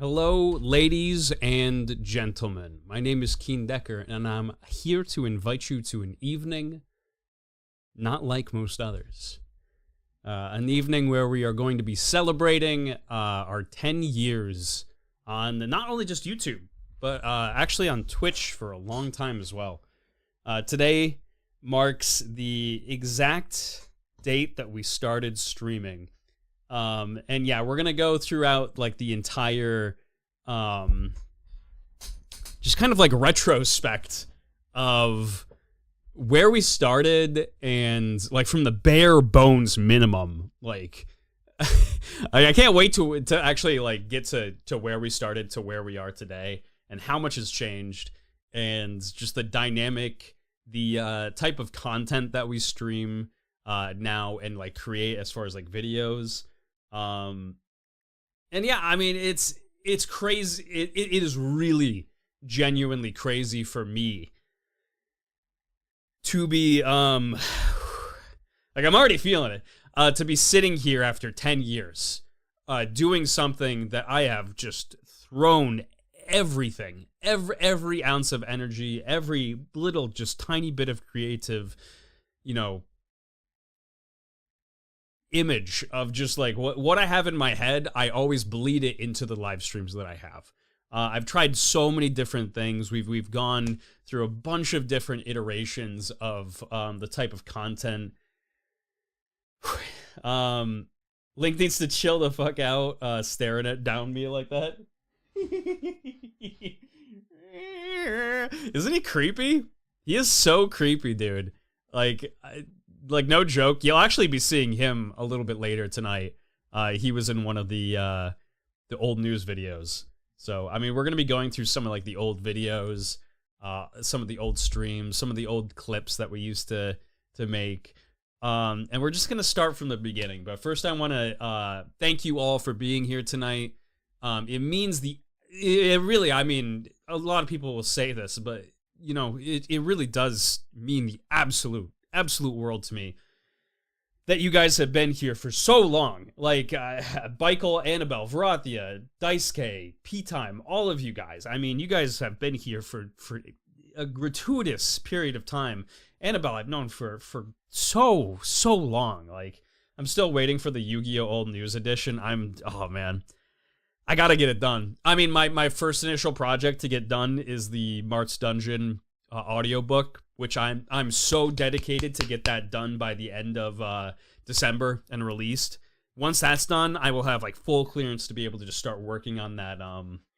Hello, ladies and gentlemen. My name is Keen Decker, and I'm here to invite you to an evening not like most others. An evening where we are going to be celebrating our 10 years on not only just YouTube, but actually on Twitch for a long time as well. Today marks the exact date that we started streaming. And yeah, we're gonna go throughout like the entire, just kind of like retrospect of where we started and like from the bare bones minimum. Like, I can't wait to actually like get to where we started to where we are today and how much has changed and just the dynamic, the type of content that we stream now and like create as far as like videos. And yeah, I mean, it's crazy. It is really genuinely crazy for me to be, like I'm already feeling it, to be sitting here after 10 years, doing something that I have just thrown everything, every ounce of energy, every little, just tiny bit of creative, image of just like what I have in my head. I always bleed it into the live streams that I have. I've tried so many different things. We've gone through a bunch of different iterations of the type of content. Link needs to chill the fuck out, staring at down me like that. Isn't he creepy? He is so creepy, dude. Like, no joke, you'll actually be seeing him a little bit later tonight. He was in one of the old news videos. So, I mean, we're going to be going through some of, like, the old videos, some of the old streams, some of the old clips that we used to make. And we're just going to start from the beginning. But first, I want to thank you all for being here tonight. It means it really, I mean, a lot of people will say this, but, it really does mean the absolute world to me that you guys have been here for so long. Like Bikel, Annabelle, Varathia, Dice-K, P-Time, all of you guys. I mean, you guys have been here for a gratuitous period of time. Annabelle I've known for so long. Like, I'm still waiting for the Yu-Gi-Oh! Old News edition. Oh man, I gotta get it done. I mean, my first initial project to get done is the Mart's Dungeon audiobook, which I'm so dedicated to get that done by the end of December and released. Once that's done, I will have like full clearance to be able to just start working on that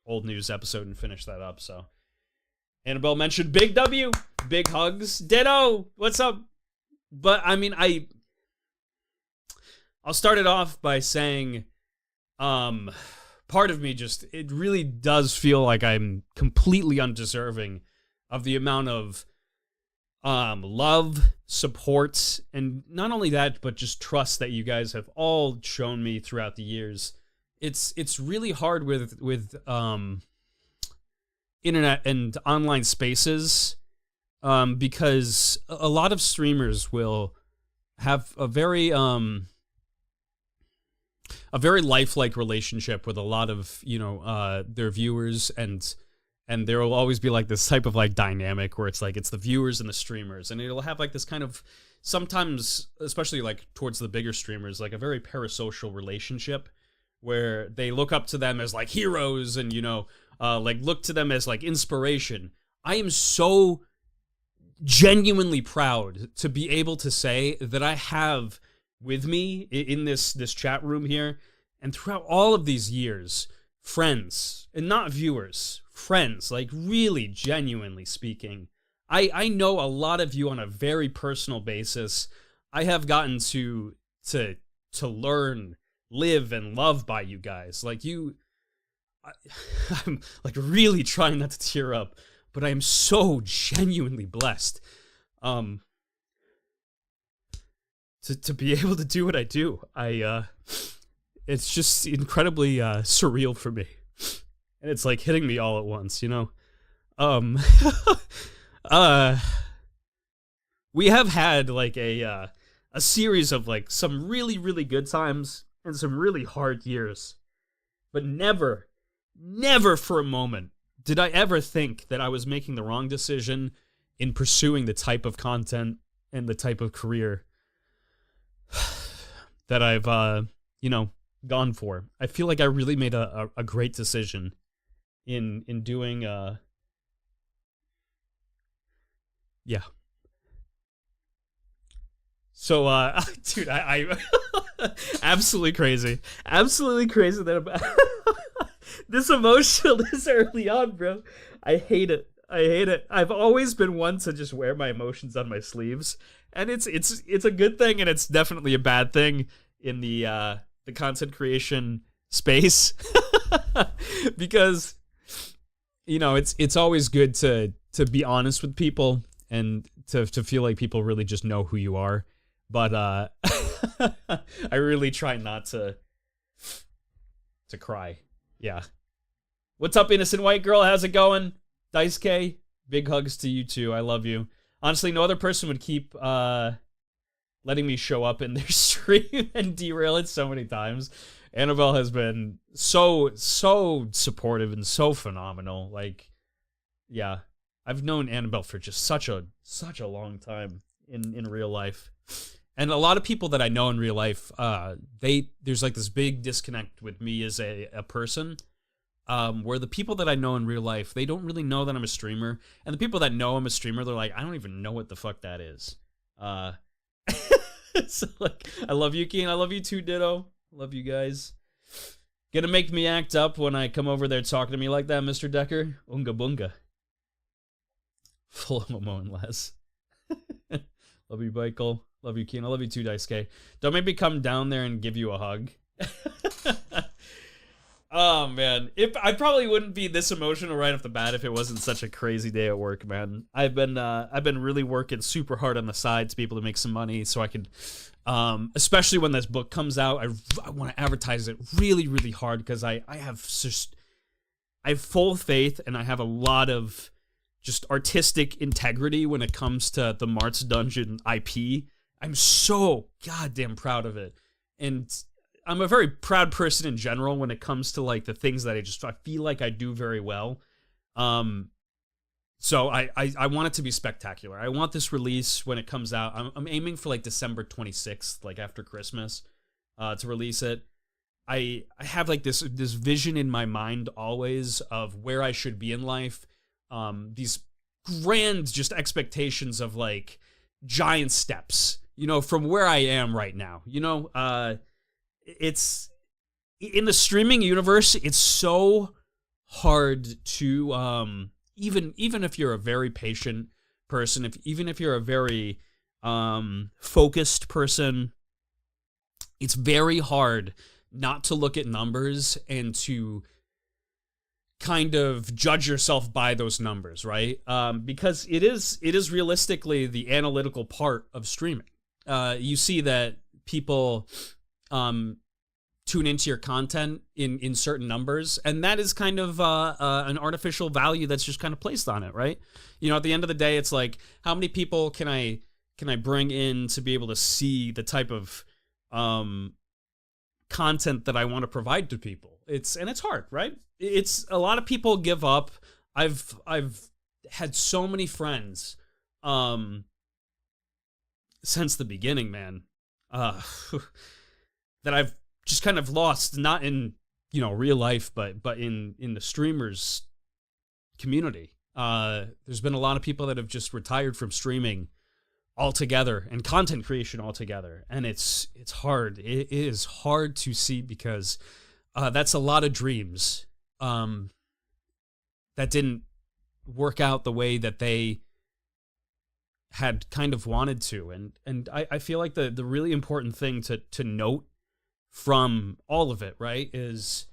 old news episode and finish that up. So Annabelle mentioned Big W, big hugs, ditto, what's up? But I mean, I'll start it off by saying part of me just, it really does feel like I'm completely undeserving of the amount of love, support, and not only that, but just trust that you guys have all shown me throughout the years. It's really hard with internet and online spaces, because a lot of streamers will have a very lifelike relationship with a lot of their viewers, and there will always be like this type of like dynamic where it's like it's the viewers and the streamers, and it'll have like this kind of, sometimes, especially like towards the bigger streamers, like a very parasocial relationship where they look up to them as like heroes and like look to them as like inspiration. I am so genuinely proud to be able to say that I have with me in this chat room here and throughout all of these years, friends, and not viewers, friends, like really genuinely speaking. I know a lot of you on a very personal basis. I have gotten to learn, live, and love by you guys. Like I'm like really trying not to tear up, but I am so genuinely blessed to be able to do what I do. It's just incredibly surreal for me. And it's like hitting me all at once, we have had like a series of like some really, really good times and some really hard years, but never never for a moment did I ever think that I was making the wrong decision in pursuing the type of content and the type of career that I've, gone for. I feel like I really made a great decision in doing, yeah. So, dude, I absolutely crazy that this emotional this early on, bro. I hate it. I've always been one to just wear my emotions on my sleeves, and it's a good thing, and it's definitely a bad thing in the content creation space, because it's always good to be honest with people and to feel like people really just know who you are. But I really try not to cry. Yeah. What's up, innocent white girl? How's it going? Dice K, big hugs to you too. I love you. Honestly, no other person would keep letting me show up in their stream and derail it so many times. Annabelle has been so supportive and so phenomenal. Like, yeah, I've known Annabelle for just such a long time in real life. And a lot of people that I know in real life, there's like this big disconnect with me as a person, where the people that I know in real life, they don't really know that I'm a streamer. And the people that know I'm a streamer, they're like, I don't even know what the fuck that is. So, like, I love you, Keen. I love you too, Ditto. Love you guys. Gonna make me act up when I come over there talking to me like that, Mr. Decker? Unga bunga. Full of Momo and Les. Love you, Michael. Love you, Keen. I love you too, Dice K. Don't make me come down there and give you a hug. Oh, man. I probably wouldn't be this emotional right off the bat if it wasn't such a crazy day at work, man. I've been really working super hard on the side to be able to make some money so I can, especially when this book comes out, I want to advertise it really, really hard because I have full faith and I have a lot of just artistic integrity when it comes to the Mart's Dungeon IP. I'm so goddamn proud of it. And I'm a very proud person in general when it comes to like the things that I feel like I do very well. So I want it to be spectacular. I want this release when it comes out. I'm aiming for like December 26th, like after Christmas, to release it. I have like this vision in my mind always of where I should be in life. These grand just expectations of like giant steps, from where I am right now. It's in the streaming universe, it's so hard to even if you're a very patient person, even if you're a very focused person, it's very hard not to look at numbers and to kind of judge yourself by those numbers, right? Because it is realistically the analytical part of streaming. You see that people tune into your content in certain numbers, and that is kind of an artificial value that's just kind of placed on it, right? At the end of the day, it's like, how many people can I bring in to be able to see the type of content that I want to provide to people? It's hard, right? It's a lot of people give up. I've had so many friends since the beginning, man, that I've just kind of lost, not in real life, but in the streamers community. There's been a lot of people that have just retired from streaming altogether and content creation altogether, and it's hard. It is hard to see because that's a lot of dreams that didn't work out the way that they had kind of wanted to. And I feel like the really important thing to note from all of it, right, is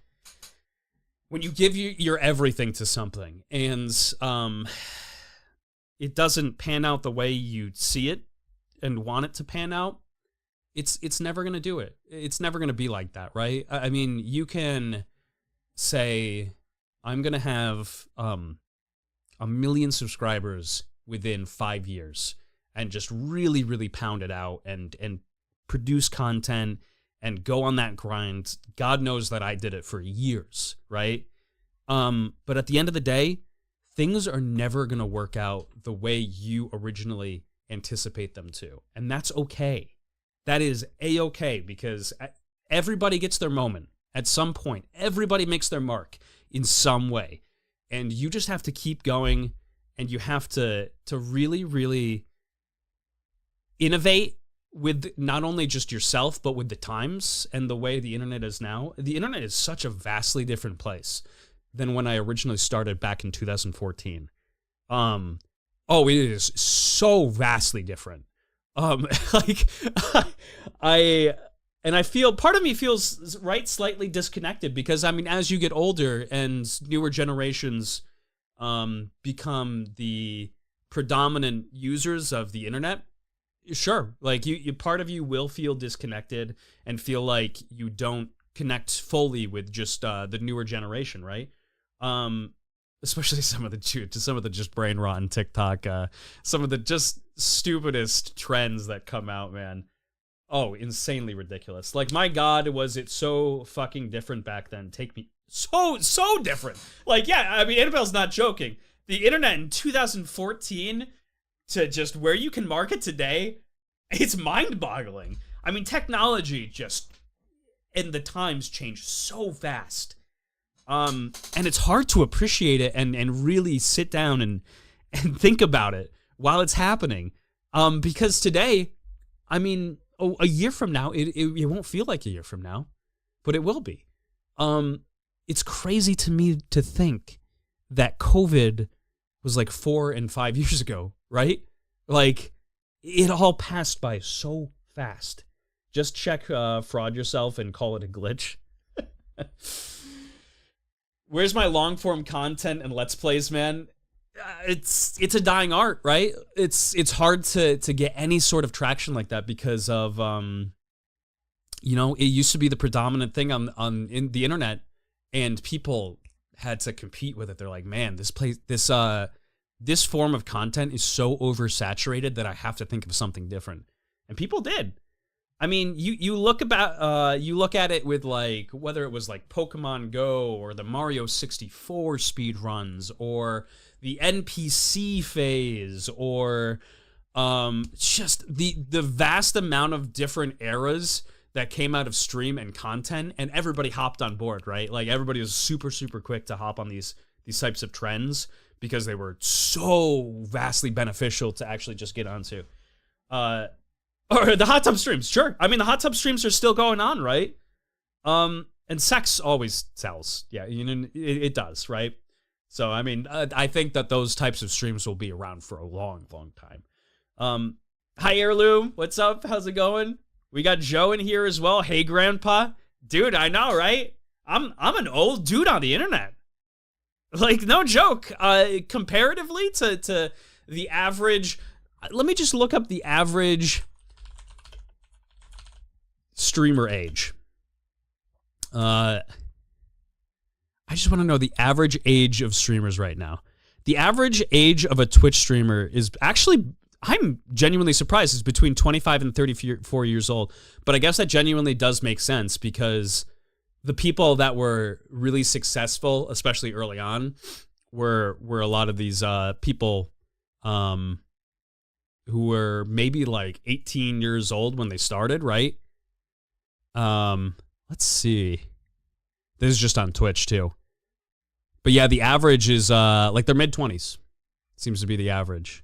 when you give your everything to something and it doesn't pan out the way you see it and want it to pan out, it's never going to do it. It's never going to be like that, right? I mean, you can say, I'm going to have 1 million subscribers within 5 years and just really, really pound it out and produce content and go on that grind. God knows that I did it for years, right? But at the end of the day, things are never going to work out the way you originally anticipate them to. And that's okay. That is A-okay, because everybody gets their moment at some point. Everybody makes their mark in some way. And you just have to keep going, and you have to really, really innovate with not only just yourself, but with the times and the way the internet is now. The internet is such a vastly different place than when I originally started back in 2014. It is so vastly different. Like I feel, part of me feels slightly disconnected, because I mean, as you get older and newer generations become the predominant users of the internet, sure, like you part of you will feel disconnected and feel like you don't connect fully with just the newer generation, right? Especially some of the just brain rotten TikTok, some of the just stupidest trends that come out, man. Oh, insanely ridiculous. Like, my God, was it so fucking different back then? Take me so different. Like, yeah, I mean, Annabelle's not joking. The internet in 2014 to just where you can market today, it's mind-boggling. I mean, technology just in the times changed so fast. And it's hard to appreciate it and really sit down and think about it while it's happening. Because today, I mean, a year from now, it won't feel like a year from now, but it will be. It's crazy to me to think that COVID was like 4 and 5 years ago, right? Like, it all passed by so fast. Just check Fraud Yourself and call it a glitch. Where's my long form content and Let's Plays, man? It's a dying art, right? It's hard to get any sort of traction like that because of it used to be the predominant thing in the internet, and people had to compete with it. They're like, man, this form of content is so oversaturated that I have to think of something different. And people did. I mean, you look at it with, like, whether it was like Pokemon Go or the Mario 64 speedruns or the NPC phase or just the vast amount of different eras that came out of stream and content, and everybody hopped on board, right? Like, everybody was super, super quick to hop on these types of trends because they were so vastly beneficial to actually just get onto. Or the hot tub streams, sure. I mean, the hot tub streams are still going on, right? And sex always sells. Yeah, it does, right? So, I mean, I think that those types of streams will be around for a long, long time. Hi, Heirloom. What's up? How's it going? We got Joe in here as well. Hey, Grandpa. Dude, I know, right? I'm an old dude on the internet. Like, no joke. Comparatively to the average... Let me just look up the average streamer age. I just want to know the average age of streamers right now. The average age of a Twitch streamer is actually, I'm genuinely surprised, it's between 25 and 34 years old. But I guess that genuinely does make sense, because the people that were really successful, especially early on, were a lot of these people who were maybe like 18 years old when they started, right? Let's see. This is just on Twitch too. But yeah, the average is like their mid-20s. Seems to be the average.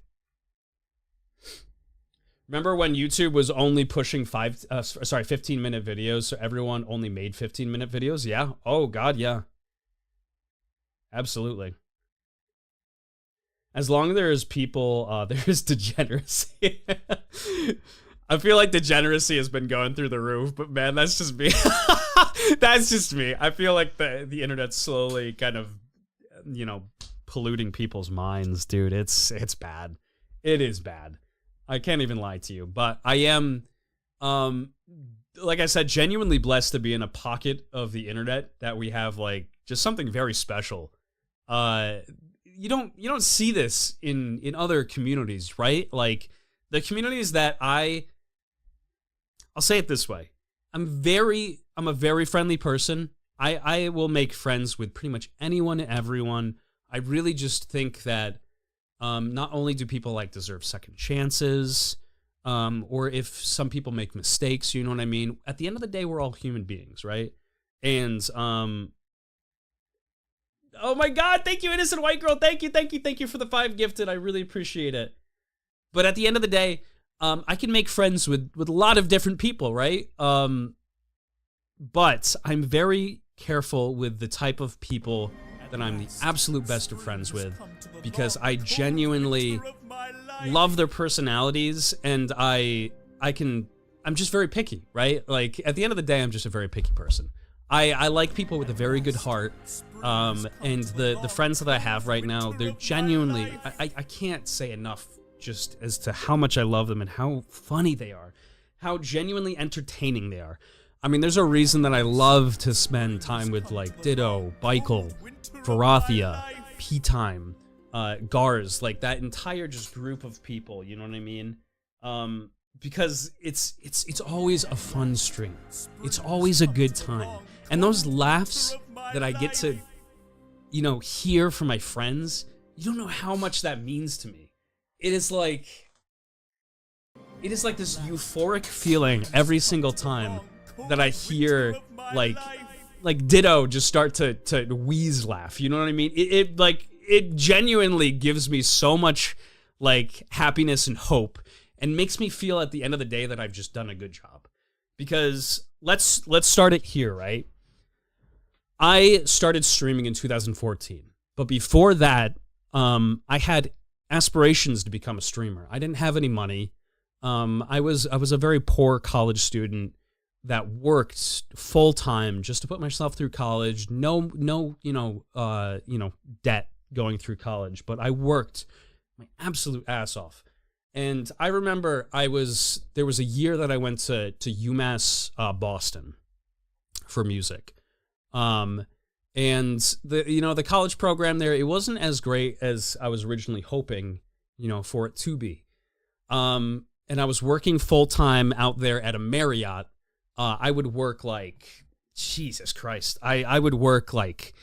Remember when YouTube was only pushing 15-minute videos, so everyone only made 15-minute videos? Yeah. Oh God, yeah. Absolutely. As long as there's people, there's degeneracy. I feel like degeneracy has been going through the roof, but man, that's just me. That's just me. I feel like the internet's slowly kind of, polluting people's minds, dude. It's bad. It is bad. I can't even lie to you, but I am, like I said, genuinely blessed to be in a pocket of the internet that we have, like, just something very special. You don't see this in other communities, right? Like, the communities that I'll say it this way. I'm a very friendly person, I will make friends with pretty much anyone and everyone. I really just think that not only do people like deserve second chances, or if some people make mistakes, you know what I mean? At the end of the day, we're all human beings, right? And oh my God, thank you, Innocent White Girl. Thank you for the 5 gifted. I really appreciate it. But at the end of the day, I can make friends with a lot of different people, right? But I'm very careful with the type of people that I'm the absolute best of friends with, because I genuinely love their personalities, and I'm just very picky, right? Like, at the end of the day, I'm just a very picky person. I like people with a very good heart, and the friends that I have right now, they're genuinely, I can't say enough just as to how much I love them and how funny they are, how genuinely entertaining they are. I mean, there's a reason that I love to spend time with, like, Ditto, Bikel, Varathia, P-Time, Gars, like that entire just group of people, you know what I mean? Because it's always a fun stream. It's always a good time. And those laughs that I get to, you know, hear from my friends, you don't know how much that means to me. It is like this euphoric feeling every single time that I hear like Ditto just start to wheeze laugh. You know what I mean? It genuinely gives me so much like happiness and hope, and makes me feel at the end of the day that I've just done a good job. Because let's start it here, right? I started streaming in 2014, but before that, I had aspirations to become a streamer. I didn't have any money. I was a very poor college student that worked full time just to put myself through college. No, debt going through college, but I worked my absolute ass off. And I remember there was a year that I went to UMass Boston for music. And the college program there, it wasn't as great as I was originally hoping, for it to be. And I was working full time out there at a Marriott. I would work like, Jesus Christ, I would work like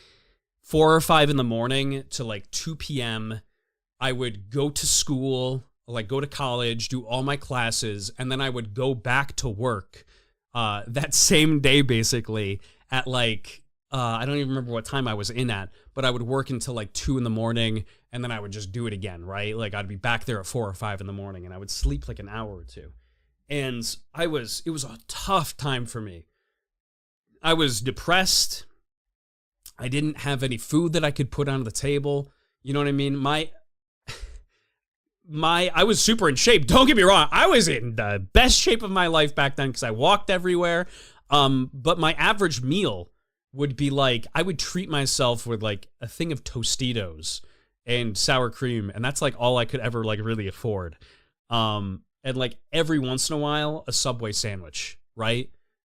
4 or 5 in the morning to like 2 p.m. I would go to school, like go to college, do all my classes, and then I would go back to work that same day, basically, at like, I don't even remember what time I was in at, but I would work until like 2 in the morning, and then I would just do it again, right? Like I'd be back there at 4 or 5 in the morning, and I would sleep like an hour or two. And it was a tough time for me. I was depressed. I didn't have any food that I could put on the table. You know what I mean? I was super in shape. Don't get me wrong. I was in the best shape of my life back then because I walked everywhere. But my average meal would be like, I would treat myself with like a thing of Tostitos and sour cream. And that's like all I could ever like really afford. And like every once in a while, a Subway sandwich, right?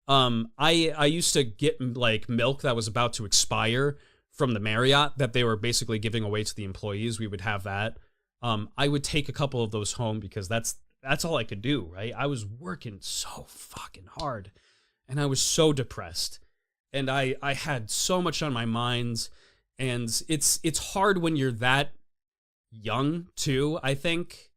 I used to get like milk that was about to expire from the Marriott that they were basically giving away to the employees. We would have that. I would take a couple of those home because that's all I could do, right? I was working so fucking hard, and I was so depressed, and I had so much on my mind, and it's hard when you're that young too, I think.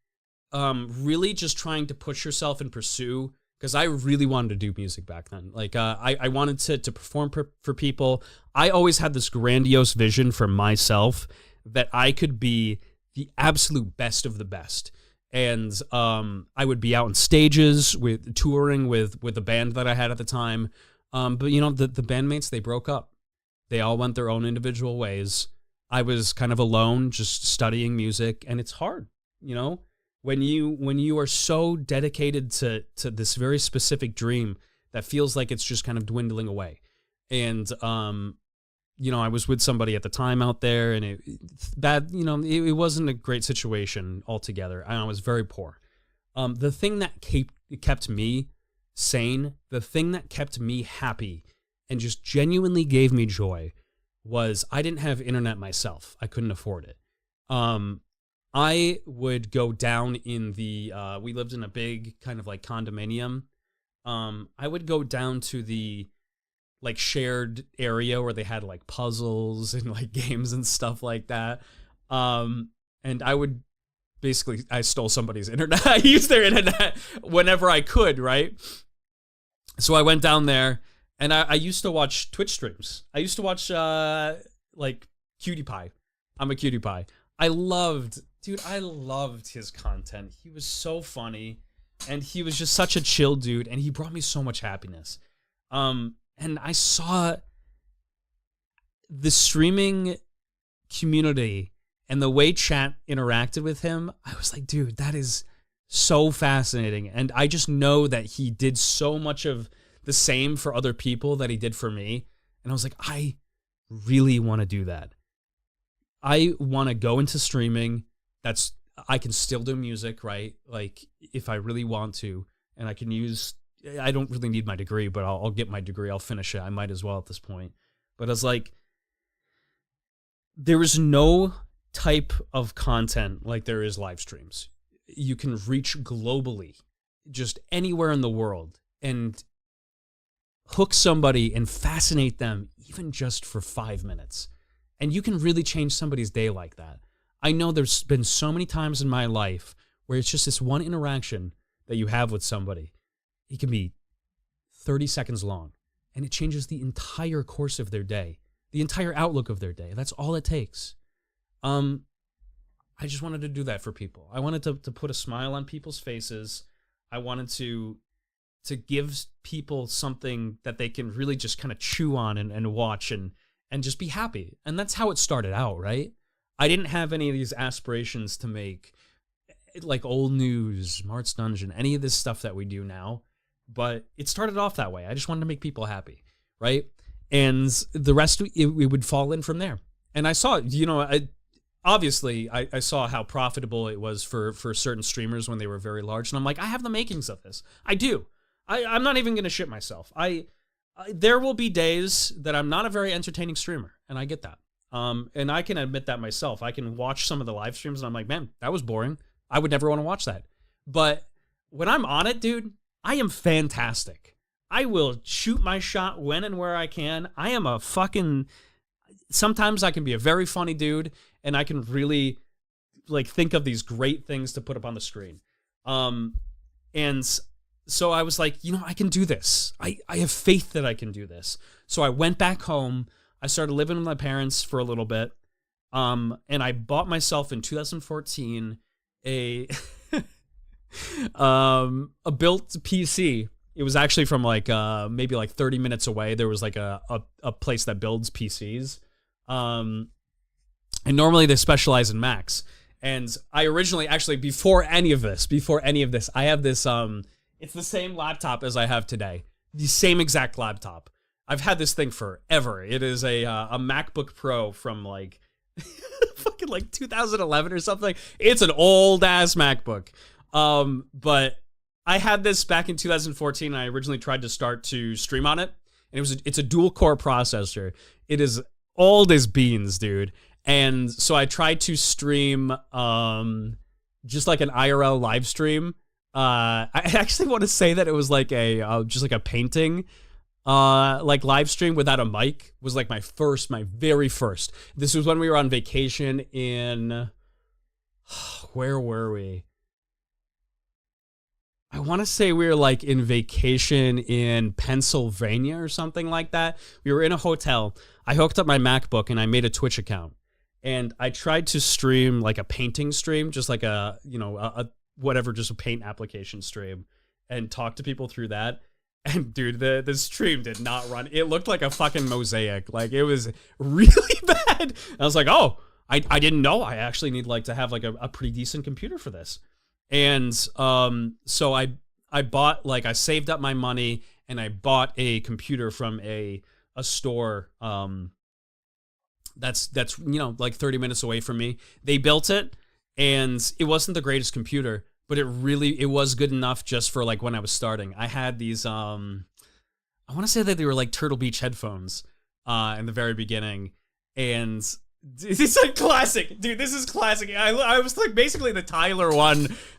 Really just trying to push yourself and pursue, because I really wanted to do music back then. Like, I wanted to perform for people. I always had this grandiose vision for myself that I could be the absolute best of the best. And I would be out on stages touring with the band that I had at the time. But the bandmates, they broke up. They all went their own individual ways. I was kind of alone, just studying music, and it's hard, when you are so dedicated to this very specific dream that feels like it's just kind of dwindling away. And I was with somebody at the time out there, and it wasn't a great situation altogether. I was very poor. The thing that kept me sane, the thing that kept me happy and just genuinely gave me joy was I didn't have internet myself. I couldn't afford it. I would go down in we lived in a big kind of like condominium. I would go down to the like shared area where they had like puzzles and like games and stuff like that. And I would basically, I stole somebody's internet. I used their internet whenever I could, right? So I went down there, and I used to watch Twitch streams. I used to watch like Cutie Pie. I'm a Cutie Pie. I loved his content. He was so funny, and he was just such a chill dude, and he brought me so much happiness. And I saw the streaming community and the way chat interacted with him. I was like, dude, that is so fascinating. And I just know that he did so much of the same for other people that he did for me. And I was like, I really want to do that. I want to go into streaming. I can still do music, right? Like, if I really want to, and I don't really need my degree, but I'll get my degree. I'll finish it. I might as well at this point. But I was like, there is no type of content like there is live streams. You can reach globally, just anywhere in the world, and hook somebody and fascinate them even just for 5 minutes. And you can really change somebody's day like that. I know there's been so many times in my life where it's just this one interaction that you have with somebody. It can be 30 seconds long, and it changes the entire course of their day, the entire outlook of their day. That's all it takes. I just wanted to do that for people. I wanted to put a smile on people's faces. I wanted to give people something that they can really just kind of chew on and watch and just be happy. And that's how it started out, right? I didn't have any of these aspirations to make like Old News, Mart's Dungeon, any of this stuff that we do now. But it started off that way. I just wanted to make people happy, right? And the rest, it would fall in from there. And I saw, obviously, I saw how profitable it was for certain streamers when they were very large. And I'm like, I have the makings of this. I do. I'm not even going to shit myself. There will be days that I'm not a very entertaining streamer, and I get that. And I can admit that myself. I can watch some of the live streams, and I'm like, man, that was boring. I would never want to watch that. But when I'm on it, dude, I am fantastic. I will shoot my shot when and where I can. I am a fucking... Sometimes I can be a very funny dude, and I can really like think of these great things to put up on the screen. And so I was like, I can do this. I have faith that I can do this. So I went back home. I started living with my parents for a little bit. And I bought myself in 2014 a a built PC. It was actually from like maybe like 30 minutes away. There was like a place that builds PCs. And normally they specialize in Macs. And I originally, actually, before any of this, I have this, it's the same laptop as I have today. The same exact laptop. I've had this thing forever. It is a MacBook Pro from like, fucking like 2011 or something. It's an old ass MacBook. But I had this back in 2014. And I originally tried to start to stream on it. And it's a dual core processor. It is old as beans, dude. And so I tried to stream just like an IRL live stream. I actually want to say that it was like just like a painting like live stream without a mic. Was like my very first. This was when we were on vacation in where were we? I want to say we were like in vacation in Pennsylvania or something like that. We were in a hotel. I hooked up my MacBook and I made a Twitch account. And I tried to stream like a painting stream, just like a just a paint application stream, and talk to people through that. And dude, the stream did not run. It looked like a fucking mosaic. Like it was really bad. And I was like, oh, I didn't know. I actually need like to have like a pretty decent computer for this. And so I bought, like, I saved up my money and I bought a computer from a store that's like 30 minutes away from me. They built it, and it wasn't the greatest computer, but it was good enough just for like when I was starting. I had these I want to say that they were like Turtle Beach headphones in the very beginning, and It's like classic, dude. This is classic. I was like basically the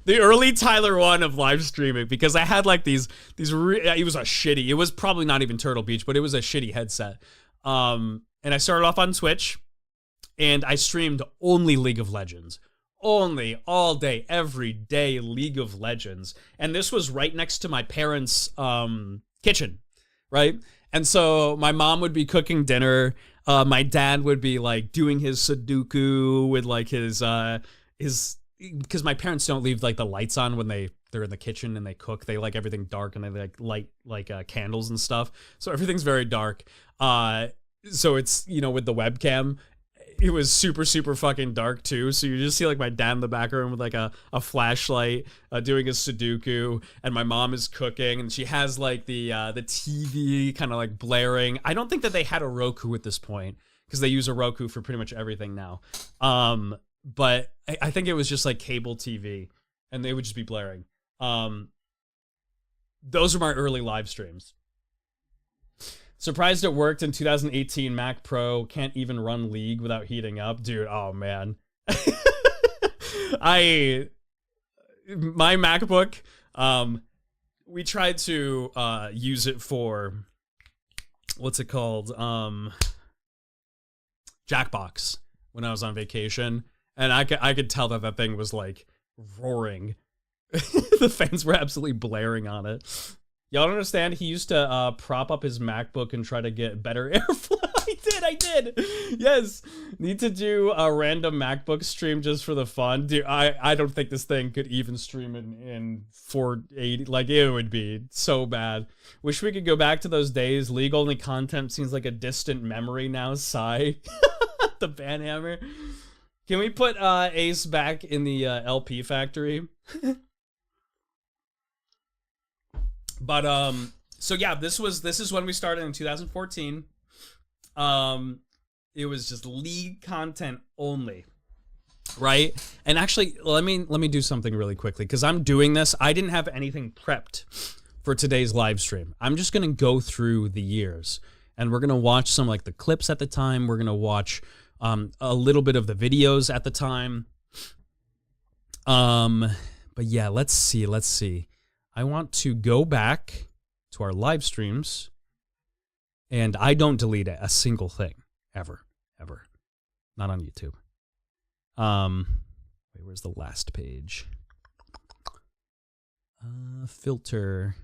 the early Tyler 1 of live streaming, because I had like these. It was a shitty. It was probably not even Turtle Beach, but it was a shitty headset. And I started off on Twitch, and I streamed only League of Legends, only all day, every day, League of Legends. And this was right next to my parents' kitchen, right? And so my mom would be cooking dinner. My dad would be like doing his Sudoku with like his because my parents don't leave like the lights on when they're in the kitchen and they cook. They like everything dark, and they like light like candles and stuff. So everything's very dark. So it's, with the webcam, it was super, super fucking dark too. So you just see like my dad in the background with like a flashlight doing his Sudoku, and my mom is cooking, and she has like the TV kind of like blaring. I don't think that they had a Roku at this point, because they use a Roku for pretty much everything now. But I think it was just like cable TV, and they would just be blaring. Those are my early live streams. Surprised it worked in 2018. Mac Pro can't even run League without heating up. Dude, oh man. My MacBook, we tried to use it for, what's it called? Jackbox when I was on vacation. And I could tell that thing was like roaring. The fans were absolutely blaring on it. Y'all don't understand, he used to prop up his MacBook and try to get better airflow. I did. Yes. Need to do a random MacBook stream just for the fun. Dude, I don't think this thing could even stream in 480. Like, it would be so bad. Wish we could go back to those days. League only content seems like a distant memory now. Sigh. The Banhammer. Can we put Ace back in the LP factory? But so yeah, this is when we started in 2014. It was just League content only, right? And actually, let me do something really quickly, because I'm doing this. I didn't have anything prepped for today's live stream. I'm just gonna go through the years, and we're gonna watch some like the clips at the time. We're gonna watch a little bit of the videos at the time. But yeah, let's see. I want to go back to our live streams, and I don't delete a single thing ever. Not on YouTube. Wait, where's the last page? Filter.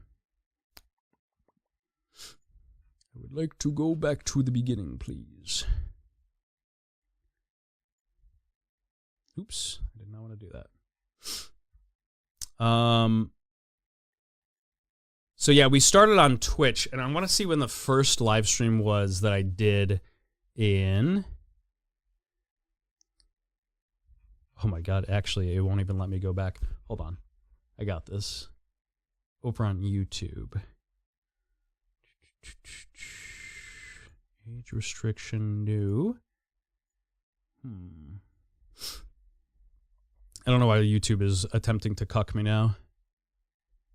I would like to go back to the beginning, please. Oops, I did not want to do that. So yeah, we started on Twitch, and I want to see when the first live stream was that I did in... Oh my god, actually, it won't even let me go back. Hold on. I got this. Over on YouTube. Age restriction new. I don't know why YouTube is attempting to cuck me now.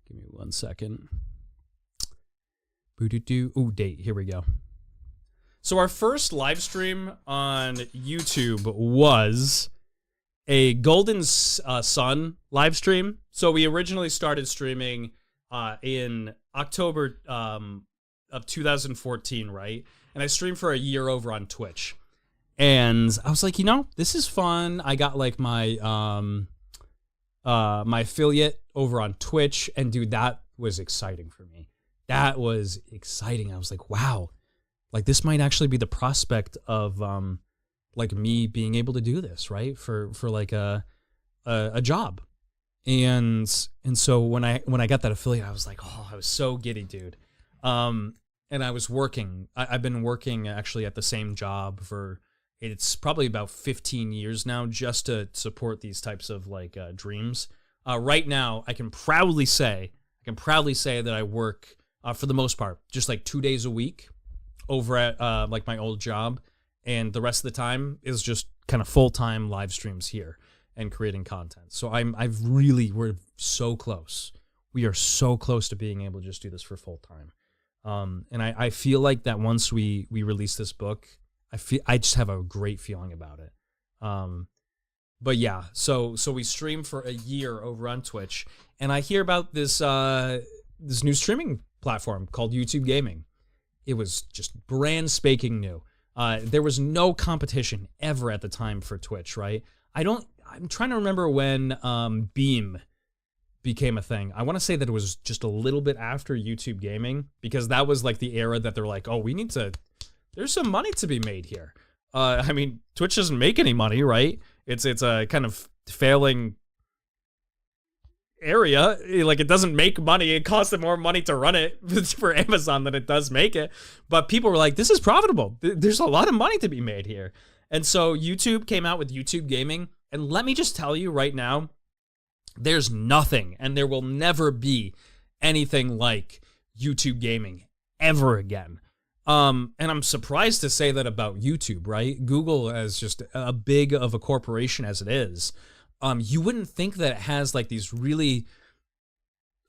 Give me 1 second. Ooh, date. Here we go. So our first live stream on YouTube was a Golden Sun live stream. So we originally started streaming in October of 2014, right? And I streamed for a year over on Twitch. And I was like, this is fun. I got like my my affiliate over on Twitch, and dude, that was exciting for me. That was exciting. I was like, wow, like this might actually be the prospect of like me being able to do this, right? For like a job. And so when I got that affiliate, I was like, oh, I was so giddy, dude. And I was working. I've been working actually at the same job for, it's probably about 15 years now, just to support these types of like dreams. Right now, I can proudly say that I work for the most part just like 2 days a week over at like my old job, and the rest of the time is just kind of full-time live streams here and creating content. So we're so close. We are so close to being able to just do this for full time. And I feel like that once we release this book, I just have a great feeling about it. But yeah, so we streamed for a year over on Twitch, and I hear about this this new streaming platform called YouTube Gaming. It was just brand spanking new. There was no competition ever at the time for Twitch, right? I'm trying to remember when Beam became a thing. I want to say that it was just a little bit after YouTube Gaming, because that was like the era that they're like, oh, there's some money to be made here. I mean, Twitch doesn't make any money, right? It's a kind of failing area. Like, it doesn't make money. It costs them more money to run it for Amazon than it does make it. But people were like, this is profitable. There's a lot of money to be made here. And so YouTube came out with YouTube Gaming. And let me just tell you right now, there's nothing, and there will never be anything like YouTube Gaming ever again. And I'm surprised to say that about YouTube, right? Google, as just a big of a corporation as it is, you wouldn't think that it has like these really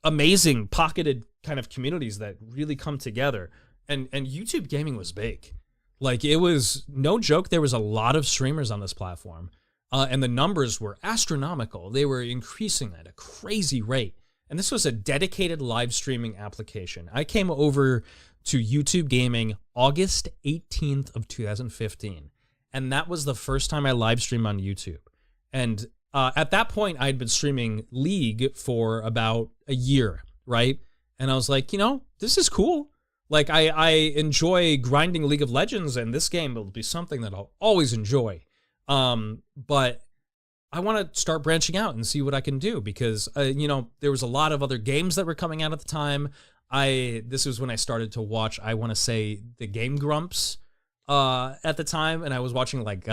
amazing pocketed kind of communities that really come together. And YouTube Gaming was big. Like, it was no joke. There was a lot of streamers on this platform, and the numbers were astronomical. They were increasing at a crazy rate. And this was a dedicated live streaming application. I came over to YouTube Gaming August 18th of 2015. And that was the first time I live streamed on YouTube. And at that point, I had been streaming League for about a year, right? And I was like, this is cool. Like, I enjoy grinding League of Legends, and this game will be something that I'll always enjoy. But I want to start branching out and see what I can do, because, there was a lot of other games that were coming out at the time. This was when I started to watch, I want to say, the Game Grumps at the time, and I was watching like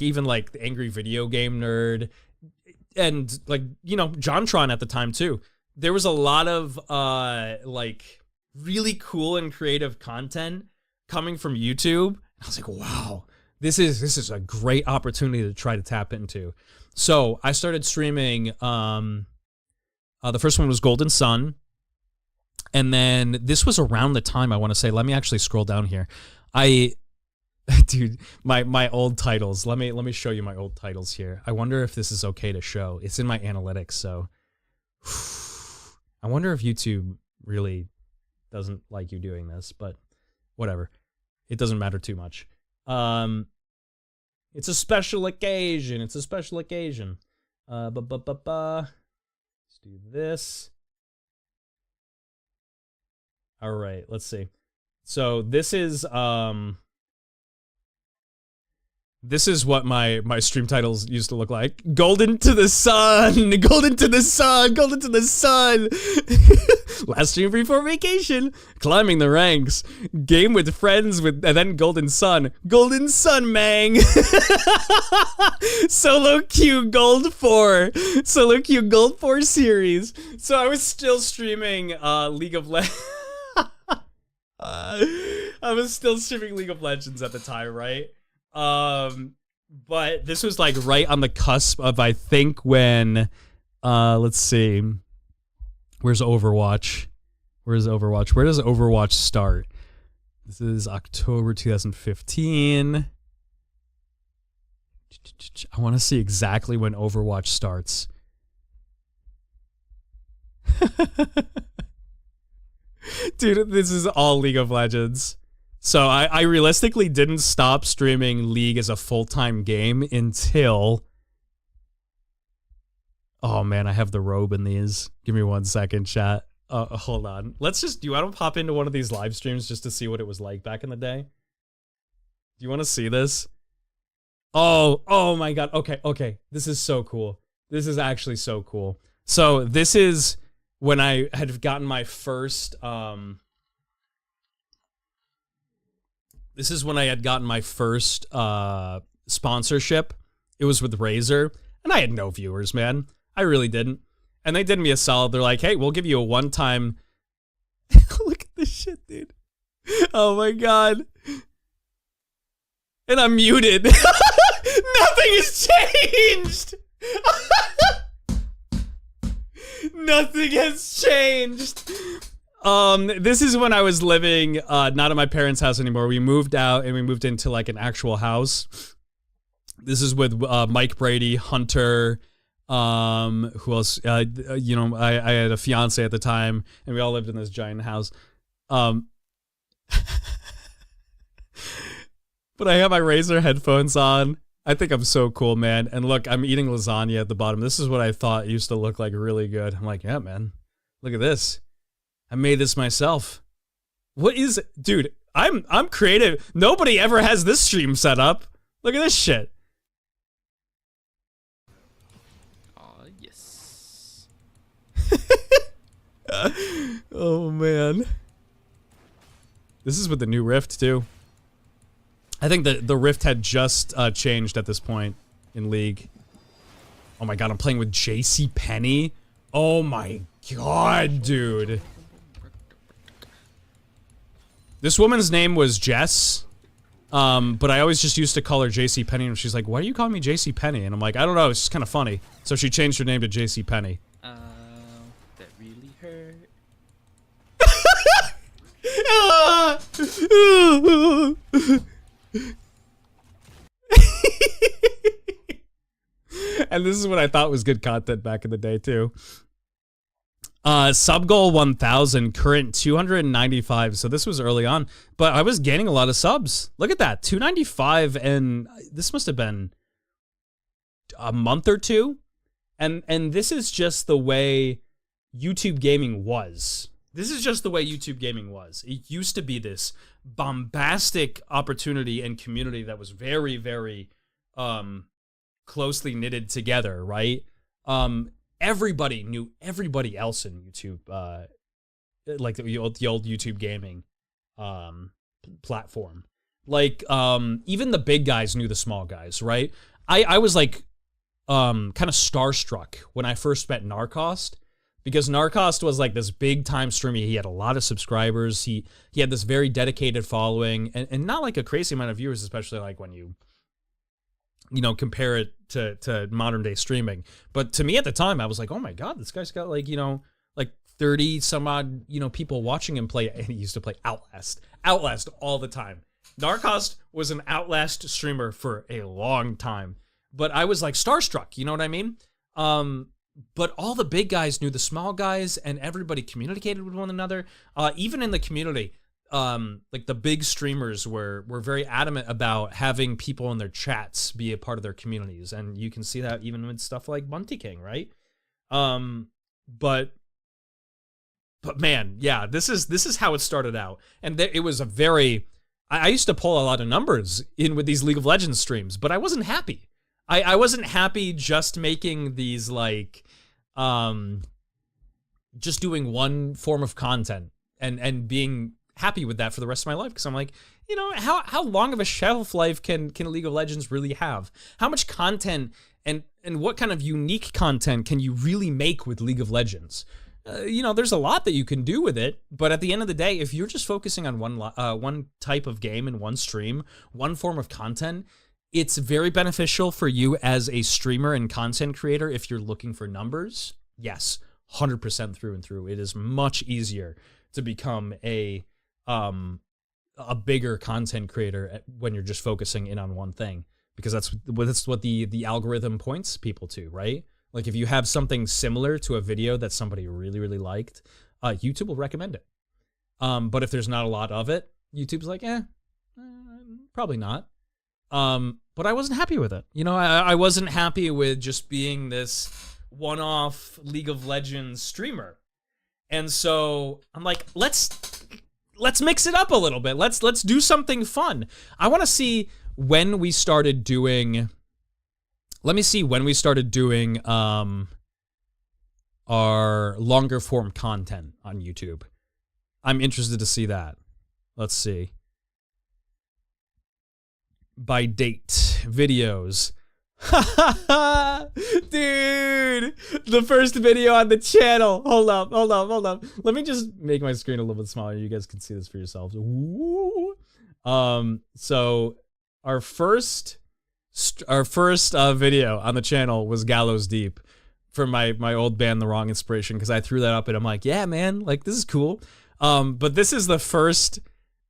even like the Angry Video Game Nerd, and like, JonTron at the time too. There was a lot of like really cool and creative content coming from YouTube. I was like, wow, this is a great opportunity to try to tap into. So I started streaming. The first one was Golden Sun. And then this was around the time, I want to say, let me actually scroll down here. Dude, my old titles. Let me show you my old titles here. I wonder if this is okay to show. It's in my analytics, so I wonder if YouTube really doesn't like you doing this, but whatever. It doesn't matter too much. It's a special occasion. It's a special occasion. Let's do this. All right, let's see. So this is what my stream titles used to look like. Golden to the sun, golden to the sun, golden to the sun. Last stream before vacation, climbing the ranks, game with friends and then Golden Sun mang. Solo queue Gold 4 series. So I was still streaming League of Legends. I was still streaming League of Legends at the time, right? But this was like right on the cusp of, I think, when let's see, where's Overwatch? Where does Overwatch start? This is October 2015. I want to see exactly when Overwatch starts. Dude, this is all League of Legends. So I realistically didn't stop streaming League as a full-time game until... Oh man, I have the robe in these. Give me 1 second, chat. Hold on. Do you want to pop into one of these live streams just to see what it was like back in the day? Do you want to see this? Oh my god. Okay. This is so cool. This is actually so cool. So this is when I had gotten my first... This is when I had gotten my first sponsorship. It was with Razer, and I had no viewers, man. I really didn't. And they did me a solid. They're like, hey, we'll give you a one-time... Look at this shit, dude. Oh my god. And I'm muted. Nothing has changed! Nothing has changed! This is when I was living not at my parents' house anymore. We moved out and we moved into like an actual house. This is with Mike Brady, Hunter, who else? You know, I had a fiance at the time, and we all lived in this giant house. But I have my Razer headphones on. I think I'm so cool, man. And look, I'm eating lasagna at the bottom. This is what I thought used to look like really good. I'm like, yeah, man, look at this. I made this myself. What is it? Dude, I'm creative. Nobody ever has this stream set up. Look at this shit. Yes. Oh, man. This is with the new Rift, too. I think the Rift had just changed at this point in League. Oh my god, I'm playing with JCPenney? Oh my god, dude. This woman's name was Jess, but I always just used to call her JCPenney, and she's like, why are you calling me JCPenney? And I'm like, I don't know, it's just kind of funny. So she changed her name to JCPenney. That really hurt. And this is what I thought was good content back in the day too. Sub goal 1000, current 295. So this was early on, but I was gaining a lot of subs. Look at that, 295, and this must have been a month or two. And this is just the way YouTube gaming was. This is just the way YouTube gaming was. It used to be this bombastic opportunity and community that was very, very closely knitted together, right? Everybody knew everybody else in YouTube, like the old YouTube gaming platform. Like, even the big guys knew the small guys, right? I was like kind of starstruck when I first met Narcost, because Narcost was like this big time streamer. He had a lot of subscribers. He had this very dedicated following, and not like a crazy amount of viewers, especially like when you know, compare it to modern day streaming. But to me at the time, I was like, oh my god, this guy's got like, you know, like 30 some odd, you know, people watching him play. And he used to play Outlast all the time. Narcost was an Outlast streamer for a long time, but I was like starstruck, you know what I mean? But all the big guys knew the small guys, and everybody communicated with one another. Even in the community, like the big streamers were very adamant about having people in their chats be a part of their communities, and you can see that even with stuff like Bunty King, right? But man, yeah, this is how it started out, and it was a very. I used to pull a lot of numbers in with these League of Legends streams, but I wasn't happy. I wasn't happy just making these like, just doing one form of content and being happy with that for the rest of my life, because I'm like, you know, how long of a shelf life can League of Legends really have? How much content and what kind of unique content can you really make with League of Legends? You know, there's a lot that you can do with it, but at the end of the day, if you're just focusing on one type of game and one stream, one form of content, it's very beneficial for you as a streamer and content creator if you're looking for numbers. Yes, 100% through and through. It is much easier to become a bigger content creator when you're just focusing in on one thing, because that's what the algorithm points people to, right? Like if you have something similar to a video that somebody really, really liked, YouTube will recommend it. But if there's not a lot of it, YouTube's like, probably not. But I wasn't happy with it. You know, I wasn't happy with just being this one-off League of Legends streamer. And so I'm like, let's mix it up a little bit. Let's do something fun. I want to see when we started doing. Let me see when we started doing our longer form content on YouTube. I'm interested to see that. Let's see. By date, videos. Dude, the first video on the channel. Hold up. Let me just make my screen a little bit smaller. You guys can see this for yourselves. Ooh. So our first video on the channel was Gallows Deep from my old band, The Wrong Inspiration, because I threw that up and I'm like, yeah, man, like this is cool. But this is the first.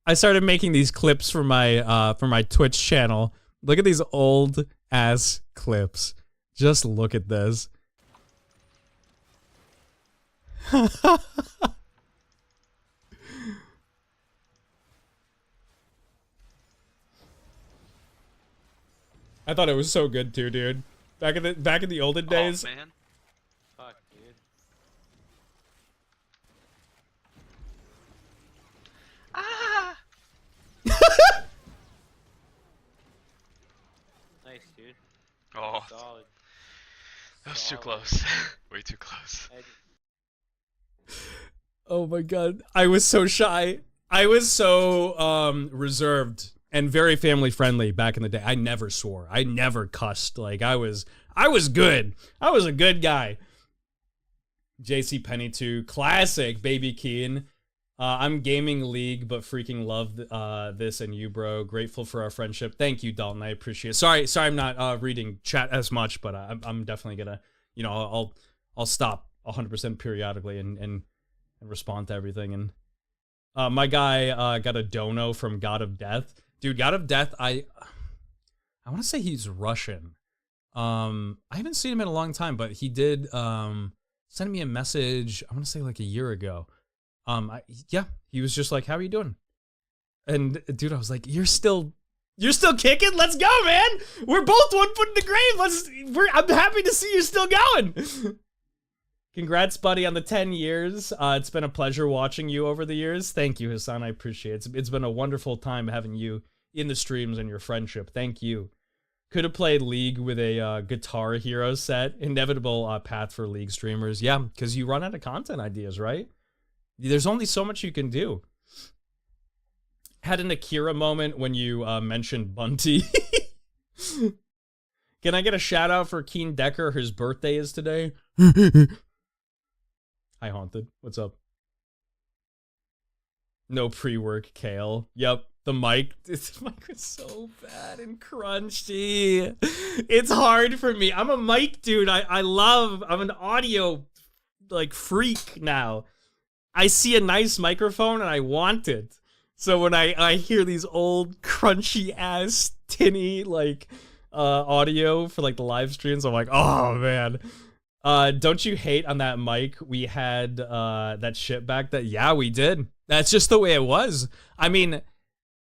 I started making these clips for my Twitch channel. Look at these old ass clips. Just look at this. I thought it was so good too, dude. Back in the olden days. Oh, man. Fuck, dude. Ah! Nice, dude. Oh, Solid. that was too close. Way too close. Oh my god. I was so shy. I was so reserved and very family friendly back in the day. I never swore. I never cussed. Like I was good. I was a good guy. JC Penny 2, classic Baby Keen. I'm gaming League, but freaking love this and you, bro. Grateful for our friendship. Thank you, Dalton. I appreciate it. Sorry, I'm not reading chat as much, but I'm definitely gonna, you know, I'll stop 100% periodically and respond to everything. And my guy got a dono from God of Death, dude. God of Death. I want to say he's Russian. I haven't seen him in a long time, but he did send me a message. I want to say like a year ago. Yeah, he was just like, "How are you doing?" And dude, I was like, "You're still kicking? Let's go, man! We're both 1 foot in the grave. I'm happy to see you still going." Congrats, buddy, on the 10 years. It's been a pleasure watching you over the years. Thank you, Hassan. I appreciate it. It's been a wonderful time having you in the streams and your friendship. Thank you. Could have played League with a Guitar Hero set. Inevitable path for League streamers. Yeah, because you run out of content ideas, right? There's only so much you can do. Had an Akira moment when you mentioned Bunty. Can I get a shout out for Keen Decker? His birthday is today. Hi, Haunted. What's up? No pre-work, Kale. Yep, the mic. This mic was so bad and crunchy. It's hard for me. I'm a mic dude. I'm an audio like freak now. I see a nice microphone and I want it. So when I hear these old crunchy ass tinny like audio for like the live streams, I'm like, oh man. Don't you hate on that mic? We had that shit back that yeah, we did. That's just the way it was. I mean,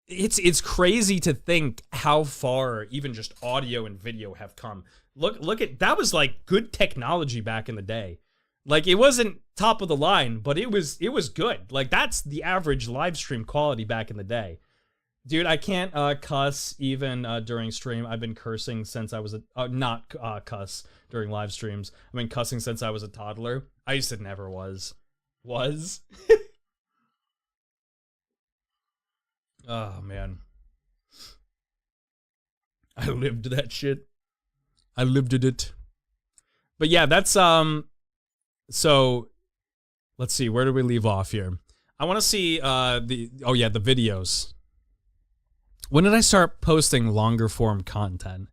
it's crazy to think how far even just audio and video have come. Look at that was like good technology back in the day. Like it wasn't top of the line, but it was good. Like that's the average live stream quality back in the day. Dude, I can't cuss even during stream. I've been cursing since I was not cuss during live streams. I've been cussing since I was a toddler. I used to never was. Oh man. I lived that shit. I lived it. But yeah, that's so let's see, where do we leave off here? I want to see the videos. When did I start posting longer form content?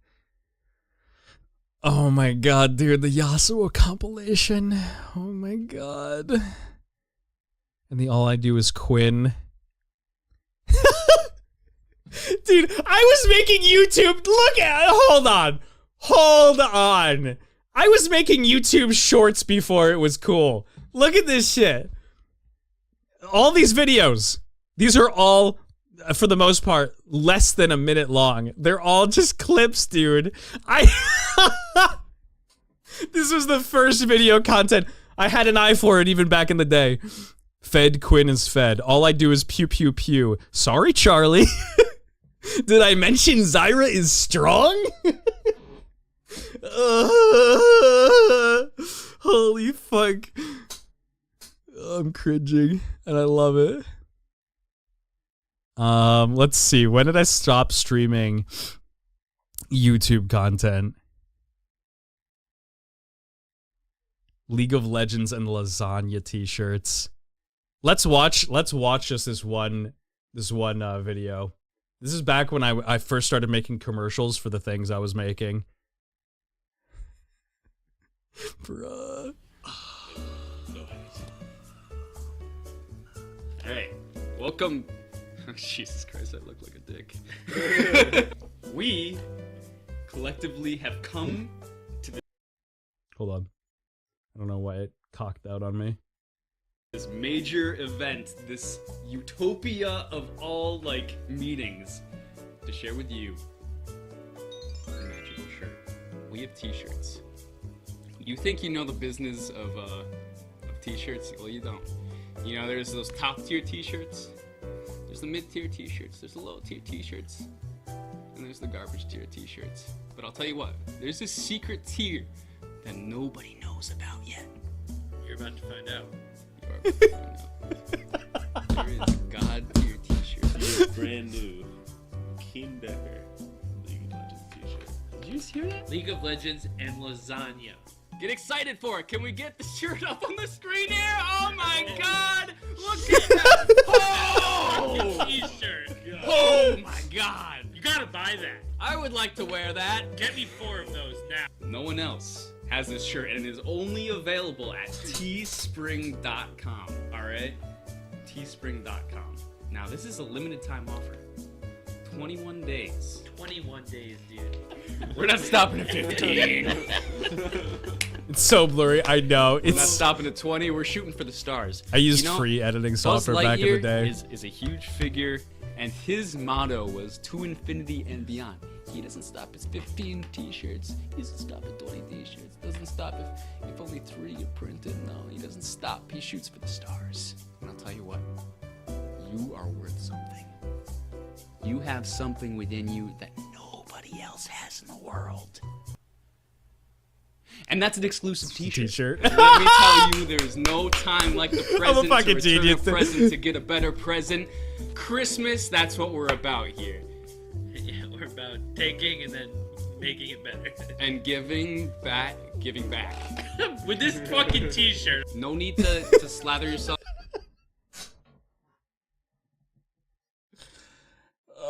Oh my god, dude, the Yasuo compilation. Oh my god. And the All I Do Is Quinn. Dude, I was making YouTube. Hold on. I was making YouTube shorts before it was cool. Look at this shit. All these videos. These are all, for the most part, less than a minute long. They're all just clips, dude. This was the first video content. I had an eye for it even back in the day. Fed Quinn is fed. All I do is pew pew pew. Sorry, Charlie. Did I mention Zyra is strong? Holy fuck. I'm cringing and I love it. Let's see. When did I stop streaming YouTube content? League of Legends and lasagna t-shirts. Let's watch just this one video. This is back when I first started making commercials for the things I was making. Bruh. Hey, welcome. Jesus Christ, I look like a dick. We collectively have come to Hold on. I don't know why it cocked out on me. this major event, this utopia of all, like, meetings, to share with you a magical shirt. We have t-shirts. You think you know the business of t-shirts? Well, you don't. You know, there's those top-tier t-shirts, there's the mid-tier t-shirts, there's the low-tier t-shirts, and there's the garbage-tier t-shirts. But I'll tell you what, there's this secret tier that nobody knows about yet. You're about to find out. You are about to find out. There is a god-tier t-shirt. Brand new King Decker League of Legends t-shirt. Did you just hear that? League of Legends and lasagna. Get excited for it. Can we get the shirt up on the screen here? Oh my god! Look at that! Oh! T-shirt. Oh my god! You gotta buy that. I would like to wear that. Get me 4 of those now. No one else has this shirt and it is only available at teespring.com. Alright? Teespring.com. Now, this is a limited time offer. 21 days. 21 days, dude. We're not stopping at 15. It's so blurry. I know. We're not It's. stopping at 20. We're shooting for the stars. I used You know, free editing Buzz software back in the Lightyear day. is a huge figure, and his motto was to infinity and beyond. He doesn't stop at 15 t-shirts. He doesn't stop at 20 t-shirts. Doesn't stop if only 3 are printed. No, he doesn't stop. He shoots for the stars. And I'll tell you what, you are worth something. You have something within you that nobody else has in the world. And that's an exclusive t-shirt. T-shirt. Let me tell you, there is no time like the present to fucking return genius. a present to get a better present. Christmas, that's what we're about here. Yeah, we're about taking and then making it better. And giving back. With this fucking t-shirt. No need to slather yourself.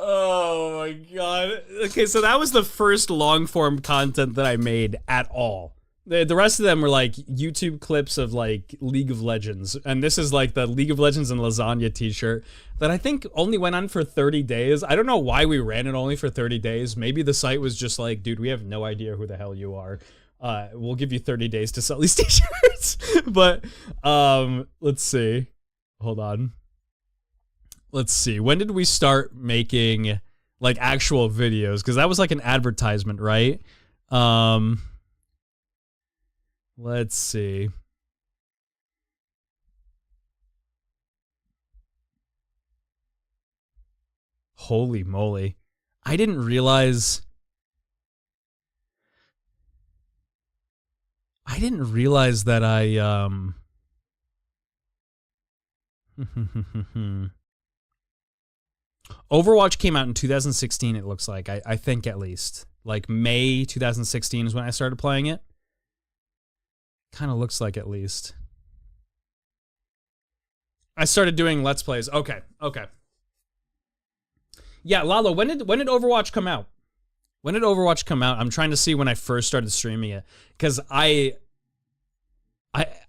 Oh my god. Okay, so that was the first long form content that I made at all. The rest of them were like YouTube clips of like League of Legends. And this is like the League of Legends and Lasagna t-shirt that I think only went on for 30 days. I don't know why we ran it only for 30 days. Maybe the site was just like, dude, we have no idea who the hell you are. We'll give you 30 days to sell these t-shirts. But let's see. Hold on. Let's see. When did we start making like actual videos? Because that was like an advertisement, right? Let's see. Holy moly. I didn't realize that I Overwatch came out in 2016, it looks like. I think at least. Like May 2016 is when I started playing it. Kind of looks like at least. I started doing Let's Plays. Okay. Yeah, Lalo, when did Overwatch come out? When did Overwatch come out? I'm trying to see when I first started streaming it. Because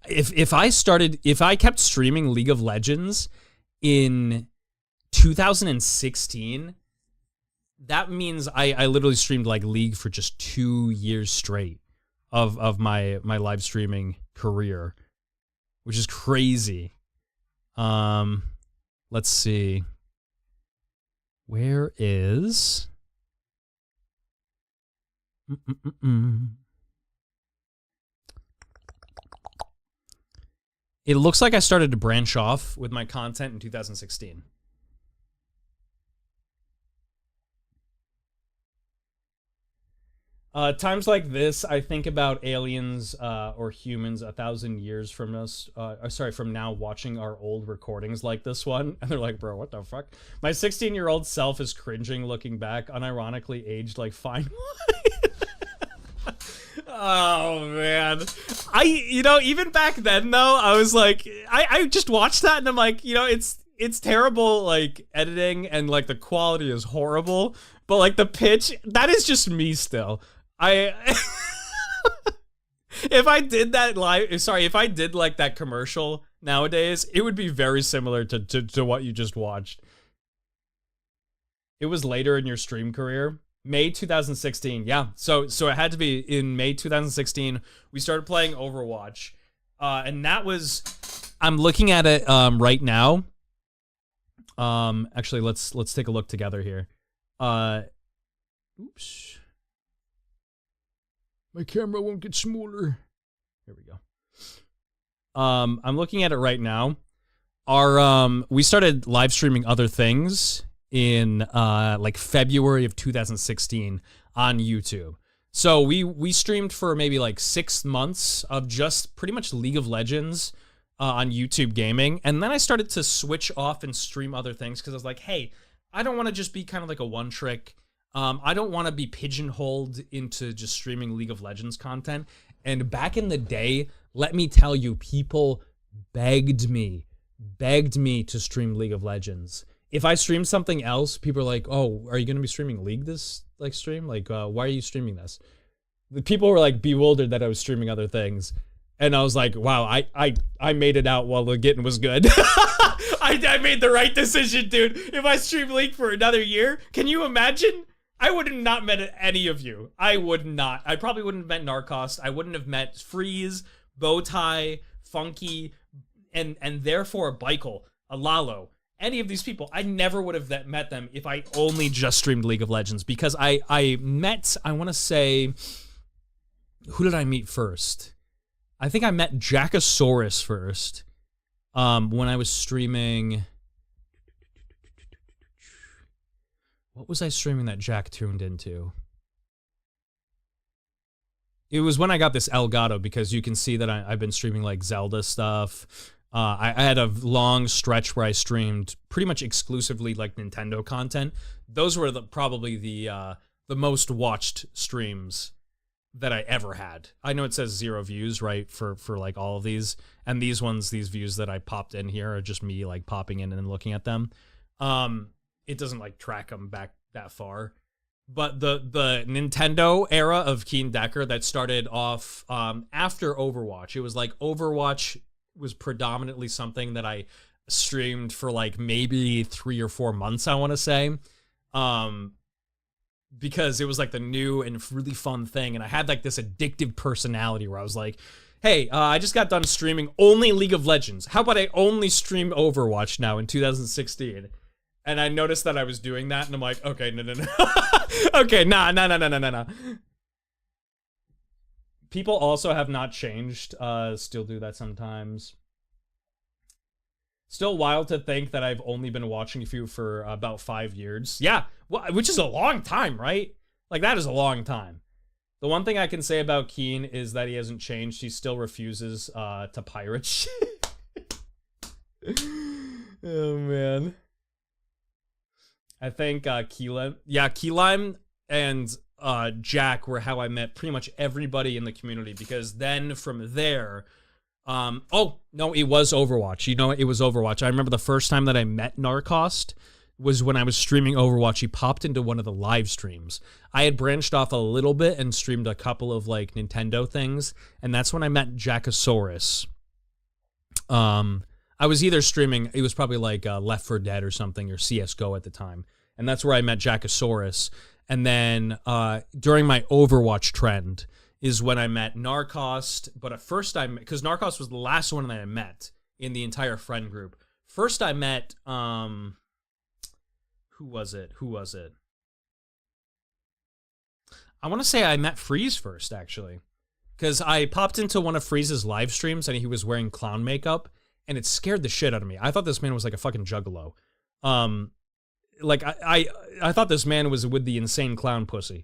if I kept streaming League of Legends in 2016, that means I literally streamed like League for just 2 years straight of my live streaming career, which is crazy. Let's see. Where is It looks like I started to branch off with my content in 2016. Times like this, I think about aliens or humans 1,000 years from us. From now, watching our old recordings like this one, and they're like, "Bro, what the fuck?" My 16-year-old self is cringing, looking back, unironically aged like fine wine. Oh man, even back then though, I was like, I just watched that and I'm like, it's terrible, like editing, and like the quality is horrible, but like the pitch, that is just me still. If I did like that commercial nowadays, it would be very similar to what you just watched. It was later in your stream career. May 2016. Yeah. So it had to be in May 2016. We started playing Overwatch. And that was, I'm looking at it right now. Actually, let's take a look together here. Oops. My camera won't get smaller. Here we go. I'm looking at it right now. We started live streaming other things in like February of 2016 on YouTube. So we streamed for maybe like 6 months of just pretty much League of Legends on YouTube gaming. And then I started to switch off and stream other things because I was like, hey, I don't want to just be kind of like a one trick. I don't want to be pigeonholed into just streaming League of Legends content. And back in the day, let me tell you, people begged me to stream League of Legends. If I stream something else, people are like, oh, are you going to be streaming League this like stream? Like, why are you streaming this? The people were like bewildered that I was streaming other things. And I was like, wow, I made it out while the getting was good. I made the right decision, dude. If I stream League for another year, can you imagine? I would have not met any of you. I would not. I probably wouldn't have met Narcost. I wouldn't have met Freeze, Bowtie, Funky, and therefore Baikel, Alalo. Any of these people, I never would have met them if I only just streamed League of Legends, because I met, I want to say, who did I meet first? I think I met Jackosaurus first when I was streaming. What was I streaming that Jack tuned into? It was when I got this Elgato, because you can see that I've been streaming like Zelda stuff. I had a long stretch where I streamed pretty much exclusively like Nintendo content. Those were probably the most watched streams that I ever had. I know it says 0 views, right, for like all of these, and these views that I popped in here are just me like popping in and looking at them. It doesn't like track them back that far. But the Nintendo era of Keen Decker that started off after Overwatch. It was like Overwatch was predominantly something that I streamed for like maybe 3 or 4 months, I want to say. Because it was like the new and really fun thing. And I had like this addictive personality where I was like, hey, I just got done streaming only League of Legends. How about I only stream Overwatch now in 2016? And I noticed that I was doing that, and I'm like, okay, no. Okay, nah. People also have not changed, still do that sometimes. Still wild to think that I've only been watching you for about 5 years. Yeah, well, which is a long time, right? Like, that is a long time. The one thing I can say about Keen is that he hasn't changed. He still refuses to pirate shit. Oh, man. I think Keylime and Jack were how I met pretty much everybody in the community, because then from there, oh, no, it was Overwatch. You know, it was Overwatch. I remember the first time that I met Narcost was when I was streaming Overwatch. He popped into one of the live streams. I had branched off a little bit and streamed a couple of, like, Nintendo things, and that's when I met Jackosaurus. I was either streaming, it was probably like Left 4 Dead or something, or CSGO at the time. And that's where I met Jackosaurus. And then during my Overwatch trend is when I met Narcost. But at first because Narcost was the last one that I met in the entire friend group. First I met, who was it? I want to say I met Freeze first, actually. Because I popped into one of Freeze's live streams and he was wearing clown makeup. And it scared the shit out of me. I thought this man was like a fucking juggalo. Like I thought this man was with the insane clown pussy.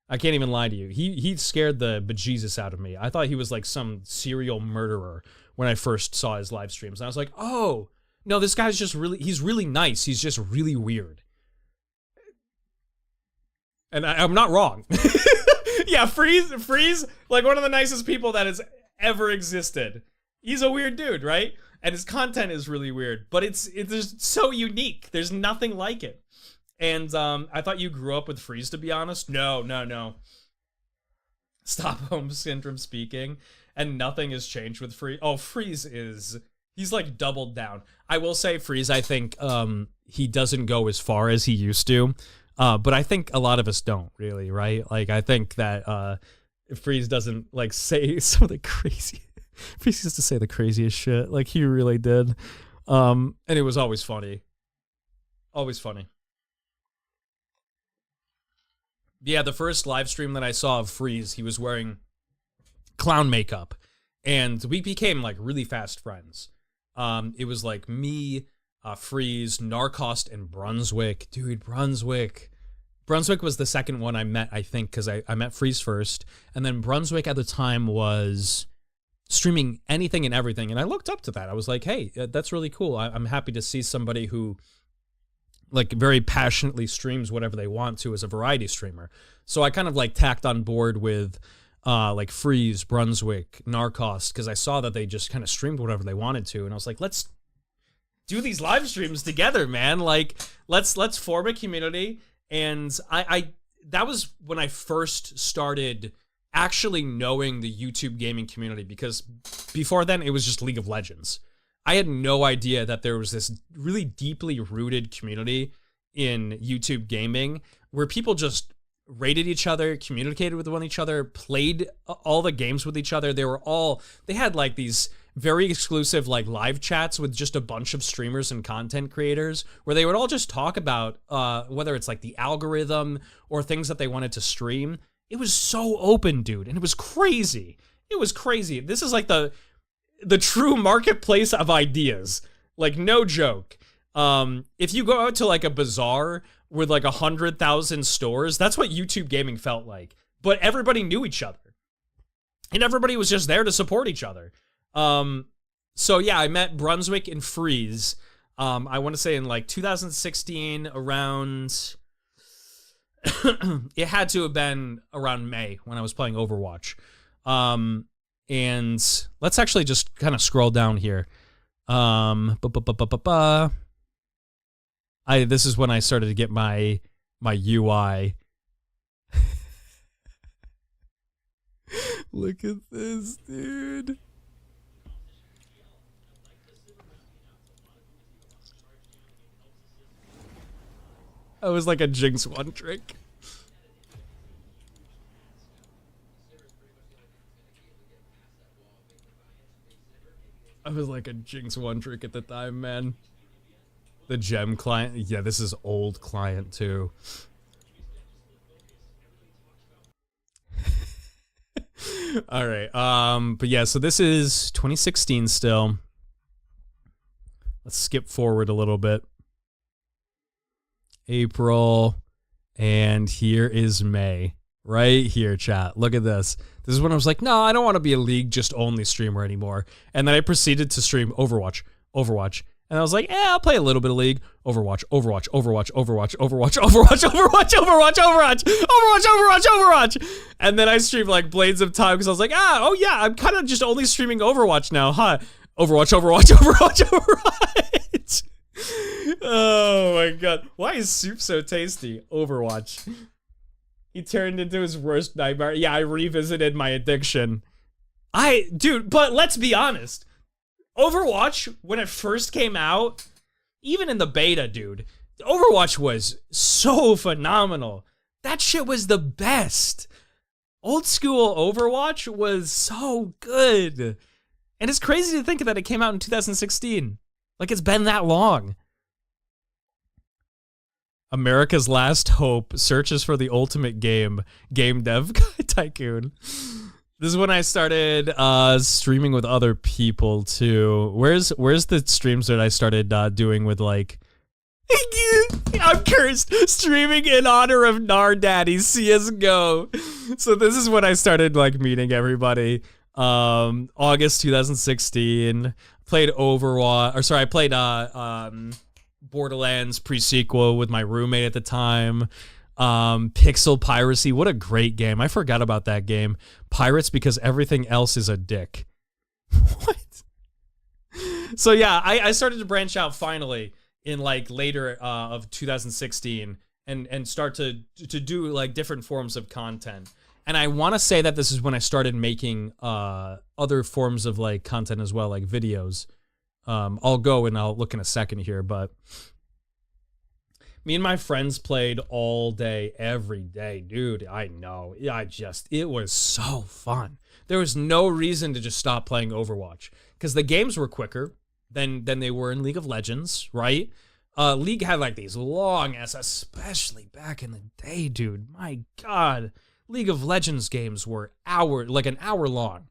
I can't even lie to you. He scared the bejesus out of me. I thought he was like some serial murderer when I first saw his live streams. And I was like, oh, no, this guy's just he's really nice. He's just really weird. And I'm not wrong. Yeah, Freeze, like one of the nicest people that has ever existed. He's a weird dude, right? And his content is really weird, but it's so unique. There's nothing like it. And I thought you grew up with Freeze, to be honest. No. Stockholm Syndrome speaking. And nothing has changed with Freeze. Oh, Freeze is... He's like doubled down. I will say Freeze, I think he doesn't go as far as he used to. But I think a lot of us don't really, right? Like I think that Freeze doesn't like say some of the crazy Freeze used to say the craziest shit. Like he really did. And it was always funny. Always funny. Yeah, the first live stream that I saw of Freeze, he was wearing clown makeup. And we became like really fast friends. It was like me, Freeze, Narcost, and Brunswick. Dude, Brunswick. Brunswick was the second one I met, I think, because I met Freeze first. And then Brunswick at the time was streaming anything and everything. And I looked up to that. I was like, hey, that's really cool. I'm happy to see somebody who like very passionately streams whatever they want to as a variety streamer. So I kind of like tacked on board with like Freeze, Brunswick, Narcost, because I saw that they just kind of streamed whatever they wanted to. And I was like, let's do these live streams together, man. Like let's form a community. And I that was when I first started actually knowing the YouTube gaming community, because before then it was just League of Legends. I had no idea that there was this really deeply rooted community in YouTube gaming where people just rated each other, communicated with one another, played all the games with each other. They had like these very exclusive like live chats with just a bunch of streamers and content creators where they would all just talk about whether it's like the algorithm or things that they wanted to stream. It was so open, dude, and it was crazy. It was crazy. This is like the true marketplace of ideas. Like, no joke. If you go out to like a bazaar with like 100,000 stores, that's what YouTube gaming felt like. But everybody knew each other. And everybody was just there to support each other. So yeah, I met Brunswick and Freeze. I want to say in like 2016 around... it had to have been around May when I was playing Overwatch. And let's actually just kind of scroll down here. This is when I started to get my UI. Look at this, dude. I was like a Jinx one trick. I was like a Jinx one trick at the time, man. The gem client. Yeah, this is old client too. All right. But yeah, so this is 2016 still. Let's skip forward a little bit. April, and here is May. Right here, chat. Look at this. This is when I was like, no, I don't want to be a League just only streamer anymore. And then I proceeded to stream Overwatch. And I was like, I'll play a little bit of League. Overwatch. And then I streamed like Blades of Time because I was like, I'm kind of just only streaming Overwatch now, huh? Overwatch. Oh my god. Why is soup so tasty? Overwatch. He turned into his worst nightmare. Yeah, I revisited my addiction. Dude, but let's be honest. Overwatch, when it first came out, even in the beta, dude, Overwatch was so phenomenal. That shit was the best. Old school Overwatch was so good. And it's crazy to think that it came out in 2016. Like, it's been that long. America's Last Hope searches for the ultimate game dev tycoon. This is when I started streaming with other people too. Where's the streams that I started doing with like I'm cursed streaming in honor of Nardaddy CS:GO. So this is when I started like meeting everybody. August 2016. Played Overwatch, or sorry, I played Borderlands pre-sequel with my roommate at the time. Pixel Piracy, what a great game. I forgot about that game. Pirates because everything else is a dick. What? So yeah, I started to branch out finally in like later of 2016 and start to do like different forms of content. And I want to say that this is when I started making other forms of like content as well, like videos. I'll go and I'll look in a second here, but me and my friends played all day, every day. Dude, I know. It was so fun. There was no reason to just stop playing Overwatch because the games were quicker than they were in League of Legends, right? League had like these long ass, especially back in the day, dude. My God. League of Legends games were an hour long.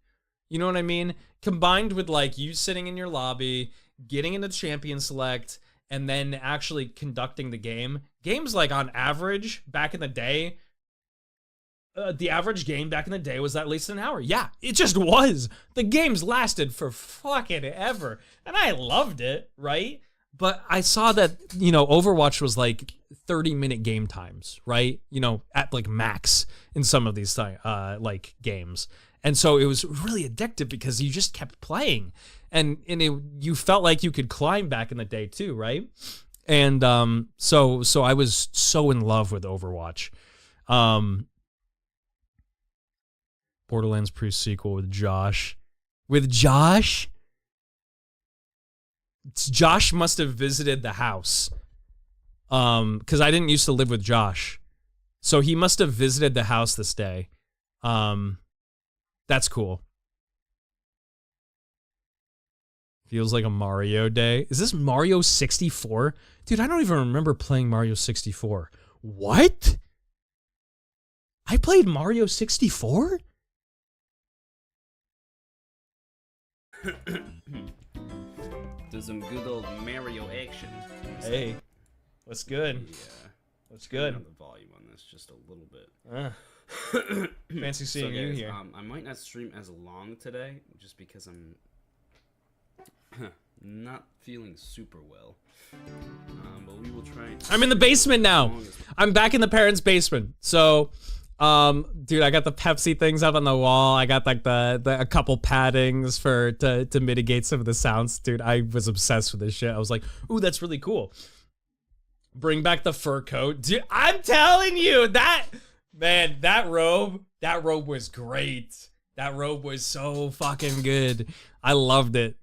You know what I mean? Combined with like you sitting in your lobby, getting into Champion Select, and then actually conducting the game. Games like on average back in the day, the average game back in the day was at least an hour. Yeah, it just was. The games lasted for fucking ever. And I loved it, right? But I saw that, you know, Overwatch was like 30-minute game times, right? You know, at like max in some of these like games. And so it was really addictive because you just kept playing. And you felt like you could climb back in the day too, right? And so I was so in love with Overwatch. Borderlands pre-sequel with Josh. With Josh? Josh must have visited the house. Because I didn't used to live with Josh. So he must have visited the house this day. That's cool. Feels like a Mario day. Is this Mario 64? Dude, I don't even remember playing Mario 64. What? I played Mario 64? Do some good old Mario action. Hey, what's good? Yeah. What's good? Turn up the volume on this just a little bit. Fancy seeing So, you guys, here. I might not stream as long today, just because I'm not feeling super well. But we will try. I'm in the basement now. I'm back in the parents' basement. So, dude, I got the Pepsi things up on the wall. I got like a couple paddings to mitigate some of the sounds. Dude, I was obsessed with this shit. I was like, ooh, that's really cool. Bring back the fur coat. Dude, I'm telling you, that robe was great. That robe was so fucking good. I loved it.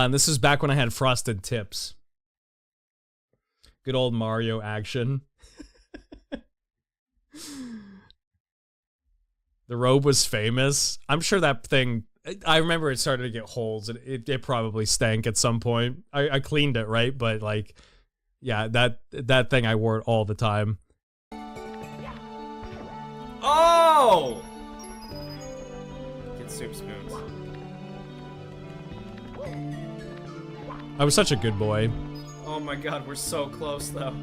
This is back when I had frosted tips. Good old Mario action. The robe was famous. I'm sure that thing, I remember it started to get holes. And it probably stank at some point. I cleaned it, right? But like, yeah, that thing I wore it all the time. Oh! Get soup spoons. I was such a good boy. Oh my god, we're so close though.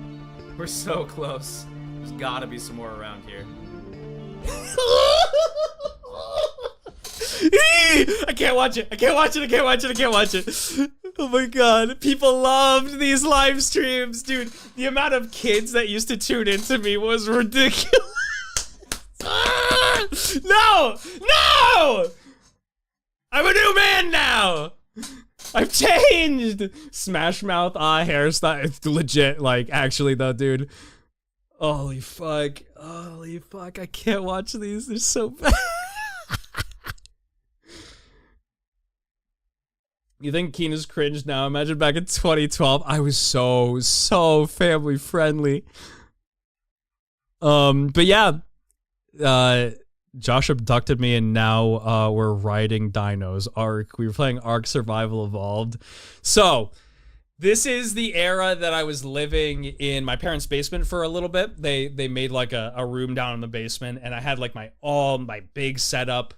We're so close. There's gotta be some more around here. I can't watch it. I can't watch it. I can't watch it. I can't watch it. Oh my god. People loved these live streams, dude. The amount of kids that used to tune into me was ridiculous. No! No! I'm a new man now! I've changed! Smash Mouth, hairstyle. It's legit, like, actually though, dude. Holy fuck. Holy fuck. I can't watch these. They're so bad. You think Keena's cringe now? Imagine back in 2012. I was so family friendly. But yeah. Josh abducted me and now we're riding dinos. Ark. We were playing Ark Survival Evolved. So this is the era that I was living in my parents' basement for a little bit. They made like a room down in the basement and I had like my big setup.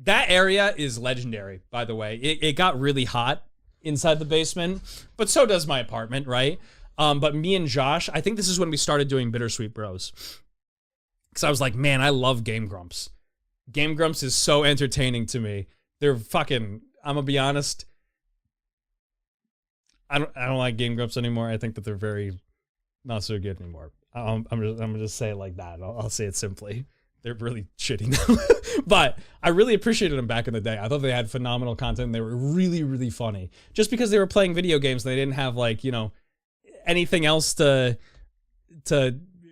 That area is legendary, by the way. It got really hot inside the basement, but so does my apartment, right? But me and Josh, I think this is when we started doing Bittersweet Bros. Because I was like, man, I love Game Grumps. Game Grumps is so entertaining to me. They're fucking, I'm gonna be honest, I don't like Game Grumps anymore. I think that they're very not so good anymore. I'm gonna just say it like that. I'll say it simply. They're really shitty now. But I really appreciated them back in the day. I thought they had phenomenal content. And they were really, really funny. Just because they were playing video games, they didn't have like, you know, anything else to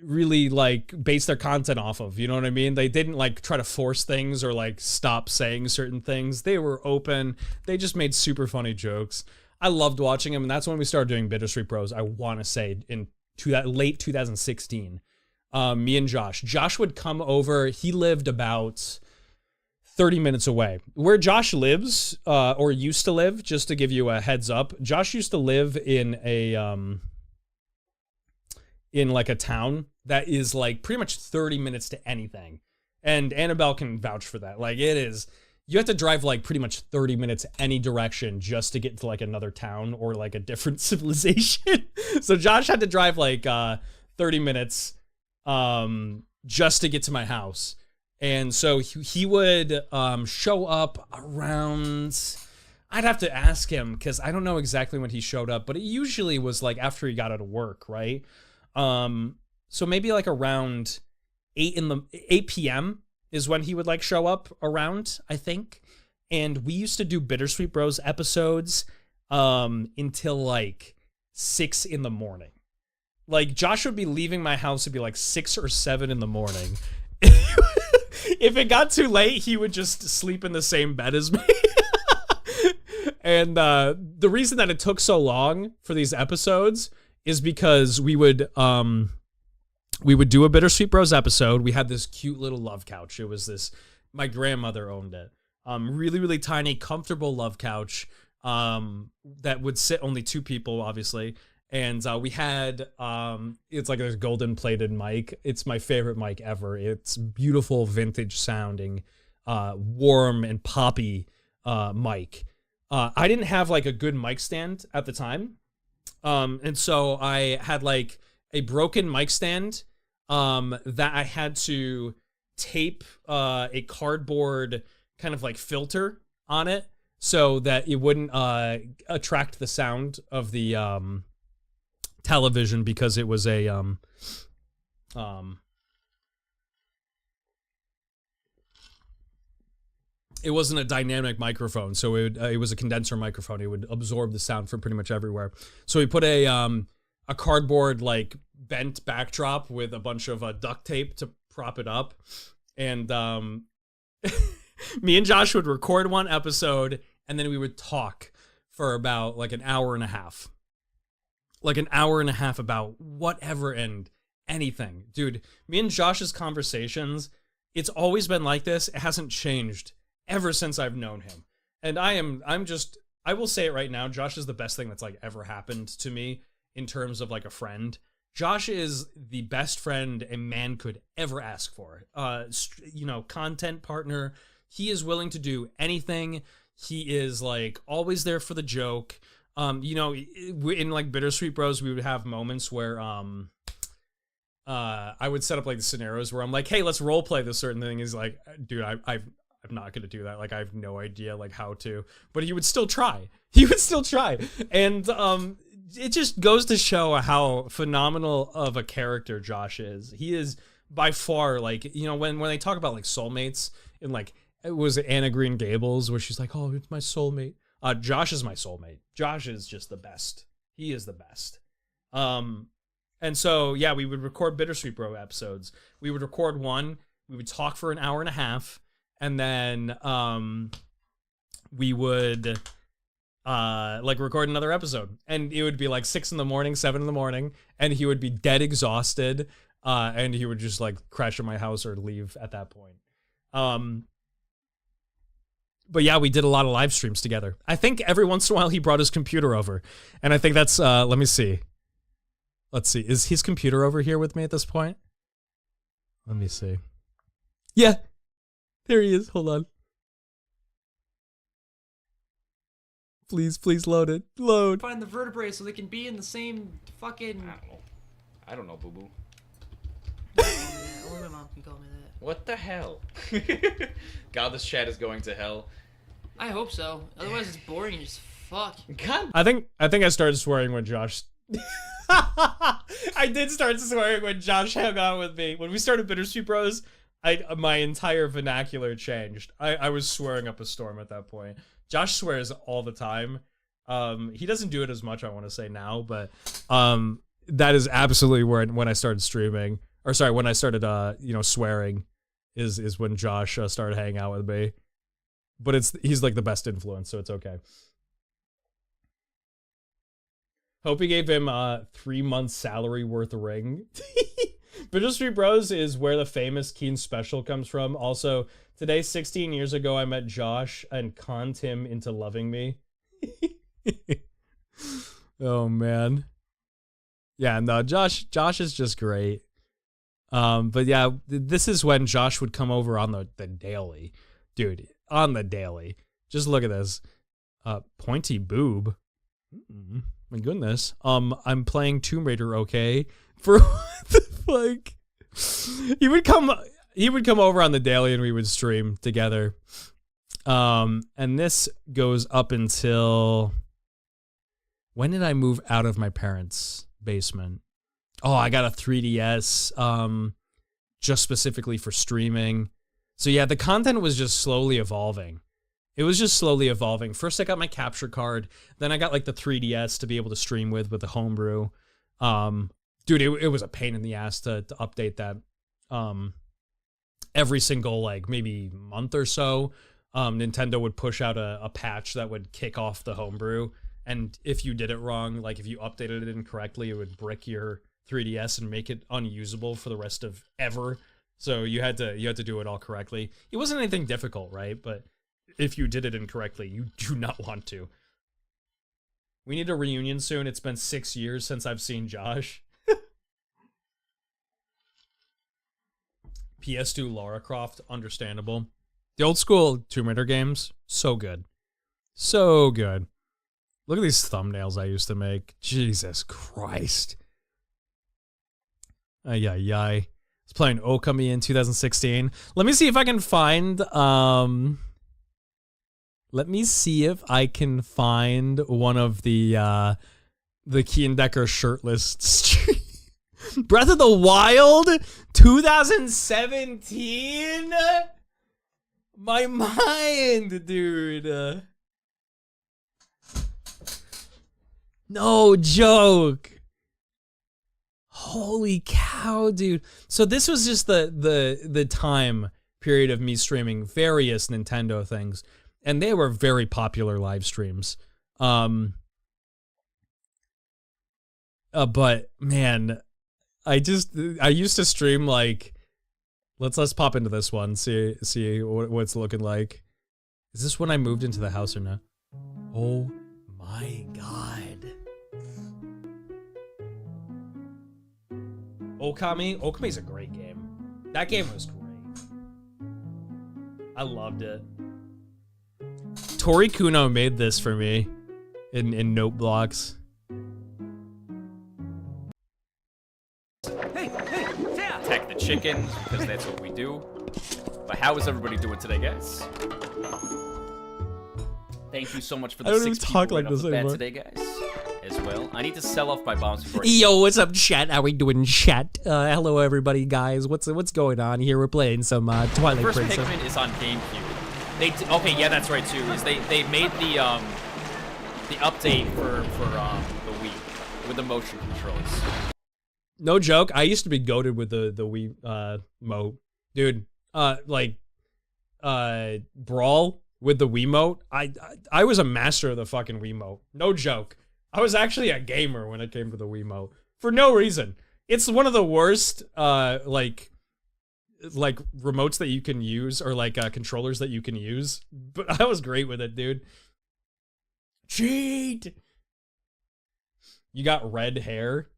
really like base their content off of. You know what I mean? They didn't like try to force things or like stop saying certain things. They were open. They just made super funny jokes. I loved watching them, and that's when we started doing Bittersweet Bros. I want to say in late 2016. Me and Josh would come over. He lived about 30 minutes away. Where Josh lives, or used to live, just to give you a heads up, Josh used to live in like a town that is like pretty much 30 minutes to anything. And Annabelle can vouch for that. Like it is, you have to drive like pretty much 30 minutes any direction just to get to like another town or like a different civilization. So Josh had to drive like 30 minutes just to get to my house. And so he would show up around, I'd have to ask him because I don't know exactly when he showed up, but it usually was like after he got out of work, right? So maybe like around 8 p.m. is when he would like show up around, I think. And we used to do Bittersweet Bros episodes until like 6 in the morning. Like Josh would be leaving my house, it'd be like 6 or 7 in the morning. If it got too late, he would just sleep in the same bed as me. And the reason that it took so long for these episodes is because we would do a Bittersweet Bros episode. We had this cute little love couch. It was this, my grandmother owned it. Really, really tiny, comfortable love couch that would sit only 2 people, obviously. And we had, it's like a golden plated mic. It's my favorite mic ever. It's beautiful, vintage sounding, warm and poppy mic. I didn't have like a good mic stand at the time. And so I had like a broken mic stand that I had to tape a cardboard kind of like filter on it so that it wouldn't attract the sound of the television, because it was a it wasn't a dynamic microphone, so it was a condenser microphone. It would absorb the sound from pretty much everywhere. So we put a cardboard like bent backdrop with a bunch of duct tape to prop it up, and me and Josh would record one episode, and then we would talk for about like an hour and a half. Like an hour and a half about whatever and anything. Dude, me and Josh's conversations, it's always been like this. It hasn't changed ever since I've known him. And I will say it right now, Josh is the best thing that's like ever happened to me in terms of like a friend. Josh is the best friend a man could ever ask for. Content partner. He is willing to do anything. He is like always there for the joke. In like Bittersweet Bros, we would have moments where I would set up like the scenarios where I'm like, hey, let's role play this certain thing. He's like, dude, I'm not gonna do that. Like, I have no idea like how to. But he would still try. And it just goes to show how phenomenal of a character Josh is. He is by far like, when they talk about like soulmates, and like it was Anna Green Gables where she's like, oh, it's my soulmate. Josh is my soulmate. Josh is just the best. He is the best. And so, yeah, we would record Bittersweet Bro episodes. We would record one. We would talk for an hour and a half. And then we would like record another episode. And it would be like 6 in the morning, 7 in the morning. And he would be dead exhausted. And he would just like crash at my house or leave at that point. But yeah, we did a lot of live streams together. I think every once in a while he brought his computer over. And I think that's, let me see. Let's see. Is his computer over here with me at this point? Let me see. Yeah. There he is. Hold on. Please load it. Load. Find the vertebrae so they can be in the same fucking... I don't know, boo-boo. Only my mom can call me that. What the hell? God, this chat is going to hell. I hope so. Otherwise, it's boring as fuck. God. I think I started swearing when Josh... I did start swearing when Josh hung out with me. When we started Bittersweet Bros, my entire vernacular changed. I was swearing up a storm at that point. Josh swears all the time. He doesn't do it as much, I want to say now, but that is absolutely when I started streaming. or sorry, when I started, swearing, is when Josh started hanging out with me. But he's like the best influence, so it's okay. Hope he gave him 3 months salary worth of ring. Visual Street Bros is where the famous Keen special comes from. Also, today, 16 years ago, I met Josh and conned him into loving me. Oh, man. Yeah, no, Josh is just great. But yeah, this is when Josh would come over on the daily. Dude, on the daily. Just look at this. Pointy boob. My goodness. I'm playing Tomb Raider, okay? For what the fuck? He would come over on the daily and we would stream together. And this goes up until, when did I move out of my parents' basement? Oh, I got a 3DS, just specifically for streaming. So yeah, the content was just slowly evolving. It was just slowly evolving. First, I got my capture card. Then I got like the 3DS to be able to stream with the homebrew. Dude, it was a pain in the ass to update that. Every single, like, maybe month or so, Nintendo would push out a patch that would kick off the homebrew. And if you did it wrong, like if you updated it incorrectly, it would brick your 3DS and make it unusable for the rest of ever. So you had to do it all correctly. It wasn't anything difficult, right? But if you did it incorrectly, you do not want to. We need a reunion soon. It's been 6 years since I've seen Josh. PS2 Lara Croft, understandable. The old school Tomb Raider games, so good. So good. Look at these thumbnails I used to make. Jesus Christ. Ay, ay, ay. I was playing Okami in 2016. Let me see if I can find, one of the Keen Decker shirtless stream. Breath of the Wild 2017? My mind, dude. No joke. Holy cow, dude. So this was just the time period of me streaming various Nintendo things, and they were very popular live streams. But man, I used to stream like, let's pop into this one, see what it's looking like. Is this when I moved into the house or not? Oh my god. Okami's a great game. That game was great. I loved it. Tori Kuno made this for me in note blocks. Attack the chickens, because that's what we do. But how is everybody doing today, guys? Thank you so much for the 6 people talk like right off this the bat anymore. today, guys. As well, I need to sell off my bombs before. Yo, what's up, chat? How we doing, chat? Hello, everybody, guys. What's going on here? We're playing some Twilight First Princess. Pikmin is on GameCube. Okay, yeah, that's right too. Is they made the update for the Wii with the motion controls. No joke. I used to be goated with the Wii mote, dude. Brawl with the Wiimote. I was a master of the fucking Wiimote. No joke. I was actually a gamer when it came to the Wiimote for no reason. It's one of the worst like remotes that you can use, or like controllers that you can use. But I was great with it, dude. Cheat. You got red hair.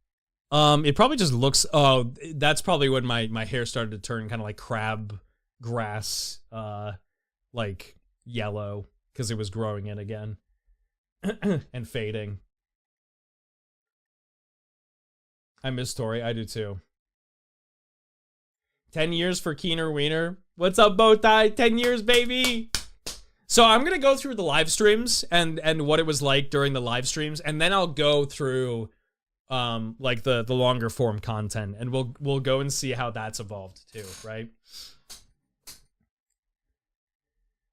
It probably just looks. Oh, that's probably when my hair started to turn kind of like crab grass, like yellow, because it was growing in again and fading. I miss Tori. I do too. 10 years for Keener Wiener. What's up, Bowtie? 10 years, baby. So I'm gonna go through the live streams and what it was like during the live streams, and then I'll go through like the longer form content, and we'll go and see how that's evolved too, right?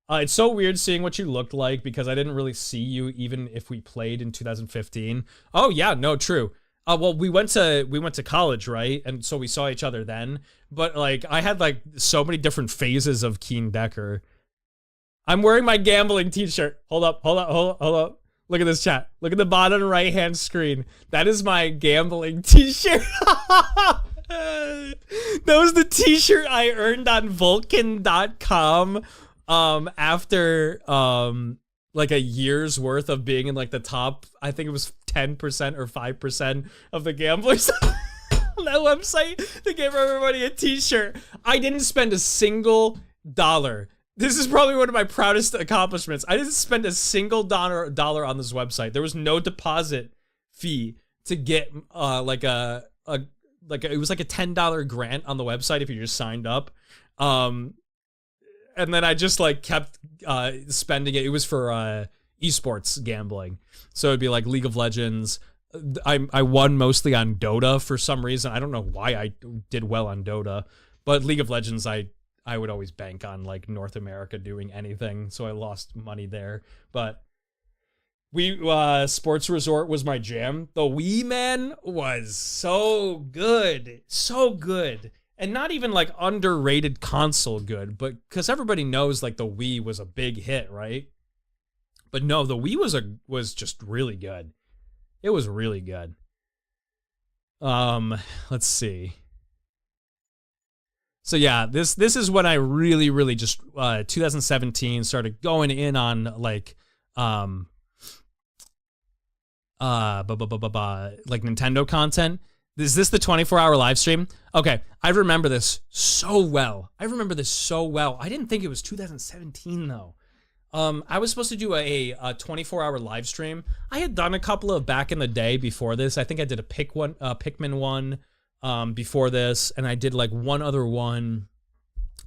It's so weird seeing what you looked like, because I didn't really see you even if we played in 2015. Oh yeah, no, true. Well, we went to college, right? And so we saw each other then. But like, I had like so many different phases of Keen Decker. I'm wearing my gambling t-shirt. Hold up. Look at this chat. Look at the bottom right hand screen. That is my gambling t-shirt. That was the t-shirt I earned on Vulcan.com after like a year's worth of being in like the top, I think it was 10% or 5% of the gamblers on that website to give everybody a t-shirt. I didn't spend a single dollar. This is probably one of my proudest accomplishments. I didn't spend a single dollar on this website. There was no deposit fee to get it was like a $10 grant on the website if you just signed up. And then I just like kept spending it. It was for esports gambling. So it'd be like League of Legends. I won mostly on Dota for some reason. I don't know why I did well on Dota, but League of Legends I would always bank on like North America doing anything, so I lost money there. But Sports Resort was my jam. The Wii, man, was so good. So good. And not even like underrated console good, but because everybody knows like the Wii was a big hit, right? But no, the Wii was just really good. It was really good. Let's see. So yeah, this is when I really just 2017 started going in on like like Nintendo content. Is this the 24-hour live stream? Okay, I remember this so well. I didn't think it was 2017 though. I was supposed to do a 24-hour live stream. I had done a couple of back in the day before this. I think I did a Pikmin one before this, and I did like one other one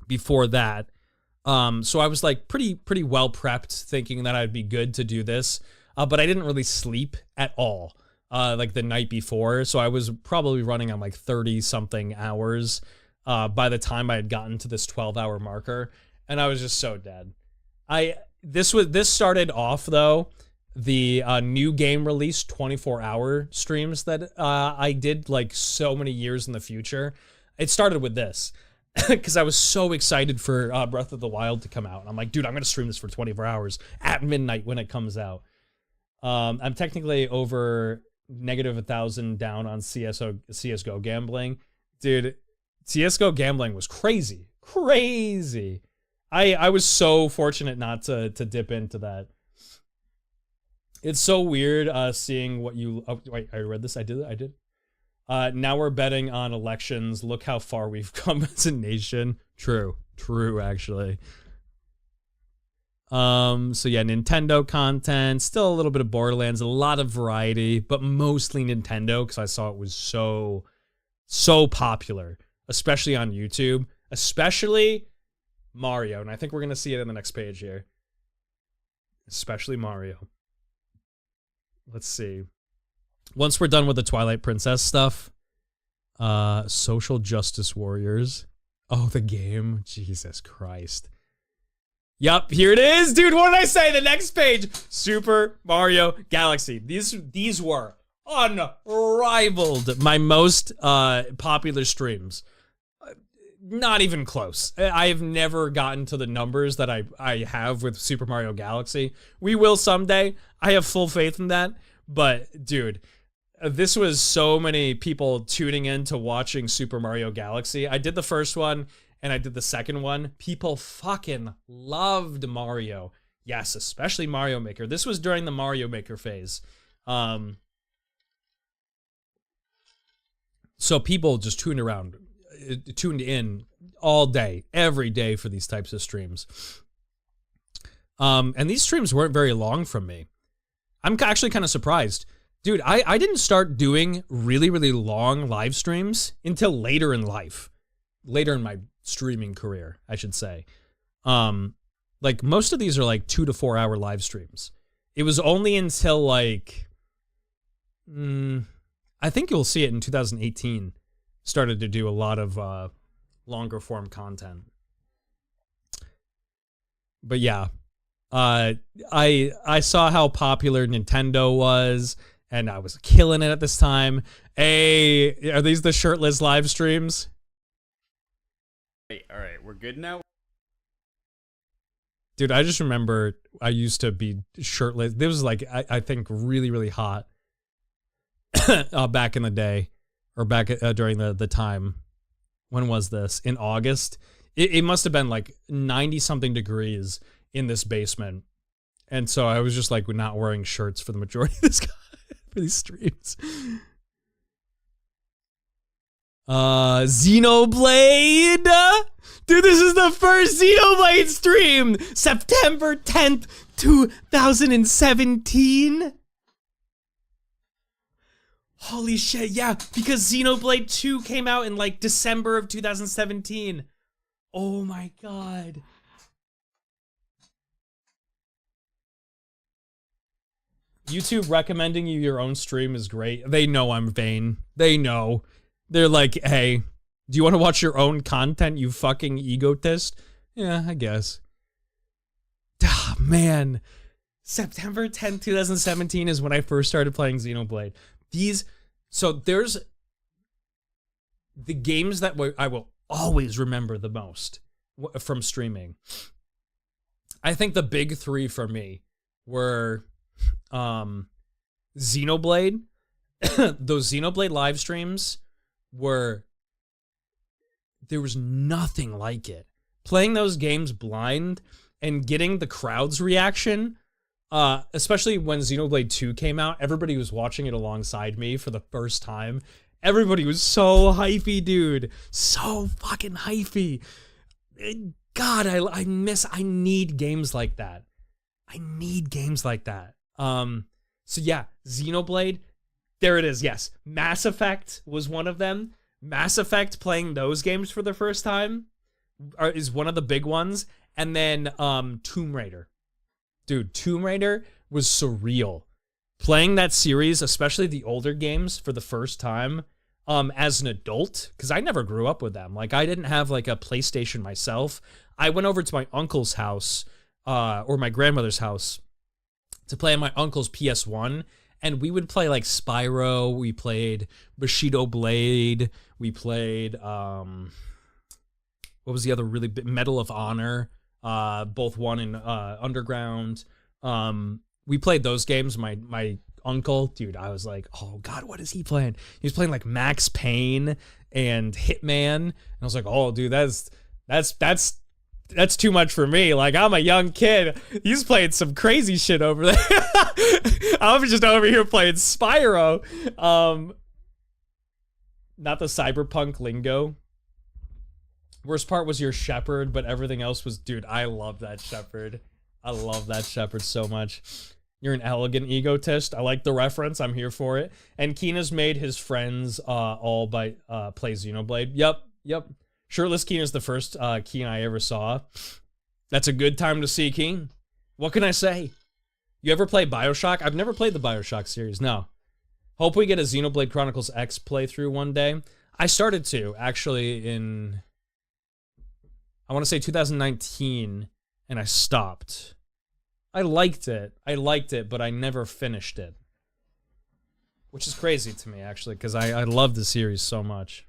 before that. So I was like pretty well prepped, thinking that I'd be good to do this. But I didn't really sleep at all. Like the night before, so I was probably running on like 30 something hours by the time I had gotten to this 12-hour marker, and I was just so dead. This started off though the new game release 24-hour streams that I did like so many years in the future. It started with this because I was so excited for Breath of the Wild to come out. I'm like, dude, I'm gonna stream this for 24 hours at midnight when it comes out. I'm technically over -1,000 down on CSGO gambling. Dude, CSGO gambling was crazy. I was so fortunate not to dip into that. It's so weird seeing what you... Oh, wait, I read this. I did. Now we're betting on elections. Look how far we've come as a nation. True, actually. So yeah, Nintendo content, still a little bit of Borderlands, a lot of variety, but mostly Nintendo because I saw it was so popular, especially on YouTube, especially Mario. And I think we're going to see it in the next page here. Especially Mario. Let's see. Once we're done with the Twilight Princess stuff, Social Justice Warriors. Oh, the game. Jesus Christ. Yup, here it is, dude. What did I say? The next page, Super Mario Galaxy. These were unrivaled. My most popular streams. Not even close. I have never gotten to the numbers that I have with Super Mario Galaxy. We will someday. I have full faith in that. But dude, this was so many people tuning in to watching Super Mario Galaxy. I did the first one. And I did the second one. People fucking loved Mario. Yes, especially Mario Maker. This was during the Mario Maker phase. So people just tuned in all day, every day for these types of streams. And these streams weren't very long from me. I'm actually kind of surprised. Dude, I didn't start doing really long live streams until later in life. Later in my streaming career, I should say. Like most of these are like 2 to 4 hour live streams. It was only until like I think you'll see it in 2018 started to do a lot of longer form content. But yeah, I saw how popular Nintendo was, and I was killing it at this time. Hey, are these the shirtless live streams? All right, we're good now. Dude, I just remember I used to be shirtless. This was like, I think really, really hot back in the day, or back during the time. When was this? In August? It must have been like 90-something degrees in this basement. And so I was just like not wearing shirts for the majority of this for these streams. Xenoblade! Dude, this is the first Xenoblade stream! September 10th, 2017. Holy shit, yeah, because Xenoblade 2 came out in like December of 2017. Oh my god. YouTube recommending you your own stream is great. They know I'm vain. They know. They're like, hey, do you want to watch your own content, you fucking egotist? Yeah, I guess. Ah, man. September 10th, 2017 is when I first started playing Xenoblade. So there's the games that I will always remember the most from streaming. I think the big three for me were Xenoblade. Those Xenoblade live streams were, there was nothing like it. Playing those games blind and getting the crowd's reaction, especially when Xenoblade 2 came out, everybody was watching it alongside me for the first time. Everybody was so hypey, dude. So fucking hypey. God, I need games like that. I need games like that. So yeah, Xenoblade, there it is, yes. Mass Effect was one of them. Mass Effect, playing those games for the first time is one of the big ones. And then Tomb Raider. Dude, Tomb Raider was surreal. Playing that series, especially the older games for the first time as an adult, because I never grew up with them. Like, I didn't have like a PlayStation myself. I went over to my uncle's house or my grandmother's house to play on my uncle's PS1, and we would play like Spyro, we played Bushido Blade, we played what was the other really big, Medal of Honor, both one and Underground. We played those games. My uncle, dude, I was like, oh god, what is he playing? He was playing like Max Payne and Hitman, and I was like, oh dude, that's too much for me. Like, I'm a young kid. He's playing some crazy shit over there. I'm just over here playing Spyro. Not the cyberpunk lingo. Worst part was your shepherd, but everything else was, dude, I love that shepherd. I love that shepherd so much. You're an elegant egotist. I like the reference. I'm here for it. And Keena's made his friends all by play Xenoblade. Yep. Shirtless Keen is the first Keen I ever saw. That's a good time to see Keen. What can I say? You ever play BioShock? I've never played the BioShock series, no. Hope we get a Xenoblade Chronicles X playthrough one day. I started to, actually, in, I want to say 2019, and I stopped. I liked it, but I never finished it. Which is crazy to me, actually, because I love the series so much.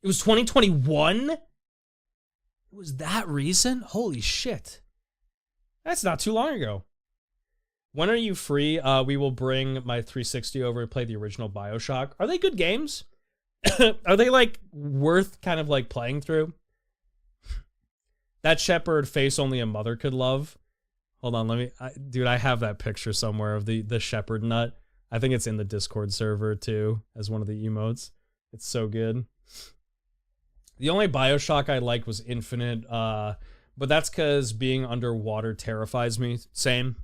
It was 2021? It was that recent? Holy shit. That's not too long ago. When are you free? We will bring my 360 over and play the original BioShock. Are they good games? Are they, like, worth kind of, like, playing through? That shepherd face only a mother could love. Hold on, dude, I have that picture somewhere of the shepherd nut. I think it's in the Discord server, too, as one of the emotes. It's so good. The only BioShock I liked was Infinite, but that's because being underwater terrifies me. Same.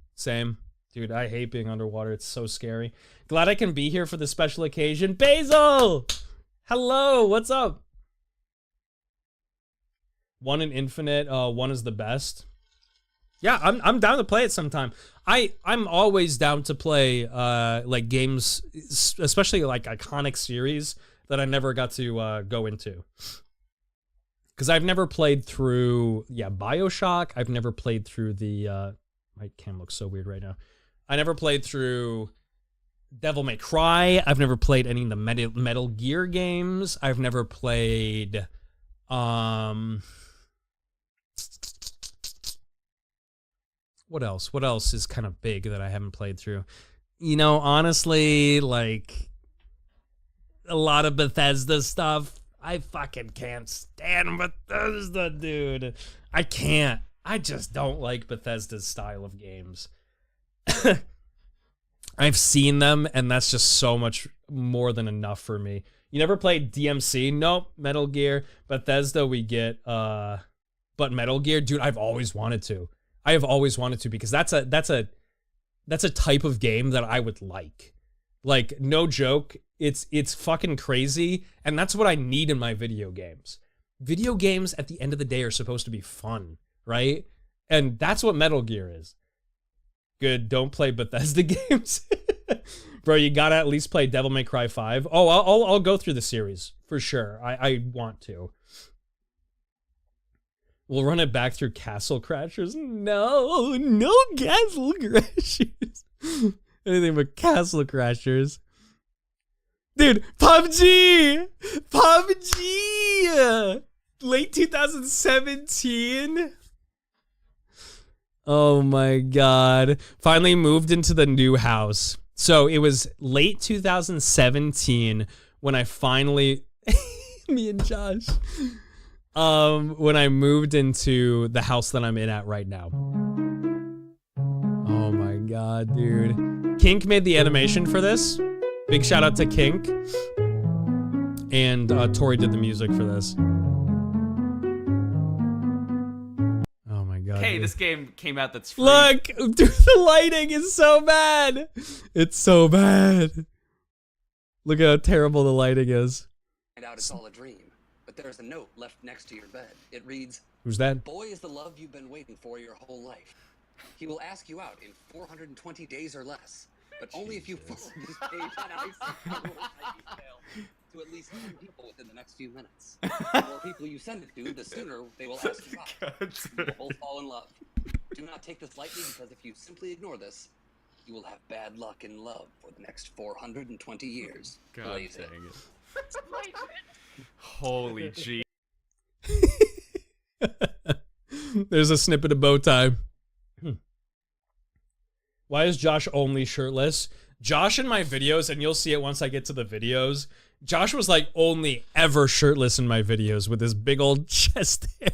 Dude, I hate being underwater. It's so scary. Glad I can be here for the special occasion. Basil! Hello, what's up? One in Infinite, one is the best. Yeah, I'm down to play it sometime. I'm always down to play like games, especially like iconic series that I never got to go into. Because I've never played through, BioShock. I've never played through the, my cam looks so weird right now. I never played through Devil May Cry. I've never played any of the Metal Gear games. I've never played what else? What else is kind of big that I haven't played through? You know, honestly, like a lot of Bethesda stuff. I fucking can't stand Bethesda, dude. I can't. I just don't like Bethesda's style of games. I've seen them, and that's just so much more than enough for me. You never played DMC? Nope. Metal Gear. Bethesda, we get. But Metal Gear, dude, I've always wanted to. I have always wanted to, because that's a type of game that I would like. Like, no joke, it's fucking crazy, and that's what I need in my video games. Video games, at the end of the day, are supposed to be fun, right? And that's what Metal Gear is. Good, don't play Bethesda games. Bro, you gotta at least play Devil May Cry 5. Oh, I'll go through the series, for sure. I want to. We'll run it back through Castle Crashers. No Castle Crashers. Anything but Castle Crashers. Dude, PUBG! PUBG! Late 2017? Oh my god. Finally moved into the new house. So it was late 2017 when I finally... me and Josh... when I moved into the house that I'm in at right now. Oh my god, dude. Kink made the animation for this. Big shout out to Kink. And Tori did the music for this. Oh my god. Hey, dude. this game came out that's free. Look! Dude, the lighting is so bad! It's so bad. Look how terrible the lighting is. Find out it's all a dream. But there's a note left next to your bed. It reads, Who's that? "Boy is the love you've been waiting for your whole life. He will ask you out in 420 days or less. But only if you forward this page on to at least 10 people within the next few minutes. The more people you send it to, the sooner they will ask you out. You will both fall in love. Do not take this lightly, because if you simply ignore this, you will have bad luck in love for the next 420 years. God Blaze dang it." it. Holy G. There's a snippet of bow tie. Why is Josh only shirtless? Josh in my videos, and you'll see it once I get to the videos, Josh was like only ever shirtless in my videos with his big old chest hair.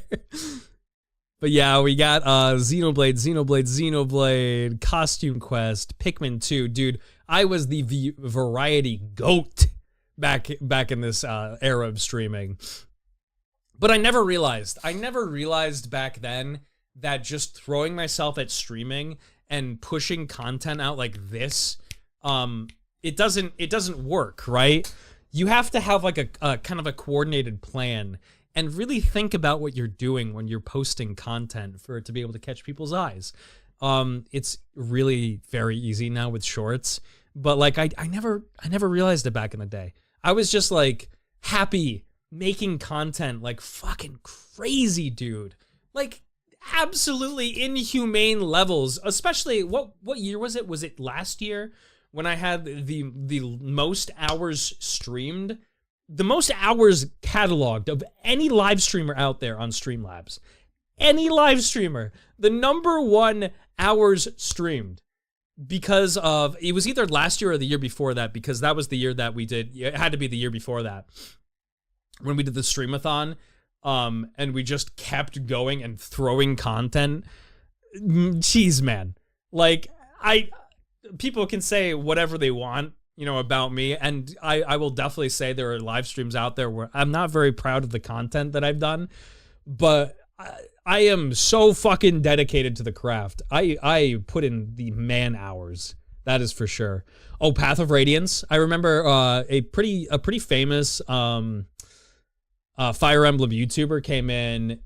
But yeah, we got Xenoblade, Costume Quest, Pikmin 2. Dude, I was the variety goat back in this era of streaming. But I never realized back then that just throwing myself at streaming and pushing content out like this, it doesn't work, right? You have to have like a kind of a coordinated plan and really think about what you're doing when you're posting content for it to be able to catch people's eyes. It's really very easy now with shorts, but like I never realized it back in the day. I was just like happy making content like fucking crazy, dude. Like absolutely inhumane levels. Especially what year was it? Was it last year when I had the most hours streamed? The most hours cataloged of any live streamer out there on Streamlabs. Any live streamer. The #1 hours streamed. Because of, it was either last year or the year before that, because that was the year that we did, it had to be the year before that, when we did the Streamathon, and we just kept going and throwing content. Jeez, man. Like, people can say whatever they want, you know, about me, and I will definitely say there are live streams out there where I'm not very proud of the content that I've done, but I am so fucking dedicated to the craft. I put in the man hours. That is for sure. Oh, Path of Radiance. I remember a pretty famous Fire Emblem YouTuber came in.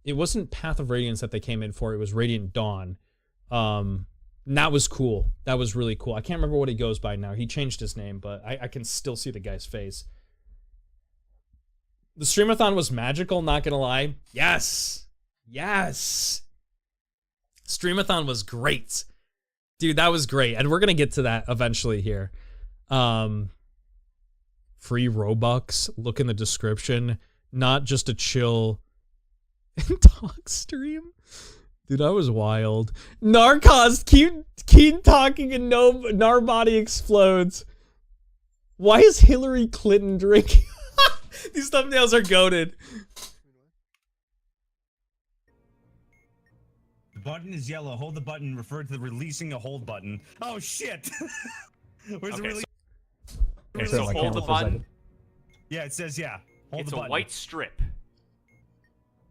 It wasn't Path of Radiance that they came in for. It was Radiant Dawn. And that was cool. That was really cool. I can't remember what he goes by now. He changed his name, but I can still see the guy's face. The Streamathon was magical, not gonna lie. Yes. Streamathon was great. Dude, that was great. And we're gonna get to that eventually here. Free Robux. Look in the description. Not just a chill talk stream. Dude, I was wild. Narcos, keep talking and no Narbody explodes. Why is Hillary Clinton drinking? These thumbnails are goated. The button is yellow. Hold the button. Refer to the releasing a hold button. Oh shit! Where's the release? Okay, so hold the button. Yeah, it says yeah. Hold It's the a button. white strip.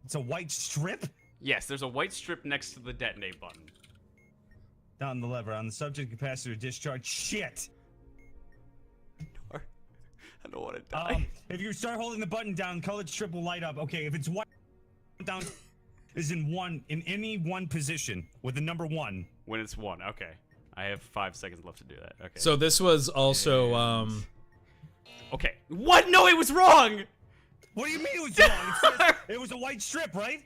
It's a white strip? Yes, there's a white strip next to the detonate button. Down the lever on the subject capacitor discharge. Shit! I don't want to die. If you start holding the button down, colored strip will light up. Okay, if it's white down is in any one position with the number 1. When it's 1, okay. I have 5 seconds left to do that. Okay. So this was also Okay. What? No, it was wrong. What do you mean it was wrong? It says it was a white strip, right?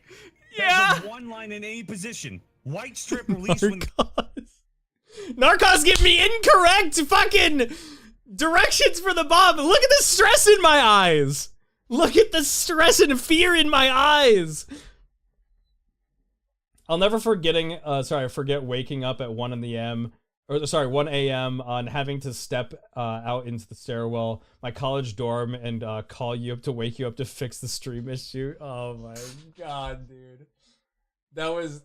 Yeah. There's 1 line in any position. White strip release when Narcos, get me incorrect fucking directions for the bomb. Look at the stress in my eyes. Look at the stress and fear in my eyes. I'll never forget waking up at 1 a.m. on having to step out into the stairwell, my college dorm, and call you up to wake you up to fix the stream issue. Oh my god, dude. That was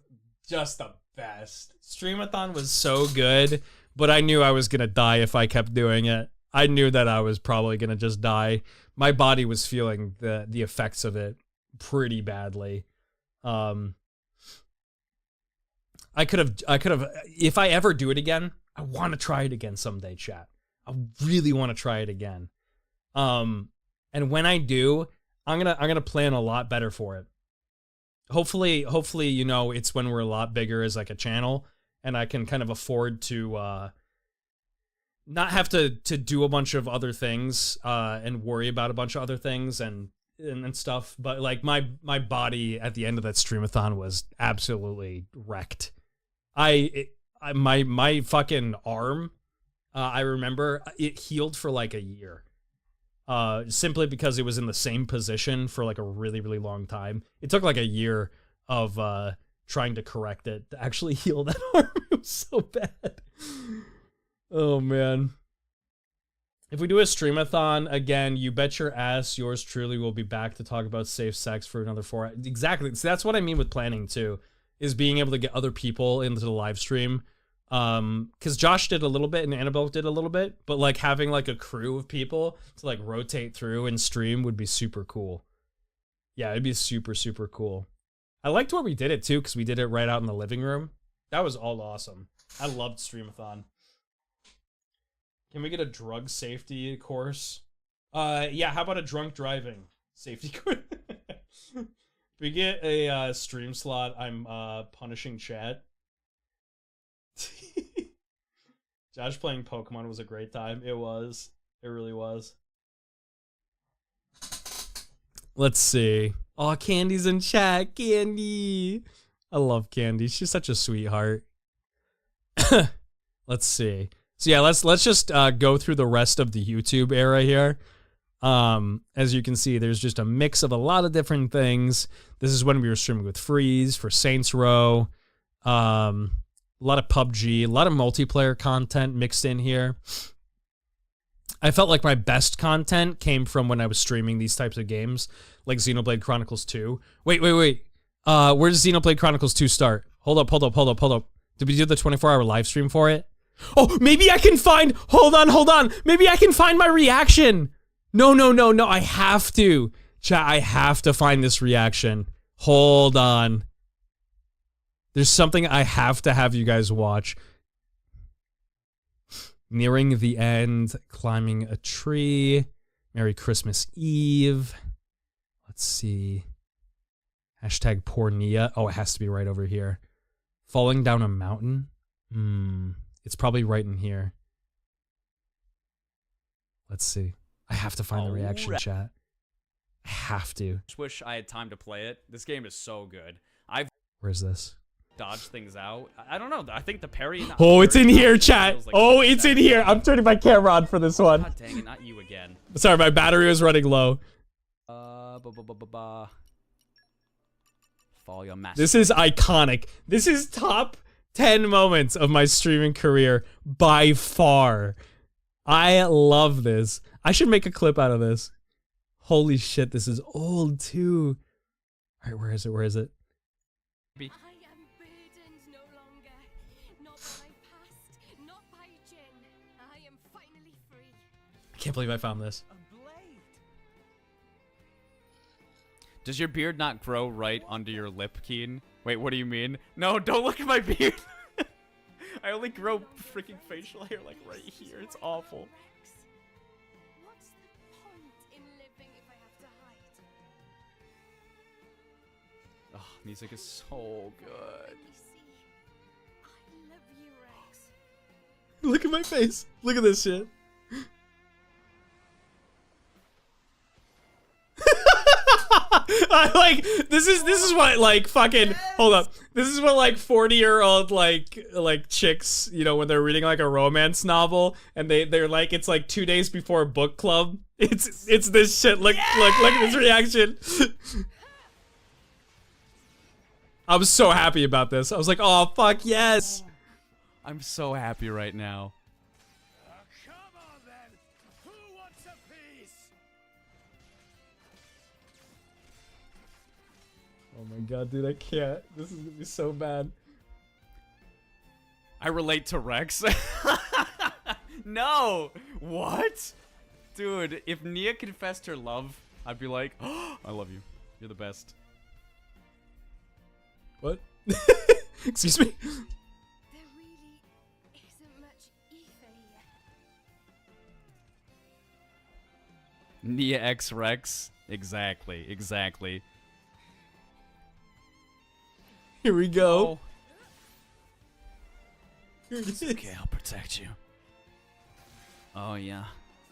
just the best. Streamathon was so good, but I knew I was gonna die if I kept doing it. I knew that I was probably gonna just die. My body was feeling the effects of it pretty badly. I could have, if I ever do it again, I want to try it again someday, chat. I really want to try it again. And when I do, I'm gonna plan a lot better for it. Hopefully, you know, it's when we're a lot bigger as like a channel, and I can kind of afford to not have to do a bunch of other things and worry about a bunch of other things and stuff. But like my body at the end of that streamathon was absolutely wrecked. My fucking arm, I remember it healed for like a year. Simply because it was in the same position for like a really, really long time. It took like a year of trying to correct it to actually heal that arm. It was so bad. Oh man. If we do a streamathon again, you bet your ass yours truly will be back to talk about safe sex for another 4 hours. Exactly. So that's what I mean with planning too, is being able to get other people into the live stream. Because Josh did a little bit and Annabelle did a little bit, but like having like a crew of people to like rotate through and stream would be super cool. Yeah, it'd be super, super cool. I liked where we did it too, because we did it right out in the living room. That was all awesome. I loved Streamathon. Can we get a drug safety course? Yeah, how about a drunk driving safety course? If we get a stream slot, I'm punishing chat. Josh playing Pokemon was a great time. It was. It really was. Let's see. Oh, Candy's in chat. Candy. I love Candy. She's such a sweetheart. Let's see. So yeah, let's just go through the rest of the YouTube era here. As you can see, there's just a mix of a lot of different things. This is when we were streaming with Freeze for Saints Row. A lot of PUBG, a lot of multiplayer content mixed in here. I felt like my best content came from when I was streaming these types of games, like Xenoblade Chronicles 2. Wait. Where does Xenoblade Chronicles 2 start? Hold up. Did we do the 24-hour live stream for it? Oh, maybe I can find... Hold on. Maybe I can find my reaction. No. I have to. Chat, I have to find this reaction. Hold on. There's something I have to have you guys watch. Nearing the end, climbing a tree. Merry Christmas Eve. Let's see. Hashtag poor Nia. Oh, it has to be right over here. Falling down a mountain. It's probably right in here. Let's see. I have to find the reaction chat. I have to. Just wish I had time to play it. This game is so good. Where's this? dodge things out. I don't know. I think the parry. Oh, it's in here, feels chat. like Oh, it's in here. I'm turning my camera on for this one. God dang it, not you again. Sorry, my battery was running low. Fall your master. This is iconic. This is top 10 moments of my streaming career by far. I love this. I should make a clip out of this. Holy shit, this is old too. All right, where is it? Where is it? I am burdened no longer. Not by past, not by Jin. I am finally free. I can't believe I found this. Does your beard not grow right under your lip, Keen? Wait, what do you mean? No, don't look at my beard. I only grow freaking facial hair like right here. It's awful. What's the point in living if I have to hide? Oh, music is so good. You see, I love you, Rex. Look at my face. Look at this shit. I like this is what like fucking hold up. This is what like 40-year-old like chicks, you know, when they're reading like a romance novel and they're like it's like 2 days before book club. It's this shit. Look at this reaction. I was so happy about this. I was like, "Oh fuck, yes." I'm so happy right now. Oh my god, dude, I can't. This is gonna be so bad. I relate to Rex. No! What? Dude, if Nia confessed her love, I'd be like, oh, I love you. You're the best. What? Excuse me? There really isn't much ether here. Nia X Rex? Exactly, exactly. Here we go. Oh. It's okay, I'll protect you. Oh yeah.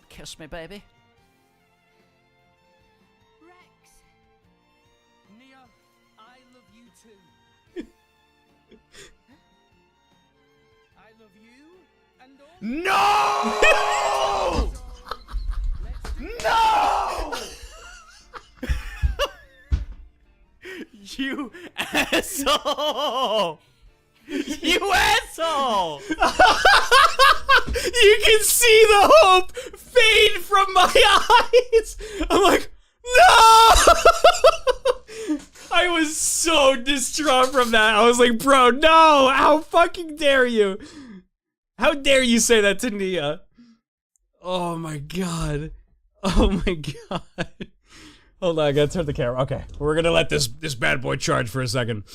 Kiss me, baby. Rex. Nia, I love you too. I love you and all. No! No! You asshole! You asshole! You can see the hope fade from my eyes. I'm like, no! I was so distraught from that. I was like, bro, no! How fucking dare you? How dare you say that to Nia? Oh my god. Oh my god. Hold on, I gotta turn the camera. Okay, we're gonna let this bad boy charge for a second.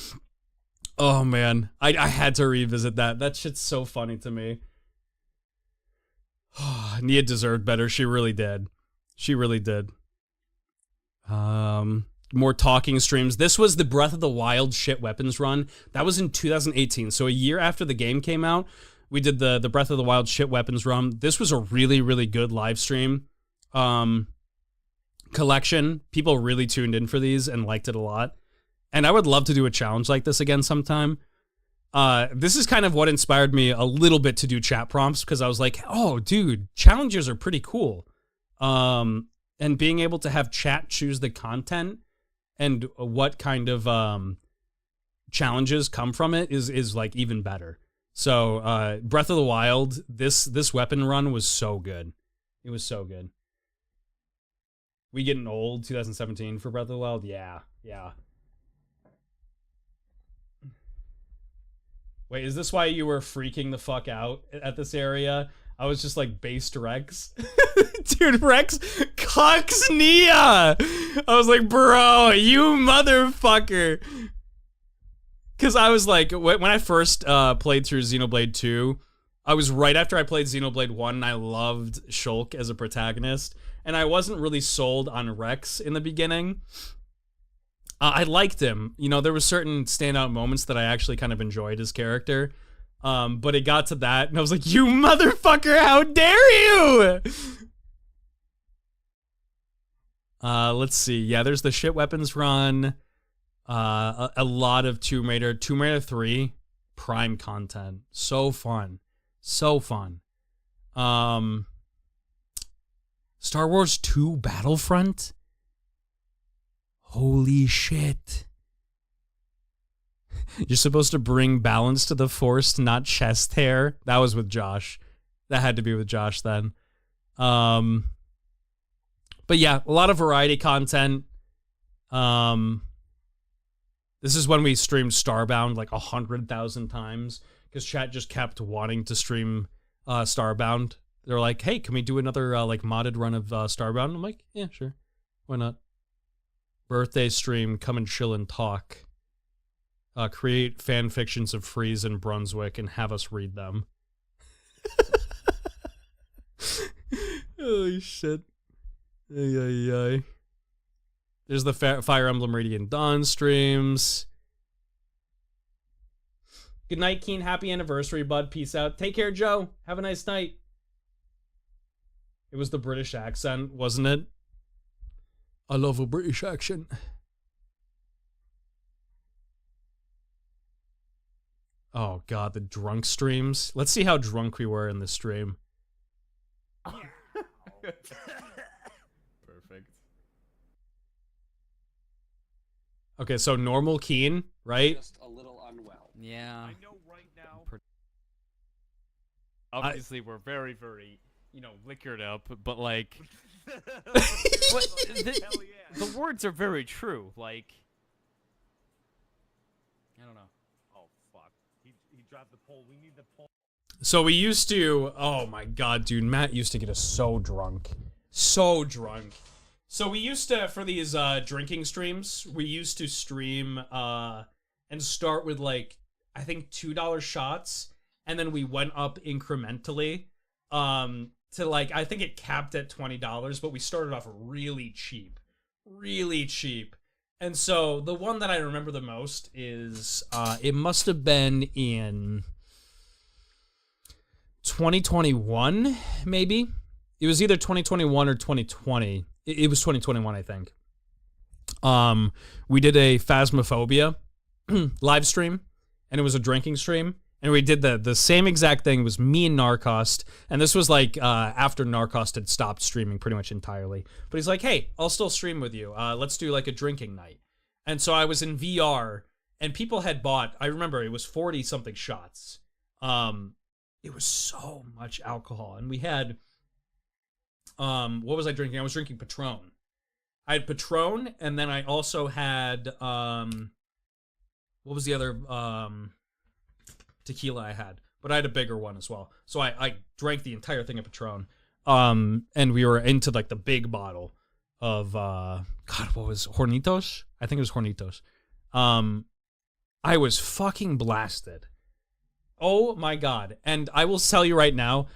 Oh man, I had to revisit that. That shit's so funny to me. Nia deserved better. She really did. She really did. More talking streams. This was the Breath of the Wild shit weapons run. That was in 2018. So a year after the game came out, we did the Breath of the Wild shit weapons run. This was a really, really good live stream. Collection. People really tuned in for these and liked it a lot. And I would love to do a challenge like this again sometime. This is kind of what inspired me a little bit to do chat prompts, because I was like, oh, dude, challenges are pretty cool. And being able to have chat choose the content and what kind of challenges come from it is like even better. So Breath of the Wild, this weapon run was so good. It was so good. We getting old 2017 for Breath of the Wild? Yeah. Wait, is this why you were freaking the fuck out at this area? I was just like based Rex. Dude, Rex cocks Nia. I was like, bro, you motherfucker. Because I was like, when I first played through Xenoblade 2, I was right after I played Xenoblade 1 and I loved Shulk as a protagonist. And I wasn't really sold on Rex in the beginning. I liked him. You know, there were certain standout moments that I actually kind of enjoyed his character. But it got to that, and I was like, you motherfucker, how dare you! Let's see. Yeah, there's the shit weapons run. A lot of Tomb Raider 3 Prime content. So fun. So fun. Star Wars 2 Battlefront? Holy shit. You're supposed to bring balance to the Force, not chest hair. That was with Josh. That had to be with Josh then. But yeah, a lot of variety content. This is when we streamed Starbound like 100,000 times because chat just kept wanting to stream Starbound. They're like, hey, can we do another like modded run of Starbound? I'm like, yeah, sure. Why not? Birthday stream, come and chill and talk. Create fan fictions of Freeze and Brunswick and have us read them. Holy shit. Ay, ay, ay. There's the Fire Emblem Radiant Dawn streams. Good night, Keen. Happy anniversary, bud. Peace out. Take care, Joe. Have a nice night. It was the British accent, wasn't it? I love a British accent. Oh, God, the drunk streams. Let's see how drunk we were in the stream. Perfect. Okay, so normal Keen, right? Just a little unwell. Yeah. I know right now. Obviously, we're very, very, liquored up, but like, the words are very true. Like, I don't know. Oh fuck! He dropped the pole. We need the pole. So we used to, oh my God, dude, Matt used to get us so drunk. So drunk. So we used to, for these drinking streams, we used to stream and start with like, I think $2 shots, and then we went up incrementally to like, I think it capped at $20, but we started off really cheap. Really cheap. And so the one that I remember the most is, it must have been in 2021, maybe? It was either 2021 or 2020. It was 2021, I think. We did a Phasmophobia live stream, and it was a drinking stream. And we did the same exact thing. It was me and Narcost. And this was like after Narcost had stopped streaming pretty much entirely. But he's like, hey, I'll still stream with you. Let's do like a drinking night. And so I was in VR, and people had bought, I remember it was 40-something shots. It was so much alcohol. And we had, what was I drinking? I was drinking Patron. I had Patron, and then I also had, what was the other tequila I had? But I had a bigger one as well. So I drank the entire thing of Patron. And we were into like the big bottle of, God, what was Hornitos? I think it was Hornitos. I was fucking blasted. Oh my God. And I will tell you right now,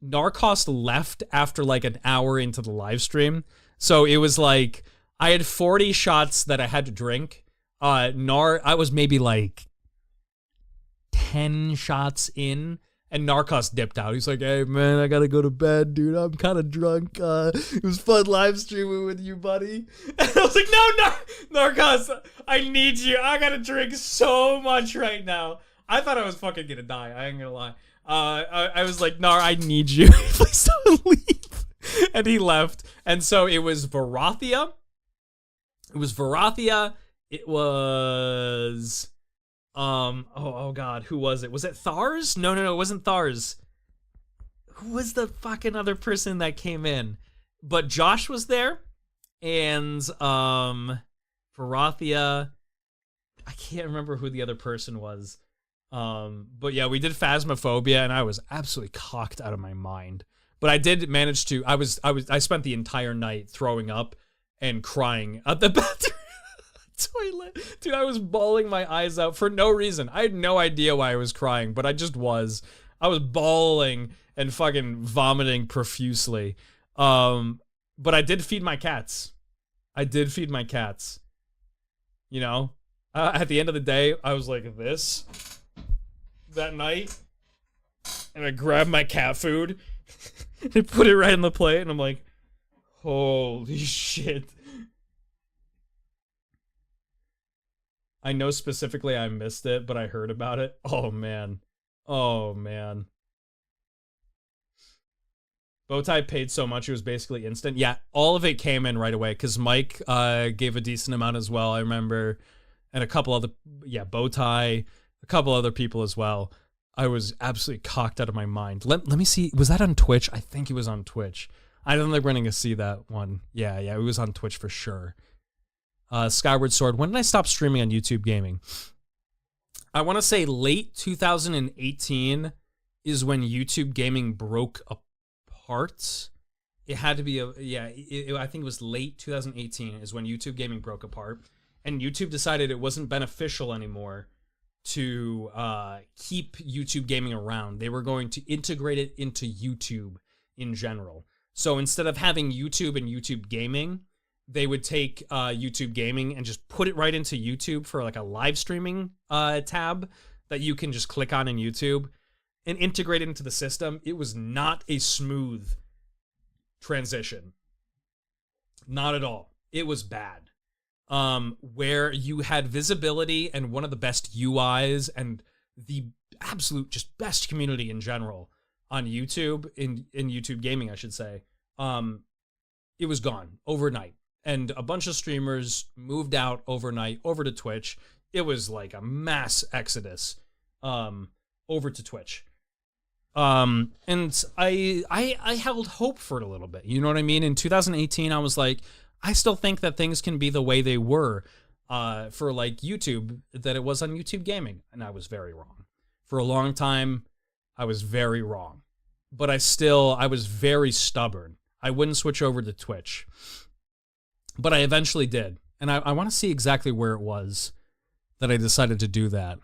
Narcost left after like an hour into the live stream. So it was like, I had 40 shots that I had to drink. I was maybe like 10 shots in, and Narcos dipped out. He's like, hey man, I gotta go to bed, dude. I'm kind of drunk. It was fun live streaming with you, buddy. And I was like, no, Narcos, I need you. I gotta drink so much right now. I thought I was fucking gonna die. I ain't gonna lie. I was like, Nar, I need you. Please don't leave. And he left. And so it was Varathia. It was oh God, who was it? Was it Thars? No, it wasn't Thars. Who was the fucking other person that came in? But Josh was there, and Varathia, I can't remember who the other person was. But yeah, we did Phasmophobia, and I was absolutely cocked out of my mind. But I did manage to, I spent the entire night throwing up and crying at the bathroom toilet. Dude, I was bawling my eyes out for no reason. I had no idea why I was crying, but I just was. I was bawling and fucking vomiting profusely. But I did feed my cats. You know? At the end of the day, I was like this that night, and I grabbed my cat food and put it right on the plate, and I'm like, holy shit. I know specifically I missed it, but I heard about it. Oh man. Oh man. Bowtie paid so much it was basically instant. Yeah, all of it came in right away because Mike gave a decent amount as well, I remember. And a couple other, yeah, Bowtie, a couple other people as well. I was absolutely cocked out of my mind. Let me see. Was that on Twitch? I think it was on Twitch. I don't think we're going to see that one. Yeah, it was on Twitch for sure. Skyward Sword. When did I stop streaming on YouTube Gaming? I want to say late 2018 is when YouTube Gaming broke apart. It had to be I think it was late 2018 is when YouTube Gaming broke apart, and YouTube decided it wasn't beneficial anymore to keep YouTube Gaming around. They were going to integrate it into YouTube in general. So instead of having YouTube and YouTube Gaming, they would take YouTube Gaming and just put it right into YouTube for like a live streaming tab that you can just click on in YouTube and integrate it into the system. It was not a smooth transition. Not at all. It was bad. Where you had visibility and one of the best UIs and the absolute just best community in general on YouTube, in YouTube Gaming, I should say. It was gone overnight. And a bunch of streamers moved out overnight over to Twitch. It was like a mass exodus over to Twitch. And I held hope for it a little bit. You know what I mean? In 2018, I was like, I still think that things can be the way they were for like YouTube, that it was on YouTube Gaming. And I was very wrong. For a long time, I was very wrong. But I was very stubborn. I wouldn't switch over to Twitch. But I eventually did. And I want to see exactly where it was that I decided to do that.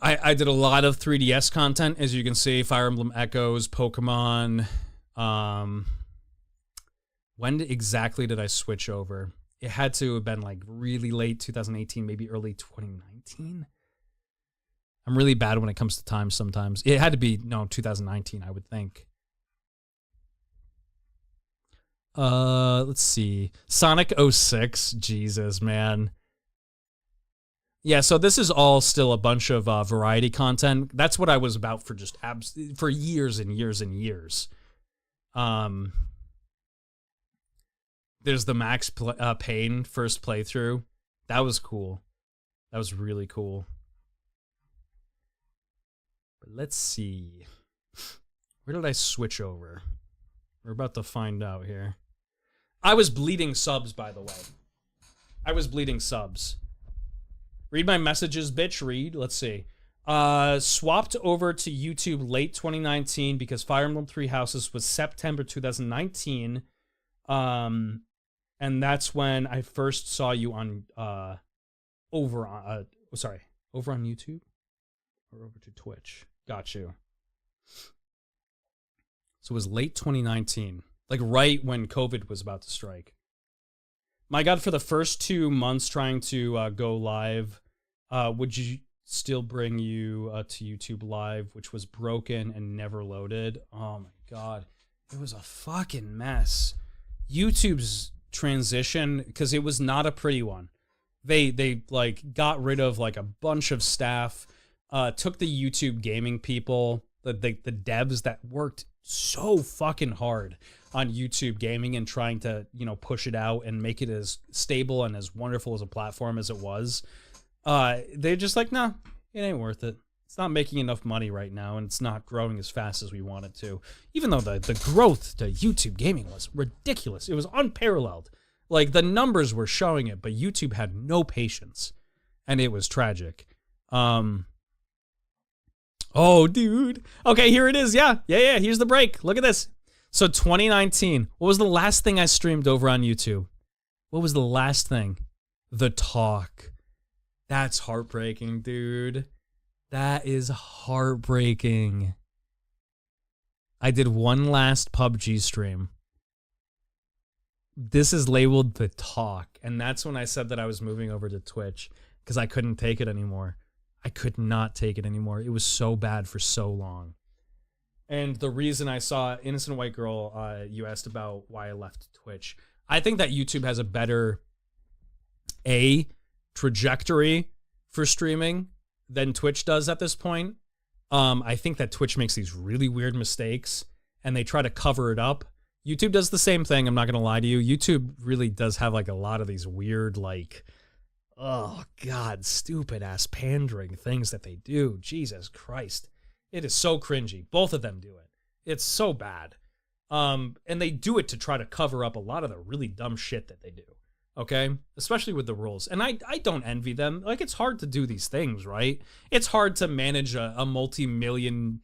I did a lot of 3DS content, as you can see. Fire Emblem Echoes, Pokemon. When exactly did I switch over? It had to have been like really late 2018, maybe early 2019. I'm really bad when it comes to time sometimes. It had to be, 2019, I would think. Let's see. Sonic 06. Jesus, man. Yeah, so this is all still a bunch of variety content. That's what I was about for just for years and years and years. There's the Max Payne first playthrough. That was cool. That was really cool. But let's see. Where did I switch over? We're about to find out here. I was bleeding subs, by the way. I was bleeding subs. Read my messages, bitch. Read. Let's see. Swapped over to YouTube late 2019 because Fire Emblem Three Houses was September 2019. And that's when I first saw you on over on YouTube or over to Twitch. Got you. So it was late 2019, like right when COVID was about to strike. My God, for the first 2 months trying to go live, would you still bring you to YouTube Live, which was broken and never loaded? Oh my God, it was a fucking mess. YouTube's transition, because it was not a pretty one. They like got rid of like a bunch of staff, took the YouTube Gaming people, the devs that worked so fucking hard on YouTube Gaming and trying to, push it out and make it as stable and as wonderful as a platform as it was. They're just like, no, it ain't worth it. It's not making enough money right now, and it's not growing as fast as we want it to. Even though the growth to YouTube Gaming was ridiculous. It was unparalleled. Like, the numbers were showing it, but YouTube had no patience, and it was tragic. Oh, dude. Okay, here it is. Yeah. Here's the break. Look at this. So 2019, what was the last thing I streamed over on YouTube? What was the last thing? The Talk. That's heartbreaking, dude. That is heartbreaking. I did one last PUBG stream. This is labeled The Talk, and that's when I said that I was moving over to Twitch because I couldn't take it anymore. I could not take it anymore. It was so bad for so long. And the reason I saw Innocent White Girl, you asked about why I left Twitch. I think that YouTube has a better a trajectory for streaming than Twitch does at this point. I think that Twitch makes these really weird mistakes and they try to cover it up. YouTube does the same thing. I'm not going to lie to you. YouTube really does have like a lot of these weird, like, oh God, stupid ass pandering things that they do. Jesus Christ. It is so cringy. Both of them do it. It's so bad. And they do it to try to cover up a lot of the really dumb shit that they do. Okay? Especially with the rules. And I don't envy them. Like, it's hard to do these things, right? It's hard to manage a multi-billion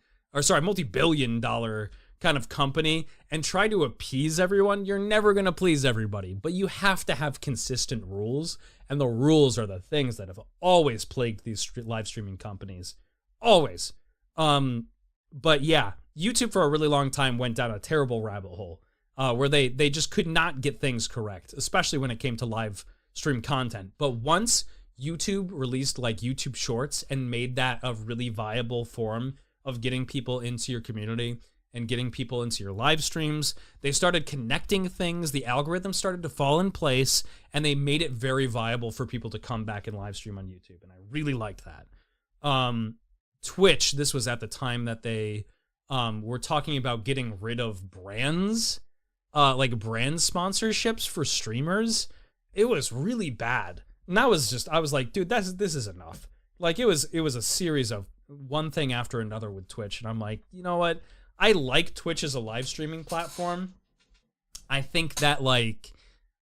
dollar kind of company and try to appease everyone. You're never going to please everybody, but you have to have consistent rules. And the rules are the things that have always plagued these live streaming companies. Always. But yeah, YouTube for a really long time went down a terrible rabbit hole. Where they just could not get things correct, especially when it came to live stream content. But once YouTube released like YouTube Shorts and made that a really viable form of getting people into your community and getting people into your live streams, they started connecting things, the algorithm started to fall in place, and they made it very viable for people to come back and live stream on YouTube. And I really liked that. Twitch, this was at the time that they were talking about getting rid of brands. Like brand sponsorships for streamers. It was really bad. And that was just, I was like, dude, this is enough. Like it was a series of one thing after another with Twitch. And I'm like, you know what? I like Twitch as a live streaming platform. I think that like,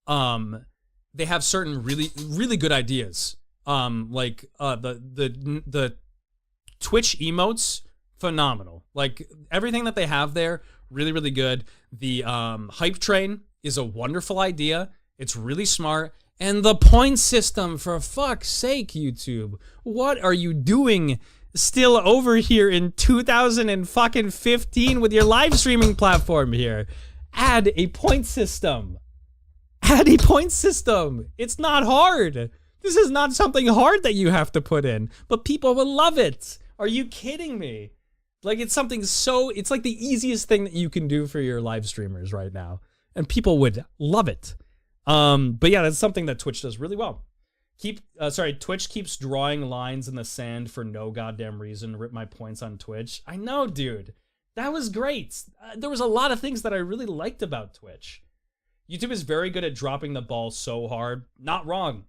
they have certain really, really good ideas. Like the Twitch emotes, phenomenal. Like everything that they have there, really, really good. The hype train is a wonderful idea. It's really smart. And the point system, for fuck's sake, YouTube. What are you doing still over here in 2015 with your live streaming platform here? Add a point system. Add a point system. It's not hard. This is not something hard that you have to put in. But people will love it. Are you kidding me? Like, it's something so, it's like the easiest thing that you can do for your live streamers right now. And people would love it. But yeah, that's something that Twitch does really well. Twitch keeps drawing lines in the sand for no goddamn reason. Rip my points on Twitch. I know, dude. That was great. There was a lot of things that I really liked about Twitch. YouTube is very good at dropping the ball so hard. Not wrong.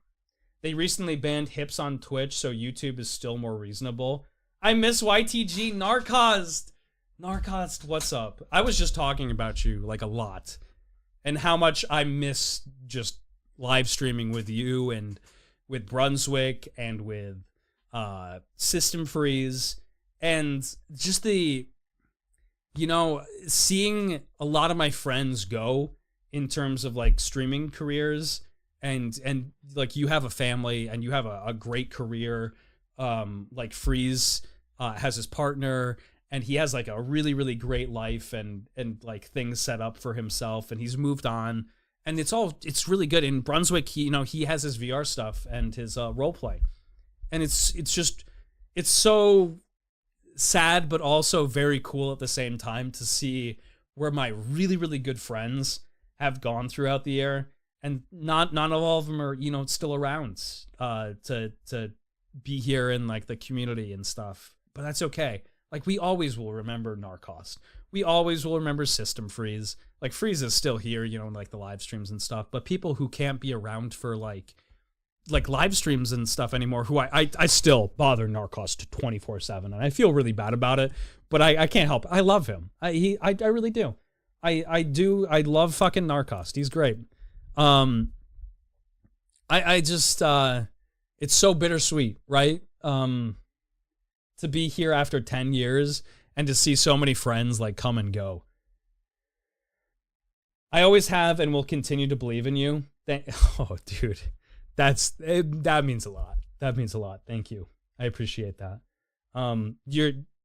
They recently banned hips on Twitch, so YouTube is still more reasonable. I miss YTG. Narcost, what's up? I was just talking about you, like, a lot. And how much I miss just live streaming with you and with Brunswick and with System Freeze. And just seeing a lot of my friends go in terms of, like, streaming careers. And like, you have a family and you have a great career. Like Freeze has his partner and he has like a really, really great life and like things set up for himself and he's moved on and it's really good. In Brunswick, he has his VR stuff and his role play. And it's so sad, but also very cool at the same time to see where my really, really good friends have gone throughout the year. And not all of them are, still around to be here in like the community and stuff, but that's okay. Like, we always will remember Narcost. We always will remember System Freeze. Like, Freeze is still here, in like the live streams and stuff, but people who can't be around for like live streams and stuff anymore, who I still bother Narcost 24/7 and I feel really bad about it, but I can't help it. I love him. I really do. I do. I love fucking Narcost. He's great. I just it's so bittersweet, right? To be here after 10 years and to see so many friends like come and go. I always have and will continue to believe in you. Oh, dude, that means a lot. That means a lot. Thank you. I appreciate that.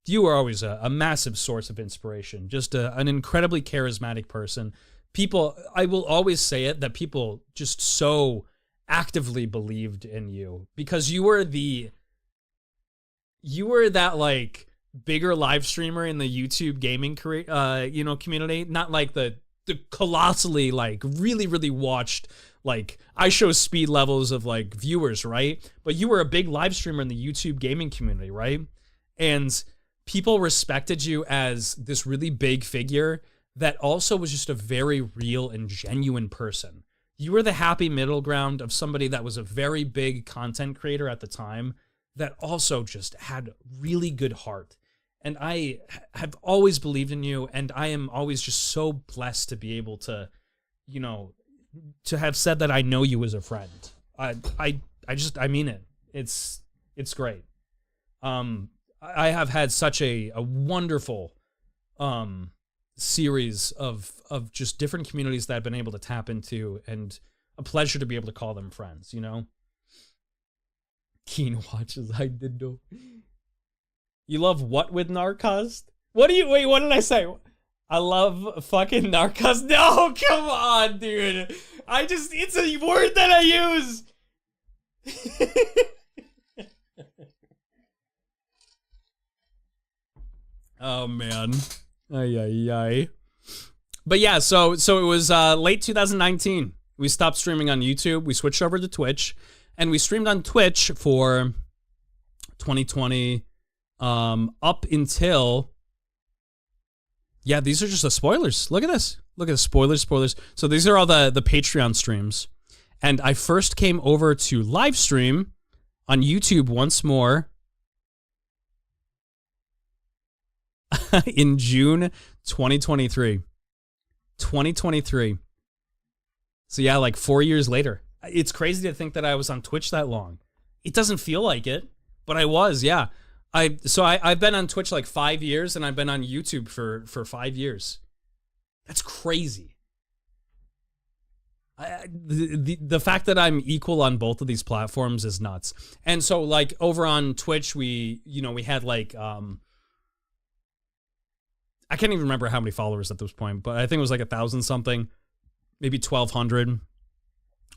You are always a massive source of inspiration. Just an incredibly charismatic person. People, I will always say it, that people just so actively believed in you because you were that like bigger live streamer in the YouTube gaming community, not like the colossally like really, really watched like I show speed levels of like viewers, right? But you were a big live streamer in the YouTube gaming community, right? And people respected you as this really big figure that also was just a very real and genuine person. You were the happy middle ground of somebody that was a very big content creator at the time that also just had really good heart. And I have always believed in you, and I am always just so blessed to be able to, you know, to have said that I know you as a friend. I mean it. It's great. I have had such a wonderful series of just different communities that I've been able to tap into, and a pleasure to be able to call them friends, you know? Keen watches, I did know. You love what with Narcos? What did I say? I love fucking Narcos. No, come on, dude. It's a word that I use. Oh, man. Ay. But yeah, so it was late 2019. We stopped streaming on YouTube. We switched over to Twitch, and we streamed on Twitch for 2020 up until... Yeah, these are just the spoilers. Look at this. Look at the spoilers. So these are all the Patreon streams. And I first came over to live stream on YouTube once more in June 2023. 2023. So yeah, like 4 years later. It's crazy to think that I was on Twitch that long. It doesn't feel like it, but I was, yeah. I've been on Twitch like 5 years, and I've been on YouTube for 5 years. That's crazy. The fact that I'm equal on both of these platforms is nuts. And so like over on Twitch, we had like I can't even remember how many followers at this point, but I think it was like 1,000 something, maybe 1,200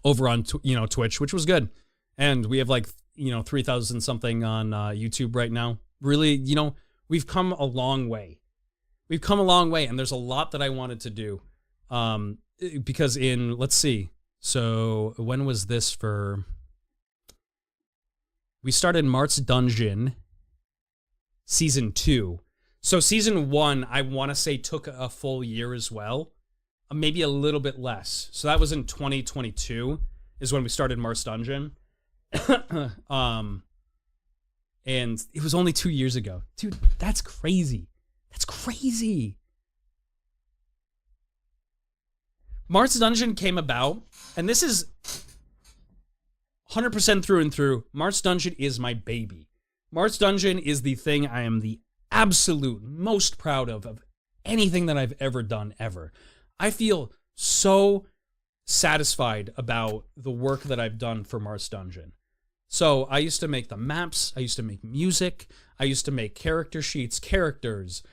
over on Twitch, which was good. And we have like 3,000 something on YouTube right now. Really, we've come a long way. We've come a long way, and there's a lot that I wanted to do. Because let's see. So when was this for? We started Mart's Dungeon Season 2. So Season 1, I want to say, took a full year as well. Maybe a little bit less. So that was in 2022 is when we started Mart's Dungeon. And it was only 2 years ago. Dude, that's crazy. That's crazy. Mart's Dungeon came about, and this is 100% through and through. Mart's Dungeon is my baby. Mart's Dungeon is the thing I am the absolute most proud of anything that I've ever done, ever. I feel so satisfied about the work that I've done for Mart's Dungeon. So I used to make the maps, I used to make music, I used to make character sheets, characters.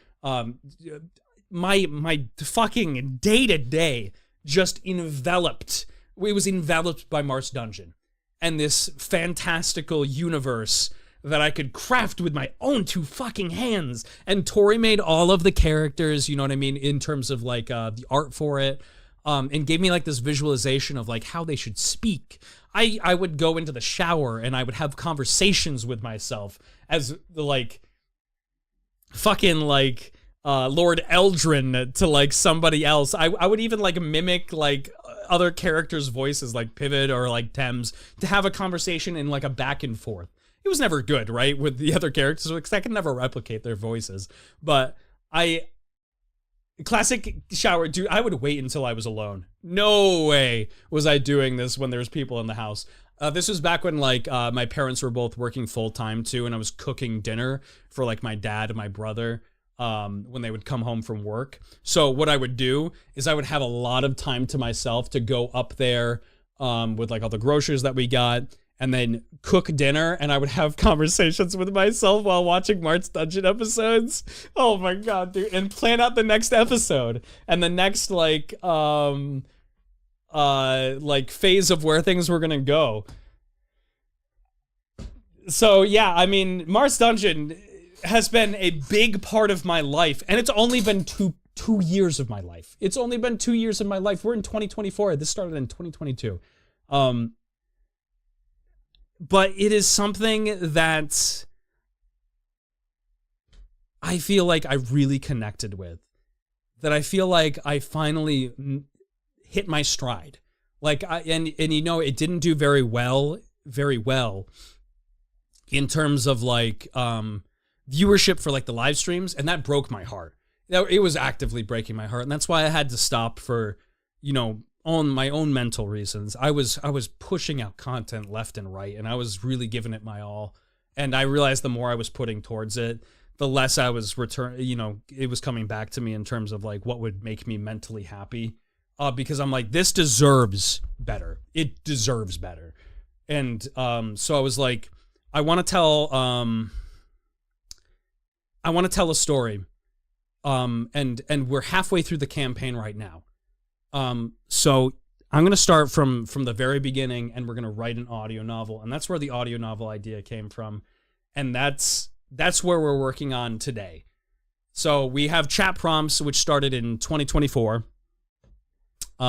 My fucking day-to-day just enveloped. It was enveloped by Mart's Dungeon and this fantastical universe that I could craft with my own two fucking hands. And Tori made all of the characters, you know what I mean, in terms of like the art for it, and gave me like this visualization of like how they should speak. I would go into the shower and I would have conversations with myself as the like fucking like Lord Eldrin to like somebody else. I would even like mimic like other characters' voices like Pivot or like Thames to have a conversation in like a back and forth. It was never good, right, with the other characters because I could never replicate their voices. But classic shower, dude, I would wait until I was alone. No way was I doing this when there was people in the house. This was back when like my parents were both working full time too, and I was cooking dinner for like my dad and my brother when they would come home from work. So what I would do is I would have a lot of time to myself to go up there with like all the groceries that we got, and then cook dinner, and I would have conversations with myself while watching Mart's Dungeon episodes. Oh my god, dude. And plan out the next episode and the next like phase of where things were gonna go. So yeah, I mean, Mart's Dungeon has been a big part of my life, and it's only been two years of my life. It's only been 2 years of my life. We're in 2024. This started in 2022. But it is something that I feel like I really connected with. That I feel like I finally hit my stride. Like and you know, it didn't do very well in terms of like viewership for like the live streams, and that broke my heart. It was actively breaking my heart, and that's why I had to stop for, you know, on my own mental reasons. I was pushing out content left and right, and I was really giving it my all. And I realized the more I was putting towards it, the less I was it was coming back to me in terms of like what would make me mentally happy. Because I'm like, this deserves better. It deserves better. And so I was like, I want to tell a story. And we're halfway through the campaign right now. So I'm going to start from the very beginning, and we're going to write an audio novel. And that's where the audio novel idea came from. And that's where we're working on today. So we have chat prompts, which started in 2024. We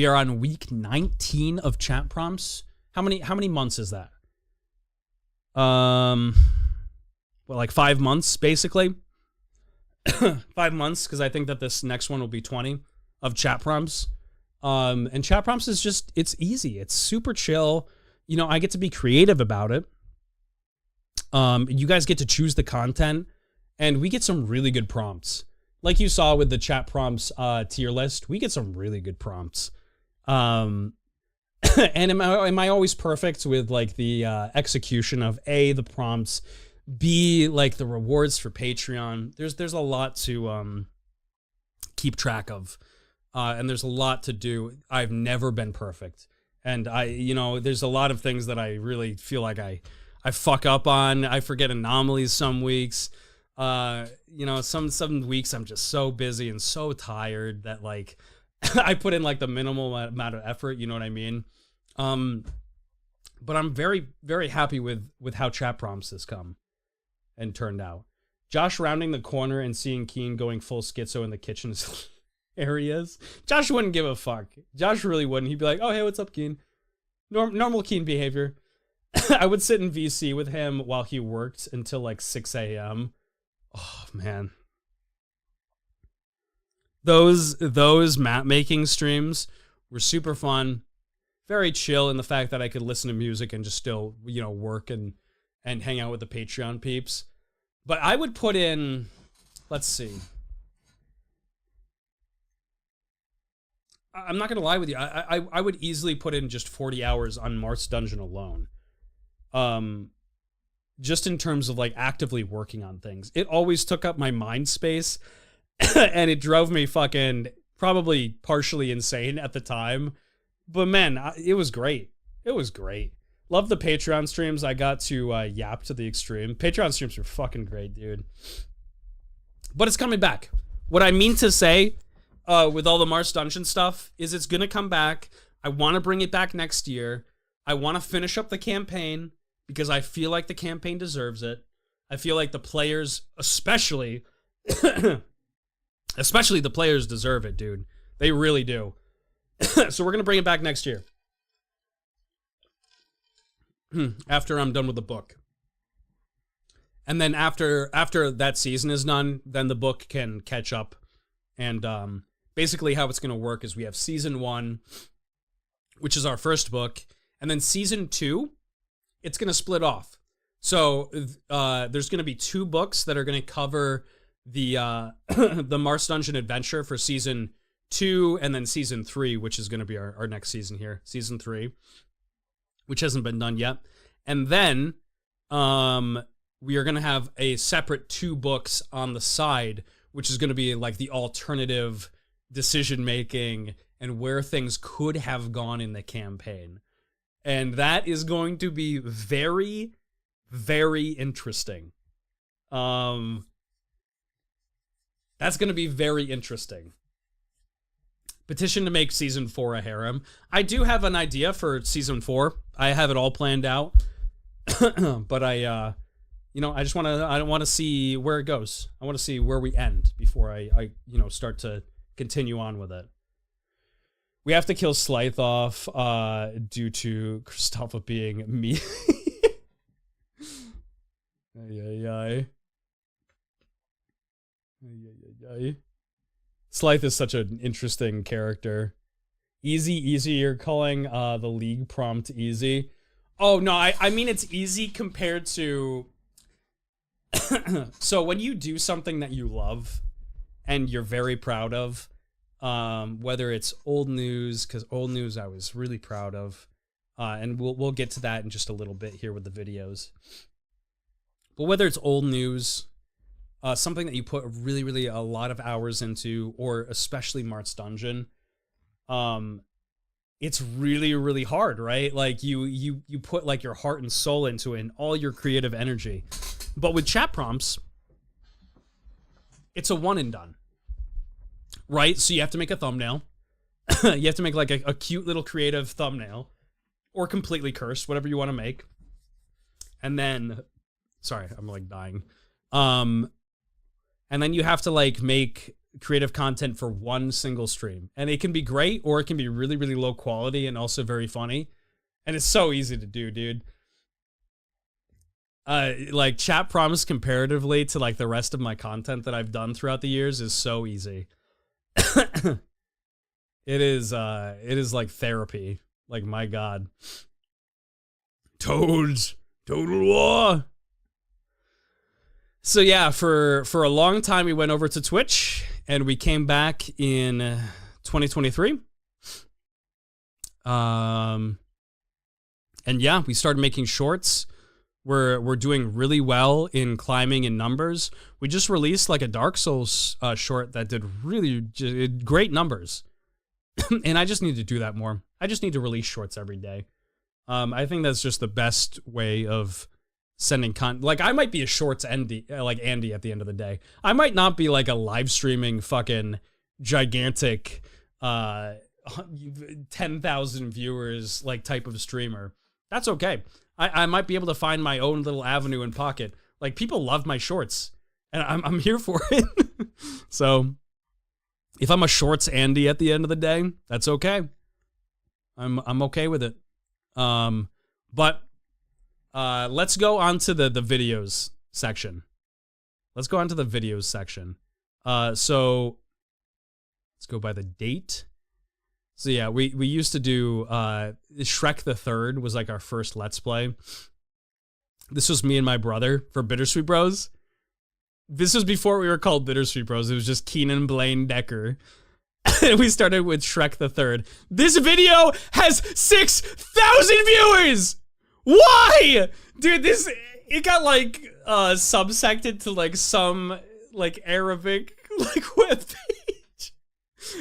are on week 19 of chat prompts. How many months is that? Well, like 5 months, basically. 5 months, because I think that this next one will be 20 of chat prompts. And chat prompts is just, it's easy. It's super chill. You know, I get to be creative about it. You guys get to choose the content, and we get some really good prompts. Like you saw with the chat prompts tier list, we get some really good prompts. And am I always perfect with like the execution of A, the prompts, B, like the rewards for Patreon? There's a lot to keep track of, and there's a lot to do. I've never been perfect, and there's a lot of things that I really feel like I fuck up on. I forget anomalies some weeks. Some weeks I'm just so busy and so tired that like I put in like the minimal amount of effort, you know what I mean? But I'm very, very happy with how chat prompts has come and turned out. Josh rounding the corner and seeing Keen going full schizo in the kitchen areas. Josh wouldn't give a fuck. Josh really wouldn't. He'd be like, oh, hey, what's up, Keen? Normal Keen behavior. I would sit in VC with him while he worked until like 6 a.m. Oh, man. Those map making streams were super fun. Very chill in the fact that I could listen to music and just still, work and hang out with the Patreon peeps. But I would put in, let's see. I'm not going to lie with you. I would easily put in just 40 hours on Marth's Dungeon alone. Just in terms of like actively working on things. It always took up my mind space and it drove me fucking probably partially insane at the time. But man, it was great. It was great. Love the Patreon streams. I got to yap to the extreme. Patreon streams were fucking great, dude. But it's coming back. What I mean to say with all the Marth's Dungeon stuff is it's going to come back. I want to bring it back next year. I want to finish up the campaign because I feel like the campaign deserves it. I feel like the players, especially the players deserve it, dude. They really do. So we're going to bring it back next year. After I'm done with the book. And then after that season is done, then the book can catch up. And basically how it's going to work is we have season 1, which is our first book. And then season 2, it's going to split off. So there's going to be 2 books that are going to cover the the Marth's Dungeon adventure for season 2, and then season 3, which is going to be our next season here, season 3, which hasn't been done yet. And then we are going to have a separate 2 books on the side, which is going to be like the alternative decision making and where things could have gone in the campaign. And that is going to be very, very interesting. That's going to be very interesting. Petition to make season 4 a harem. I do have an idea for season 4. I have it all planned out. But I just want to, I don't want to see where it goes. I want to see where we end before I start to continue on with it. We have to kill Slythe off due to Christopha being me. Slythe is such an interesting character. Easy, you're calling the league prompt easy. Oh, no, I mean it's easy compared to... So when you do something that you love and you're very proud of, whether it's old news, because old news I was really proud of, and we'll get to that in just a little bit here with the videos. But whether it's old news, something that you put really a lot of hours into, or especially Mart's Dungeon, it's really hard, right? Like you put like your heart and soul into it and all your creative energy. But with chat prompts, it's a one and done. Right? So you have to make a thumbnail. You have to make like a cute little creative thumbnail, or completely cursed, whatever you want to make. And then, sorry, I'm like dying. And then you have to like make creative content for one single stream. And it can be great, or it can be really low quality and also very funny. And it's so easy to do, dude. Like chat prompts comparatively to like the rest of my content that I've done throughout the years is so easy. It is like therapy. Like, my God. Toads, Total War. So yeah, for a long time we went over to Twitch, and we came back in 2023. And yeah, we started making shorts. We're doing really well in climbing in numbers. We just released like a Dark Souls short that did really great numbers. And I just need to do that more. I just need to release shorts every day. I think that's just the best way of sending content. Like, I might be a shorts Andy, like Andy at the end of the day. I might not be like a live streaming fucking gigantic 10,000 viewers like type of streamer. That's okay. I might be able to find my own little avenue in Pocket. Like, people love my shorts, and I'm here for it. So, if I'm a shorts Andy at the end of the day, that's okay. I'm okay with it. But let's go on to the videos section. Let's go on to the videos section. So let's go by the date. So yeah, we used to do Shrek the Third was like our first Let's Play. This was me and my brother for Bittersweet Bros. This was before we were called Bittersweet Bros. It was just Keenan Blaine Decker. And we started with Shrek the Third. This video has 6,000 viewers! Why? Dude, it got like subsected to like some like Arabic like webpage.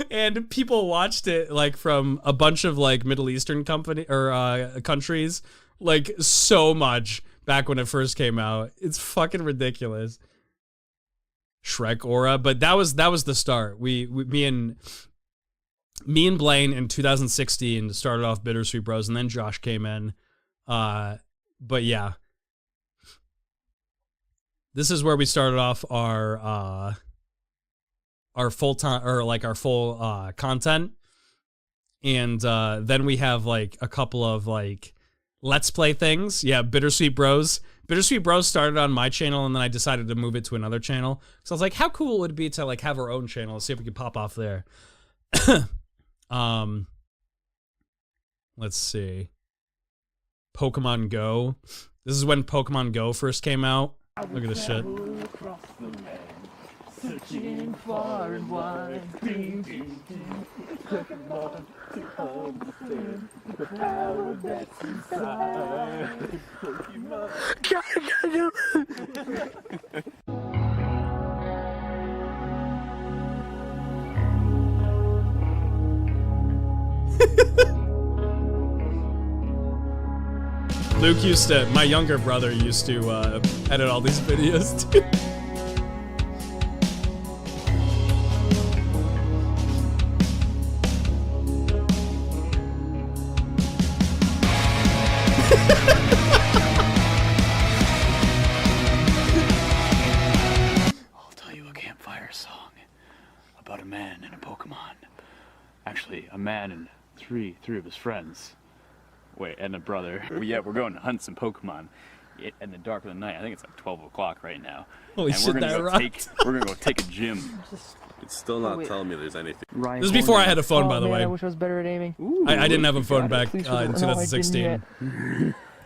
And people watched it like from a bunch of like Middle Eastern countries, like so much back when it first came out. It's fucking ridiculous. Shrek aura, but that was the start. Me and Blaine in 2016 started off Bittersweet Bros, and then Josh came in. But yeah, this is where we started off our full time, or like our full content, and then we have like a couple of like Let's Play things. Yeah, Bittersweet Bros. Bittersweet Bros started on my channel, and then I decided to move it to another channel. So I was like, how cool would it be to like have our own channel and see if we could pop off there. Let's see. Pokemon Go. This is when Pokemon Go first came out. Look at this shit. Searching far and wide, Pokemon to understand the power that's inside. Pokemon. Luke used to, my younger brother used to edit all these videos too. I'll tell you a campfire song about a man and a Pokemon. Actually, a man and three of his friends. Wait, and a brother. We're going to hunt some Pokemon in the dark of the night. I think it's like 12 o'clock right now. Holy and shit, that rocked. We're gonna go take a gym. It's still not telling me there's anything. This is before I had a phone, by the way. I wish I was better at aiming. I didn't have a phone back in 2016.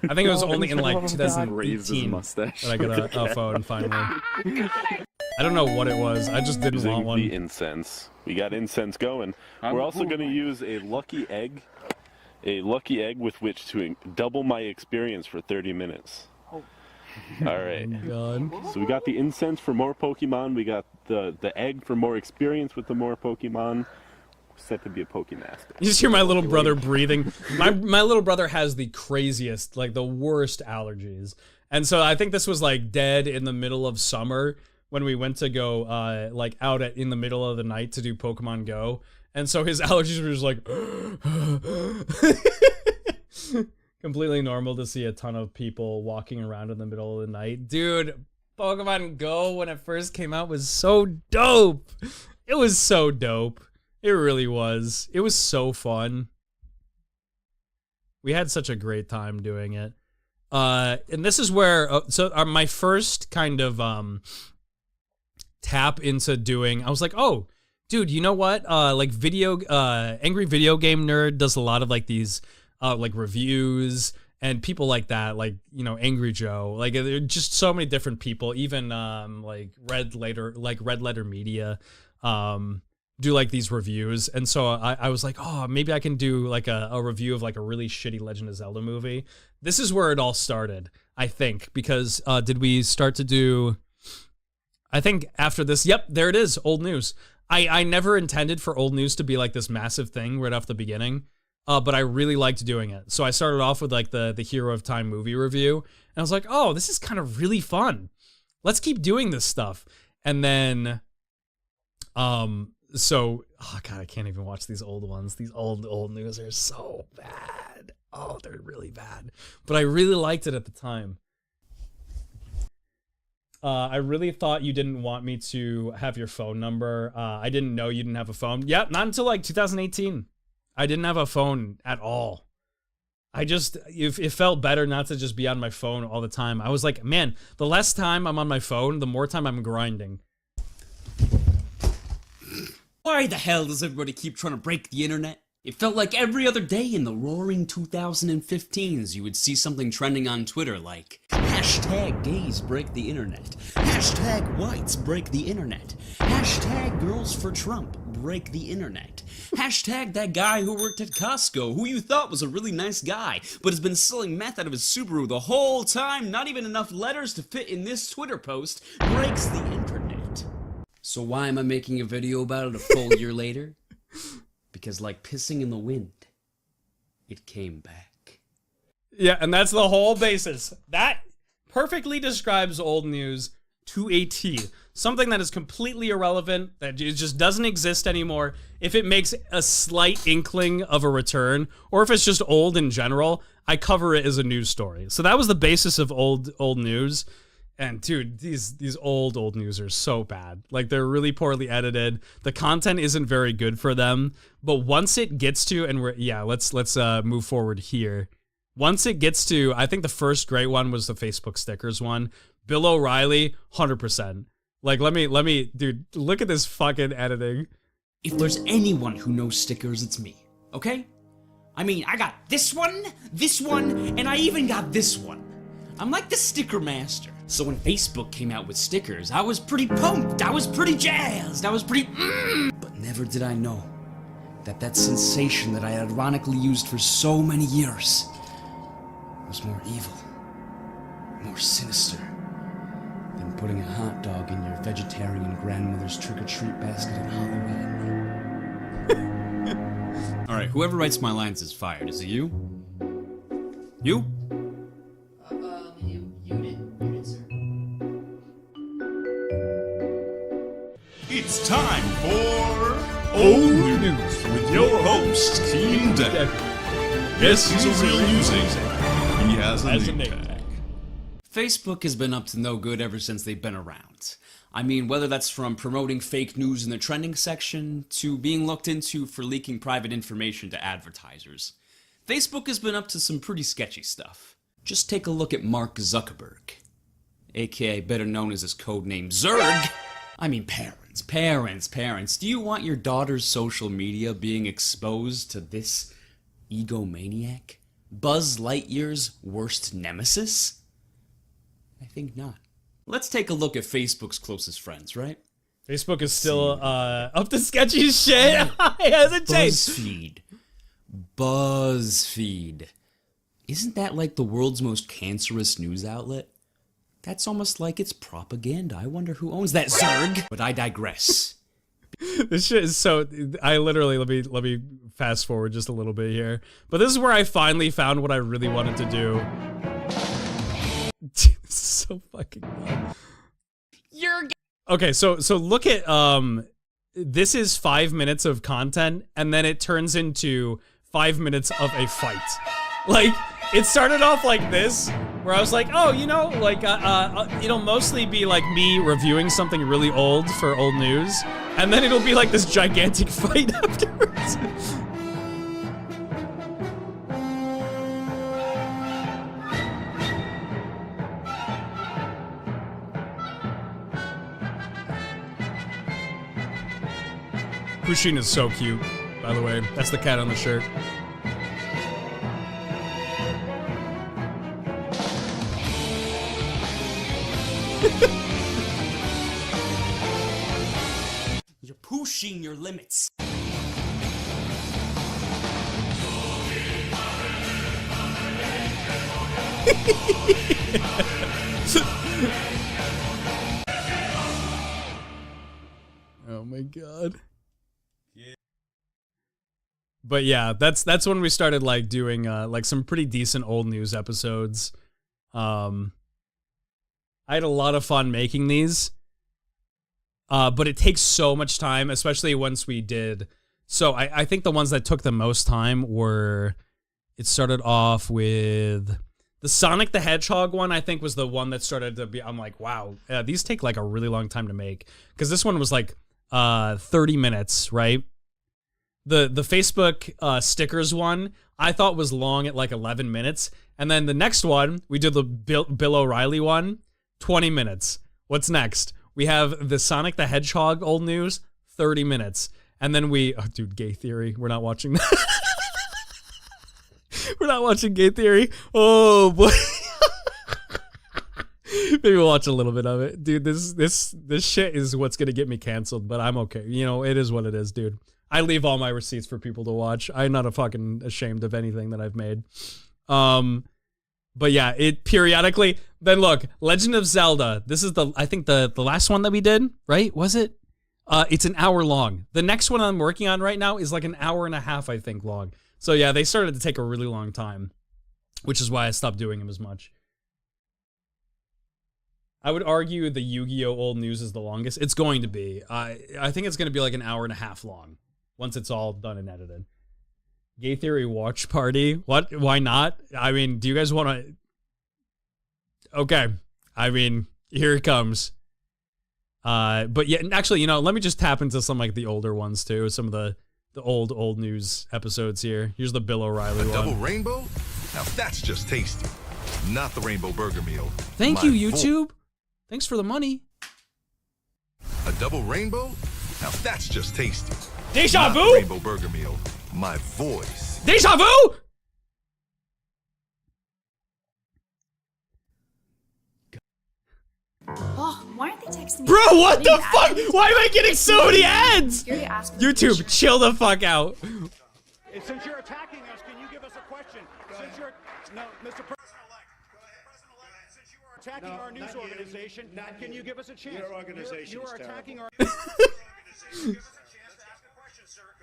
I think it was only in like 2018 that I got a phone finally. I don't know what it was. I just didn't want one. The incense. We got incense going. We're also going to use a lucky egg with which to double my experience for 30 minutes. All right. So we got the incense for more Pokemon. We got the egg for more experience with the more Pokemon. Set to be a Pokemaster. You just hear my little brother breathing. My little brother has the craziest, like the worst allergies. And so I think this was like dead in the middle of summer when we went to go like out in the middle of the night to do Pokemon Go. And so his allergies were just like completely normal to see a ton of people walking around in the middle of the night. Dude, Pokemon Go when it first came out was so dope. It was so dope. It really was. It was so fun. We had such a great time doing it. And this is where, my first kind of tap into doing, I was like, oh, dude, you know what? Like Angry Video Game Nerd does a lot of like these like reviews and people like that, like, you know, Angry Joe, like there are just so many different people, even like Red Letter Media, do like these reviews. And so I was like, oh, maybe I can do like a review of like a really shitty Legend of Zelda movie. This is where it all started, I think, because did we start to do, I think after this, yep, there it is, old news. I never intended for old news to be like this massive thing right off the beginning, but I really liked doing it. So I started off with like the Hero of Time movie review, and I was like, oh, this is kind of really fun. Let's keep doing this stuff. And then, so, oh God, I can't even watch these old ones. These old news are so bad. Oh, they're really bad. But I really liked it at the time. I really thought you didn't want me to have your phone number. I didn't know you didn't have a phone. Yeah, not until like 2018. I didn't have a phone at all. It felt better not to just be on my phone all the time. I was like, man, the less time I'm on my phone, the more time I'm grinding. Why the hell does everybody keep trying to break the internet? It felt like every other day in the roaring 2015s you would see something trending on Twitter like hashtag gays break the internet, hashtag whites break the internet, hashtag girls for Trump break the internet, hashtag that guy who worked at Costco who you thought was a really nice guy but has been selling meth out of his Subaru the whole time, not even enough letters to fit in this Twitter post, breaks the internet. So why am I making a video about it a full year later? Because like pissing in the wind, it came back. Yeah, and that's the whole basis. That perfectly describes old news to a T. Something that is completely irrelevant, that it just doesn't exist anymore. If it makes a slight inkling of a return, or if it's just old in general, I cover it as a news story. So that was the basis of old news. And dude, these old news are so bad. Like they're really poorly edited. The content isn't very good for them. But once it gets to, and let's move forward here. Once it gets to, I think the first great one was the Facebook stickers one. Bill O'Reilly, 100%. Like let me, dude, look at this fucking editing. If there's anyone who knows stickers, it's me. Okay? I mean, I got this one, and I even got this one. I'm like the sticker master. So when Facebook came out with stickers, I was pretty pumped, I was pretty jazzed, I was pretty But never did I know that sensation that I had ironically used for so many years was more evil, more sinister than putting a hot dog in your vegetarian grandmother's trick-or-treat basket on Halloween. Alright, whoever writes my lines is fired. Is it you? You? It's time for Old News with your host, Team Deck. Yes, he's a real user. He has a name tag. Facebook has been up to no good ever since they've been around. I mean, whether that's from promoting fake news in the trending section to being looked into for leaking private information to advertisers. Facebook has been up to some pretty sketchy stuff. Just take a look at Mark Zuckerberg, aka better known as his codename Zerg. I mean, parents, do you want your daughter's social media being exposed to this egomaniac? Buzz Lightyear's worst nemesis? I think not. Let's take a look at Facebook's closest friends, right? Facebook is still up to sketchy shit. It hasn't changed. BuzzFeed. Isn't that like the world's most cancerous news outlet? That's almost like it's propaganda. I wonder who owns that, Zerg. But I digress. This shit is so. I literally let me fast forward just a little bit here. But this is where I finally found what I really wanted to do. So fucking dumb. Okay, so look at this is 5 minutes of content, and then it turns into 5 minutes of a fight. Like, it started off like this, where I was like, oh, you know, like, it'll mostly be like me reviewing something really old for old news, and then it'll be like this gigantic fight afterwards. Pusheen is so cute, by the way. That's the cat on the shirt. You're pushing your limits. Oh my god. But yeah, that's when we started like doing like some pretty decent old news episodes. I had a lot of fun making these. But it takes so much time, especially once we did. So I think the ones that took the most time were, it started off with the Sonic the Hedgehog one. I think was the one that started to be, I'm like, wow, these take like a really long time to make. Because this one was like 30 minutes, right? The Facebook stickers one, I thought was long at like 11 minutes. And then the next one, we did the Bill O'Reilly one, 20 minutes. What's next? We have the Sonic the Hedgehog old news, 30 minutes. And then we, oh dude, Gay Theory. We're not watching that. We're not watching Gay Theory. Oh boy. Maybe we'll watch a little bit of it. Dude, this shit is what's gonna get me canceled, but I'm okay. You know, it is what it is, dude. I leave all my receipts for people to watch. I'm not fucking ashamed of anything that I've made. But yeah, it periodically, then look, Legend of Zelda. This is I think the last one that we did, right? Was it? It's an hour long. The next one I'm working on right now is like an hour and a half, I think, long. So yeah, they started to take a really long time, which is why I stopped doing them as much. I would argue the Yu-Gi-Oh! Old news is the longest. It's going to be. I think it's going to be like an hour and a half long once it's all done and edited. Gay Theory watch party? What? Why not? I mean, do you guys want to... Okay. I mean, here it comes. But yeah, actually, you know, let me just tap into some like the older ones too. Some of the old news episodes here. Here's the Bill O'Reilly one. Double rainbow? Now that's just tasty. Not the rainbow burger meal. Thank you, YouTube. Thanks for the money. A double rainbow? Now that's just tasty. Deja Not vu? the rainbow burger meal. My voice. Deja vu? Oh, why aren't they texting me? Bro, what the fuck? Why am I getting so many ads? You already asked for YouTube, chill the fuck out. Since you're attacking us, can you give us a question? Since you're no, Mr. Since you are attacking our news organization, can you give us a chance? Your organization is attacking our.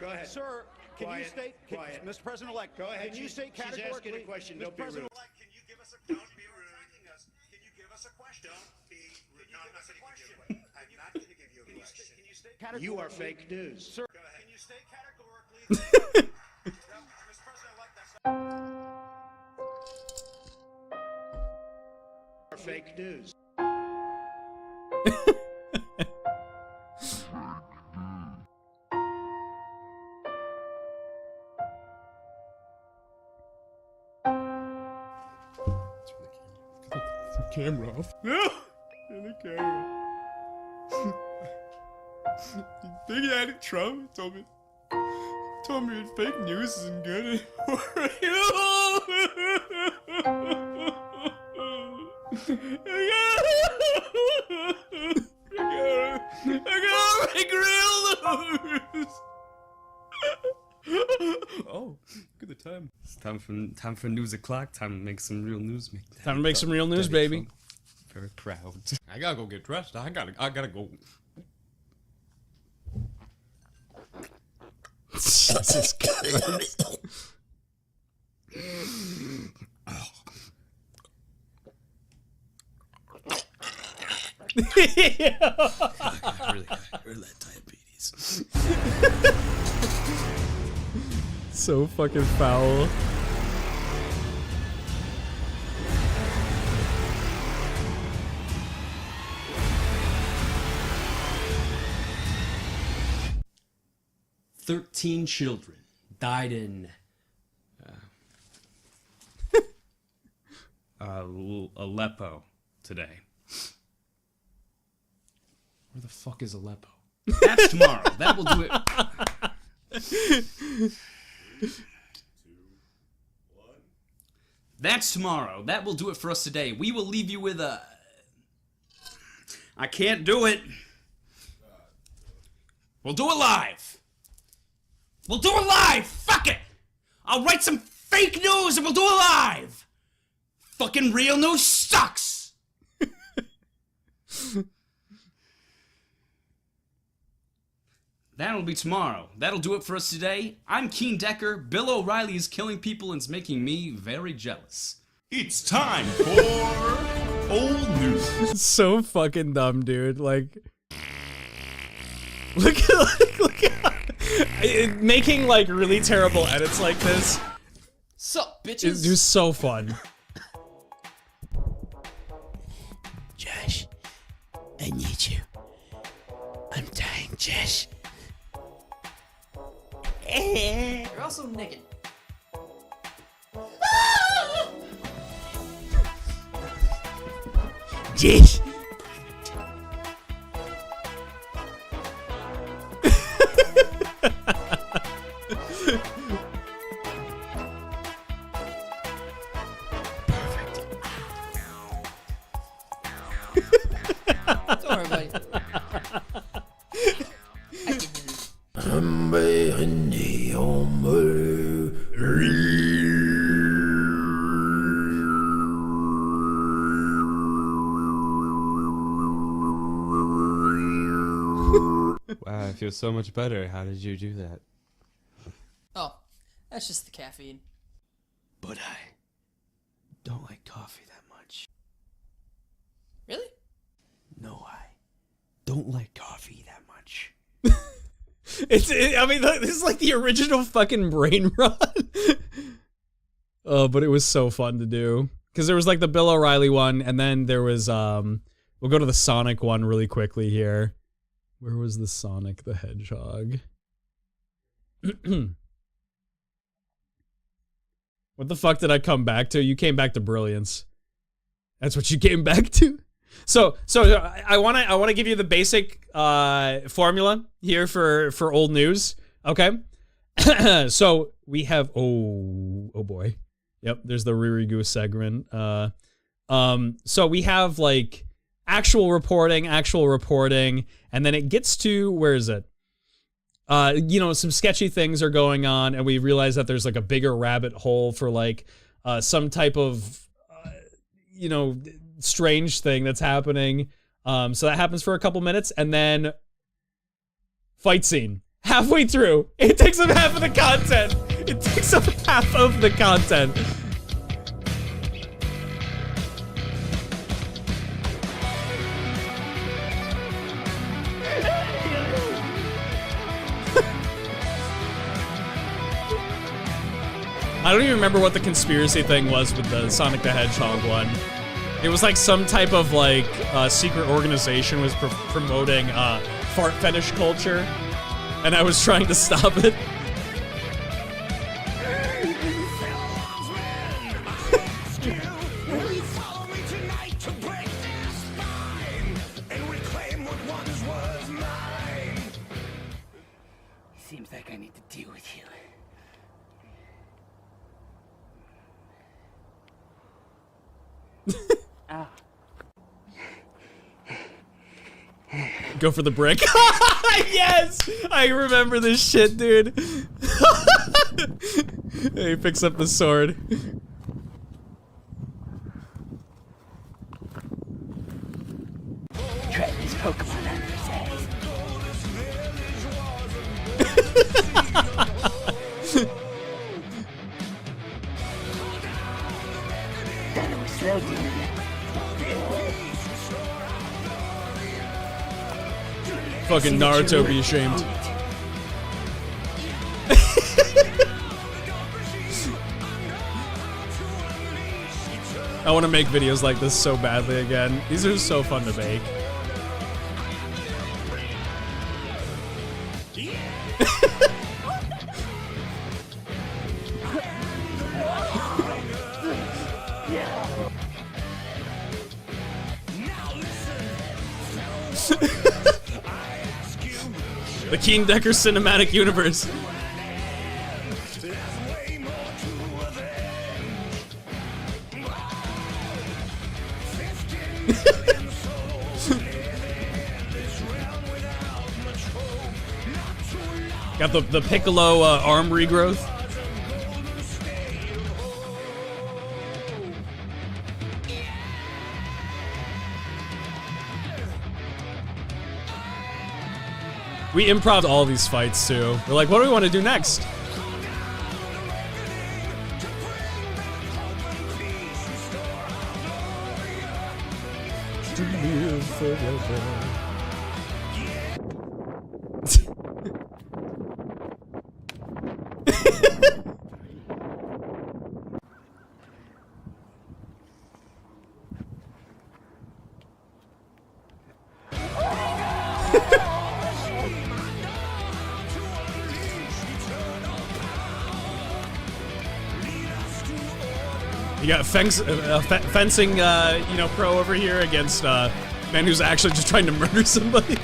Go ahead, sir. Can you state, Mr. President-elect? Go ahead. Can you state categorically? She's asking a question. Don't be rude. Can you give us a? Don't be rude. Can you give us a question? Don't be rude. No, I'm not going to give you a question. I'm not going to give you a question. Can you state categorically? You are fake news, sir. Go ahead. Can you state categorically? Mr. President-elect, that's not. Fake news. camera off. No! Turn the camera. Big Daddy Trump told me fake news isn't good anymore. I gotta make real news. Oh, look at the time. It's time for news o'clock. Time to make some real news. Time to make some real news, baby. Very proud. I gotta go get dressed. I gotta go. Jesus Christ. I really that diabetes. So fucking foul. "13 children died in Aleppo today." Where the fuck is Aleppo? That's tomorrow. That will do it. That's tomorrow. That will do it for us today. We will leave you with a... I can't do it. We'll do it live. We'll do it live. Fuck it. I'll write some fake news and we'll do it live. Fucking real news sucks. That'll be tomorrow. That'll do it for us today. I'm Keen Decker. Bill O'Reilly is killing people and it's making me very jealous. It's time for old news. It's so fucking dumb, dude. Like, look at making like really terrible edits like this. Sup, bitches? It's just so fun. Josh, I need you. I'm dying, Josh. You're also naked. Josh. Don't worry, buddy. Wow, I feel so much better. How did you do that? Oh, that's just the caffeine. But I don't like coffee that much. Really? No, I don't like coffee that much. I mean, this is like the original fucking brain rot. Oh, but it was so fun to do. Because there was like the Bill O'Reilly one, and then there was, we'll go to the Sonic one really quickly here. Where was the Sonic the Hedgehog? What the fuck did I come back to? You came back to brilliance. That's what you came back to? So I want to give you the basic formula here for old news. Okay. So we have oh boy. Yep, there's the Riri Goose segment. So we have like actual reporting, and then it gets to, where is it? You know, some sketchy things are going on, and we realize that there's like a bigger rabbit hole for like some type of you know, strange thing that's happening. So that happens for a couple minutes, and then fight scene. Halfway through, it takes up half of the content. It takes up half of the content. I don't even remember what the conspiracy thing was with the Sonic the Hedgehog one. It was like some type of like secret organization was promoting fart fetish culture, and I was trying to stop it. go for the brick. Yes! I remember this shit, dude. He picks up the sword. Try this Pokemon on That was slow, dude. Fucking Naruto be ashamed. I want to make videos like this so badly again. These are so fun to make. The King Decker Cinematic Universe. Got the Piccolo arm regrowth. We improv all these fights too. We're like, what do we want to do next? You got fencing, you know, pro over here against man who's actually just trying to murder somebody.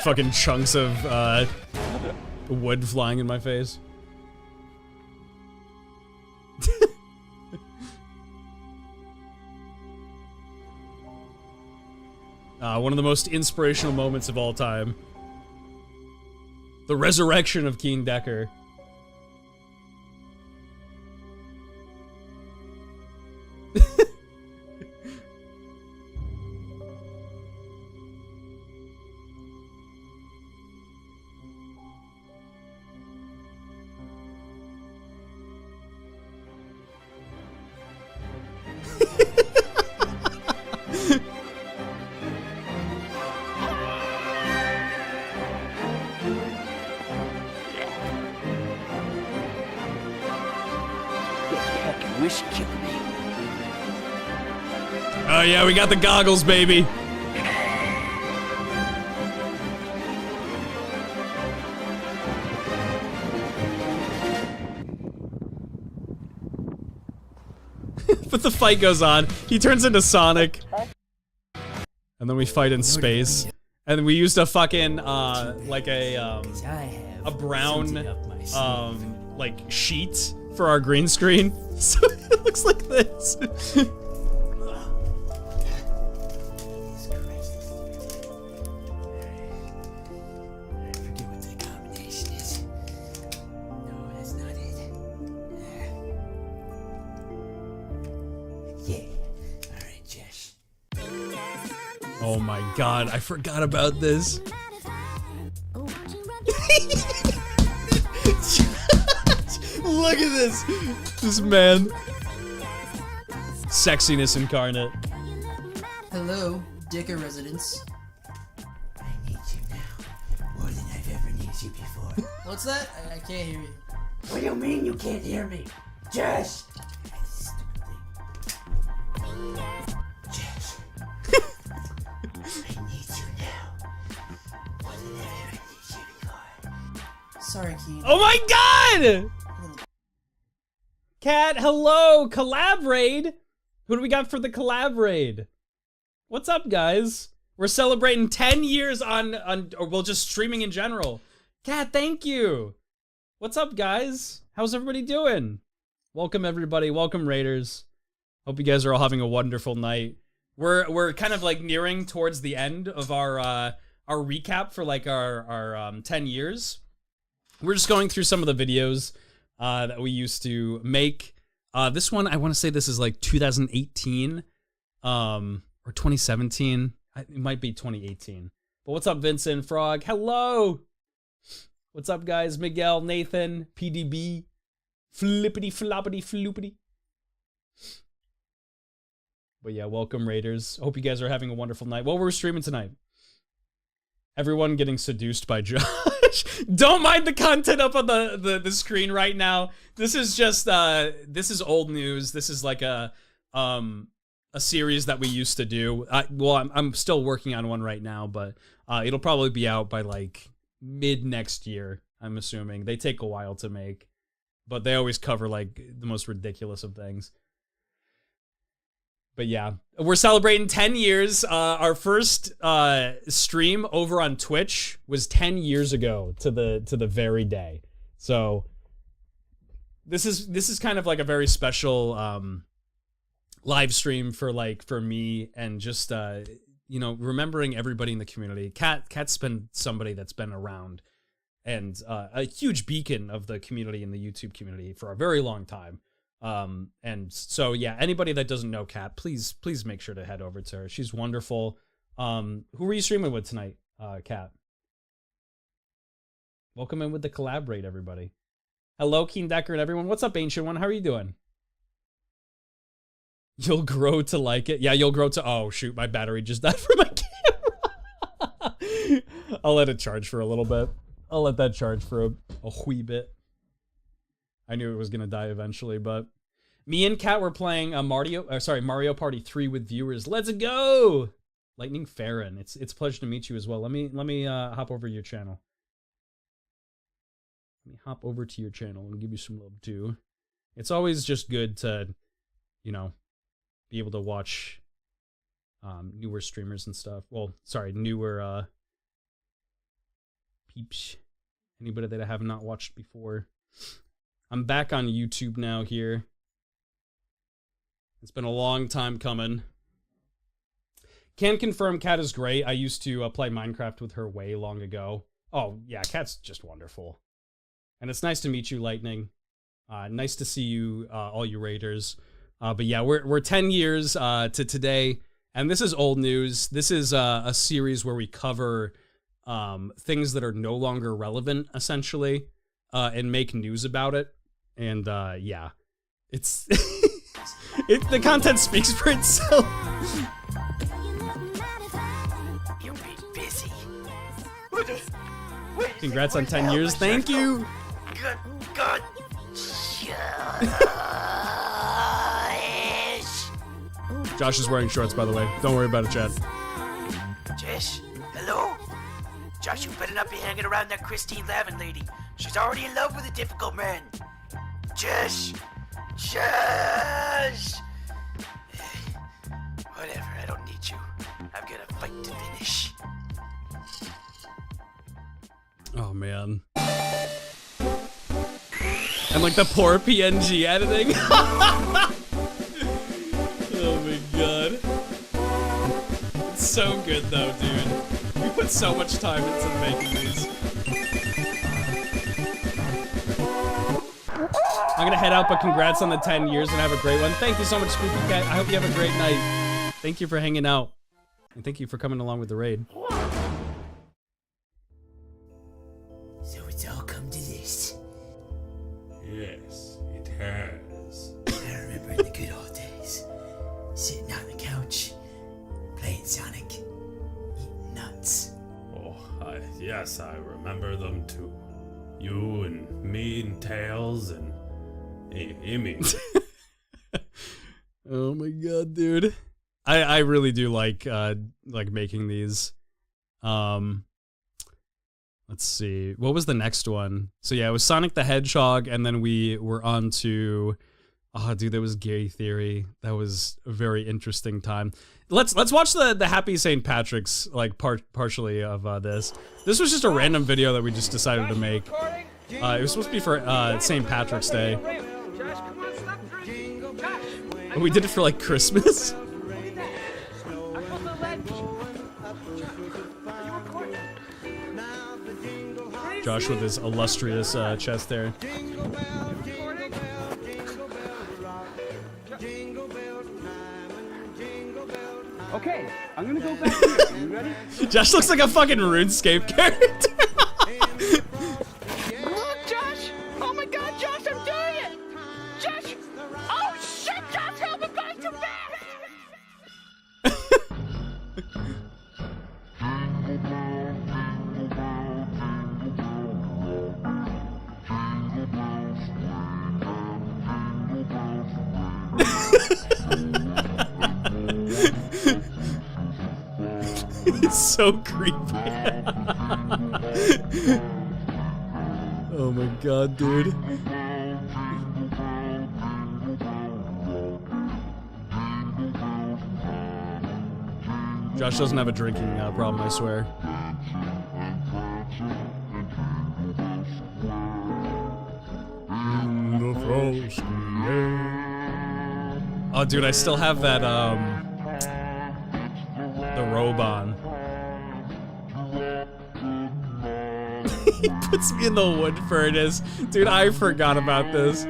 Fucking chunks of wood flying in my face. One of the most inspirational moments of all time. The resurrection of King Decker. Wish killed me. Oh yeah, we got the goggles, baby. But the fight goes on. He turns into Sonic. And then we fight in space. And we used a fucking, like a brown, like, sheet for our green screen. So it looks like this. Oh my god, I forgot about this. Look at this. This man. Sexiness incarnate. Hello, Dicker residents. I need you now, more than I've ever needed you before. What's that? I can't hear you. What do you mean you can't hear me? Jess! Jess. I need you now. More than I've ever needed you before. Sorry, Keen. Oh my god! Cat, hello! Collab raid! Who do we got for the collab raid? What's up, guys? We're celebrating 10 years on or well, just streaming in general. Kat, thank you. What's up, guys? How's everybody doing? Welcome, everybody. Welcome, Raiders. Hope you guys are all having a wonderful night. We're kind of like nearing towards the end of our recap for like our 10 years. We're just going through some of the videos that we used to make. This one, I want to say this is like 2018 or 2017. It might be 2018. But what's up, Vincent, Frog? Hello. What's up, guys? Miguel, Nathan, PDB, flippity floppity floopity. But yeah, welcome, Raiders. Hope you guys are having a wonderful night. What were we streaming tonight? Everyone getting seduced by Josh. Don't mind the content up on the screen right now. This is just this is old news. This is like a series that we used to do. I'm still working on one right now, but it'll probably be out by like mid next year, I'm assuming. They take a while to make, but they always cover like the most ridiculous of things. But yeah, we're celebrating 10 years. Our first stream over on Twitch was 10 years ago to the very day. So this is kind of like a very special live stream for me, and just you know, remembering everybody in the community. Kat's been somebody that's been around and a huge beacon of the community in the YouTube community for a very long time. And so yeah, anybody that doesn't know Kat, please make sure to head over to her. She's wonderful. Who were you streaming with tonight, Kat? Welcome in with the collaborate, everybody. Hello, Keen Decker and everyone. What's up, Ancient One? How are you doing? You'll grow to like it. Yeah, you'll grow to... Oh, shoot, my battery just died for my camera. I'll let it charge for a little bit. I'll let that charge for a wee bit. I knew it was going to die eventually, but... Me and Kat were playing Mario Party 3 with viewers. Let's go! Lightning Farron. It's a pleasure to meet you as well. Let me hop over to your channel. Let me hop over to your channel and give you some love, too. It's always just good to, you know, be able to watch newer streamers and stuff. Well, sorry, newer peeps. Anybody that I have not watched before. I'm back on YouTube now here. It's been a long time coming. Can confirm Kat is great. I used to play Minecraft with her way long ago. Oh, yeah, Kat's just wonderful. And it's nice to meet you, Lightning. Nice to see you, all you Raiders. But yeah, we're 10 years to today, and this is old news. This is a series where we cover things that are no longer relevant, essentially, and make news about it. And yeah, it's the content speaks for itself. You're pretty busy. Congrats on 10 years. Thank you. God. Josh is wearing shorts, by the way. Don't worry about it, Chad. Jess, hello? Josh, you better not be hanging around that Christine Lavin lady. She's already in love with a difficult man. Jess! Jess! Whatever, I don't need you. I've got a fight to finish. Oh, man. And like the poor PNG editing. Oh my god. It's so good though, dude. We put so much time into making these. I'm gonna head out, but congrats on the 10 years and have a great one. Thank you so much, Spooky Cat. I hope you have a great night. Thank you for hanging out. And thank you for coming along with the raid. So it's all come to this. Yes, it has. I remember in the good old days, sitting on the couch, playing Sonic, eating nuts. Oh, yes, I remember them too. You and me and Tails and Amy. Oh my god, dude. I really do like making these. Let's see. What was the next one? So yeah, it was Sonic the Hedgehog, and then we were on to Oh, dude, there was Gay Theory. That was a very interesting time. Let's watch the Happy St. Patrick's like partially of this. This was just a random video that we just decided to make. It was supposed to be for St. Patrick's Day. And we did it for like Christmas. Josh with his illustrious chest there. Okay, I'm gonna go back here. You ready? Josh looks like a fucking RuneScape character. Look, Josh! Oh my god, Josh, I'm doing it! Josh! Oh shit, Josh, help, I'm going too It's so creepy. Oh my god, dude. Josh doesn't have a drinking problem, I swear. Oh, dude, I still have that, the robe on. He puts me in the wood furnace. Dude, I forgot about this.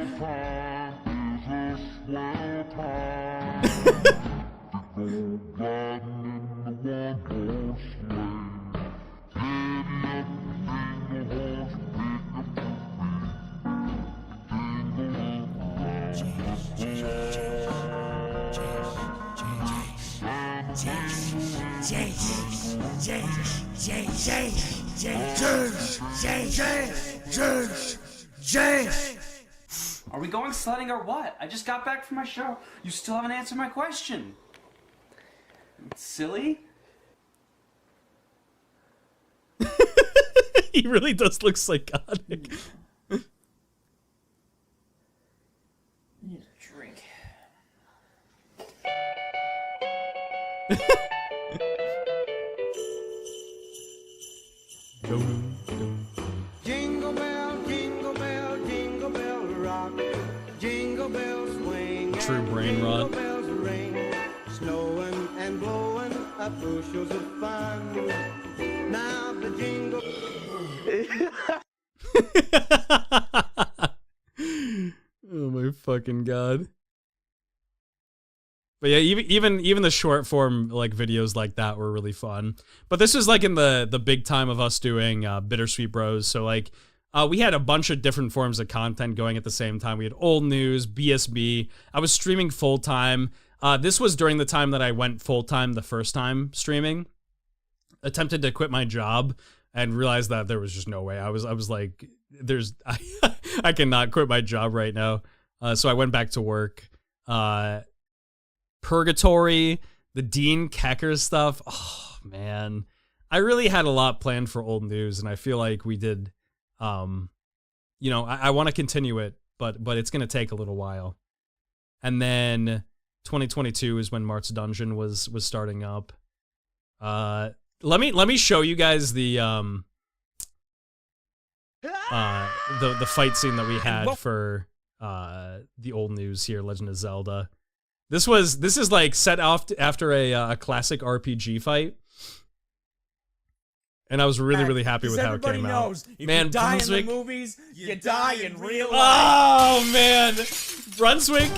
Are we going sledding or what? I just got back from my show. You still haven't answered my question. It's silly. He really does look psychotic. I need a drink. Jingle bell, jingle bell, jingle bell rock. Jingle bells swing. True brain rot. Jingle bells ring. Snowing and blowing up bushels of fun. Now the jingle. Oh my fucking god. But yeah, even the short form like videos like that were really fun. But this was like in the big time of us doing Bittersweet Bros. So like we had a bunch of different forms of content going at the same time. We had old news, BSB. I was streaming full time. This was during the time that I went full time the first time streaming. Attempted to quit my job and realized that there was just no way. I was like, I cannot quit my job right now. So I went back to work. Purgatory, the Dean Kecker stuff. Oh man, I really had a lot planned for old news, and I feel like we did. You know, I want to continue it, but it's gonna take a little while. And then 2022 is when Mart's Dungeon was starting up. Let me show you guys the fight scene that we had for the old news here, Legend of Zelda. This is like set off after a classic RPG fight. And I was really happy with how it came knows, out. If Man, you die Brunswick. in the movies, you die in real life. Oh man, Brunswick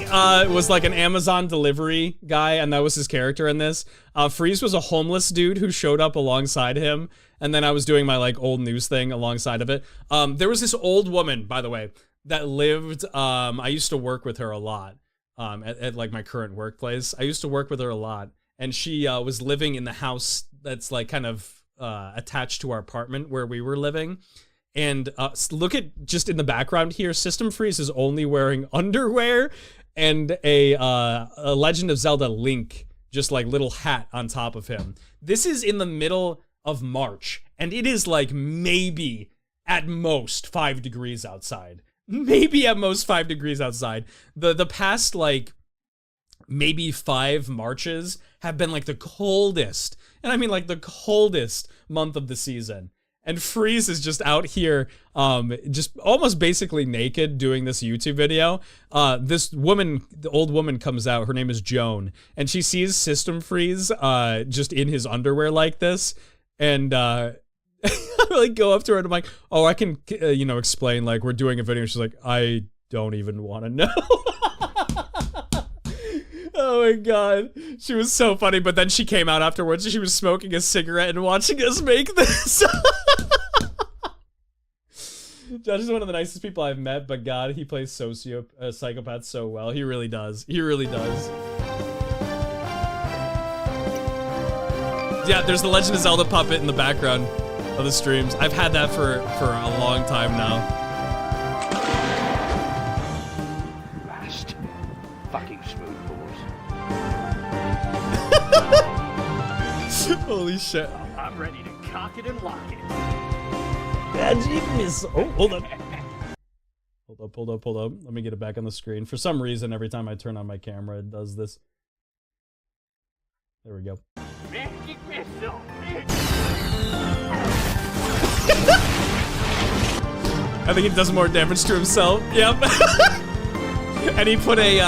was like an Amazon delivery guy, and that was his character in this. Freeze was a homeless dude who showed up alongside him, and then I was doing my like old news thing alongside of it. There was this old woman, by the way, that lived. I used to work with her a lot. At like my current workplace, I used to work with her a lot, and she was living in the house that's like kind of attached to our apartment where we were living. And look at just in the background here, System Freeze is only wearing underwear and a Legend of Zelda Link, just like little hat on top of him. This is in the middle of March, and it is like maybe at most 5 degrees outside. maybe at most 5 degrees outside. The past like maybe 5 Marches have been like the coldest, and I mean like the coldest month of the season. And Freeze is just out here, just almost basically naked doing this YouTube video. This woman, the old woman comes out, her name is Joan, and she sees System Freeze just in his underwear like this. And I like go up to her and I'm like, oh, I can, you know, explain, like, we're doing a video. And she's like, I don't even want to know. Oh my god, she was so funny. But then she came out afterwards and she was smoking a cigarette and watching us make this. Josh is one of the nicest people I've met, but god, he plays psychopath so well. He really does. He really does. Yeah, there's the Legend of Zelda puppet in the background of the streams. I've had that for a long time now. Last fucking smooth balls. Holy shit. I'm ready to cock it and lock it. Oh, hold up. Hold up. Let me get it back on the screen. For some reason, every time I turn on my camera, it does this. There we go. Magic missile. I think it does more damage to himself. Yep. And he put a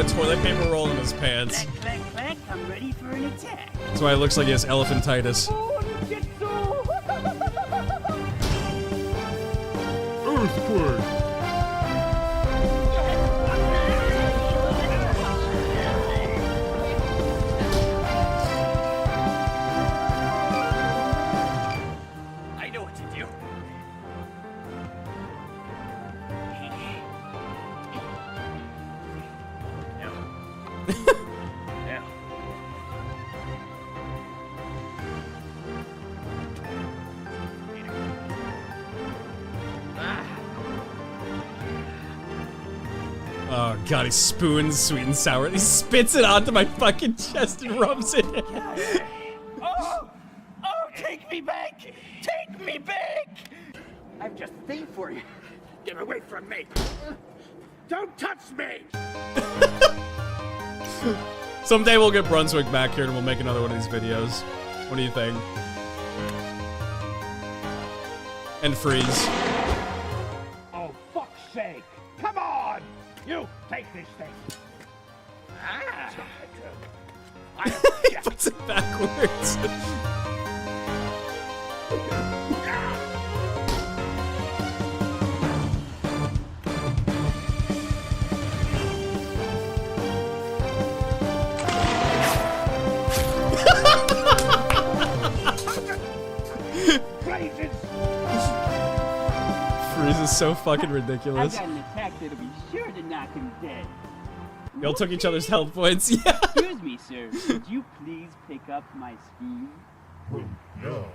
toilet paper roll in his pants. Clack, clack, I'm ready for an attack. That's why it looks like he has elephantitis. Earthquake. I know what to do. Oh god, he spoons sweet and sour. He spits it onto my fucking chest and rubs it in. Oh, take me back! Take me back! I've just a thing for you. Get away from me! Don't touch me! Someday we'll get Brunswick back here and we'll make another one of these videos. What do you think? And Freeze. Oh, fuck's sake! Come on! You take this thing. Ah! He puts it backwards. Freeze is so fucking ridiculous. I got an attack that'll be sure to knock him dead. Y'all took each other's health points. Yeah. Excuse me, sir. Would you please pick up my scheme? Yeah,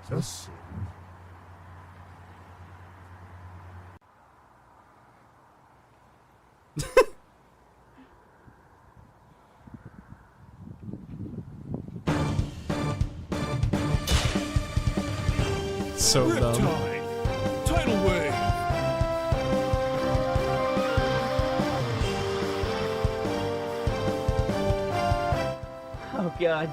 just so. So dumb. Riptide. Tidal wave. Oh god,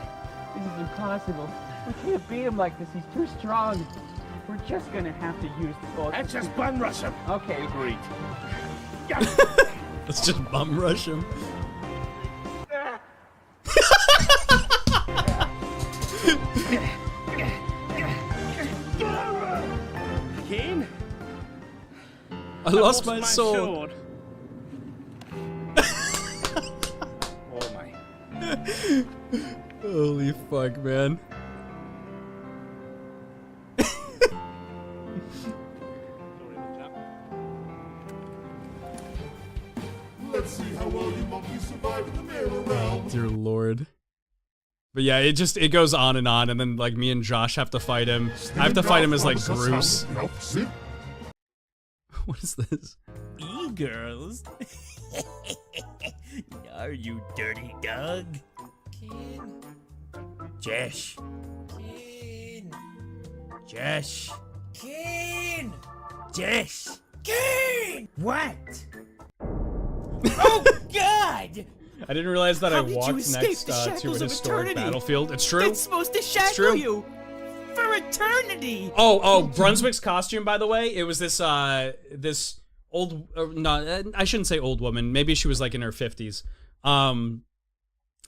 this is impossible. We can't beat him like this. He's too strong. We're just gonna have to use the ball. Let's just bum rush him. Okay. Agreed. Let's just bum rush him. Kane? I lost my sword. Oh my. Holy fuck, man. Let's see how well you monkeys survive in the mirror realm. Dear lord. But yeah, it goes on, and then like me and Josh have to fight him. I have to fight him as like Bruce. What is this? E-girls? Are you dirty dog? Keen. Josh. Keen. Josh. Keen. Josh. Keen. What? Oh God! I didn't realize that How I did you walked escape next the to a shackles of historic eternity? battlefield. It's true. It's supposed to shackle true. you for eternity. Oh, Brunswick's costume, by the way, it was this this old, no, I shouldn't say old woman. Maybe she was like in her 50s.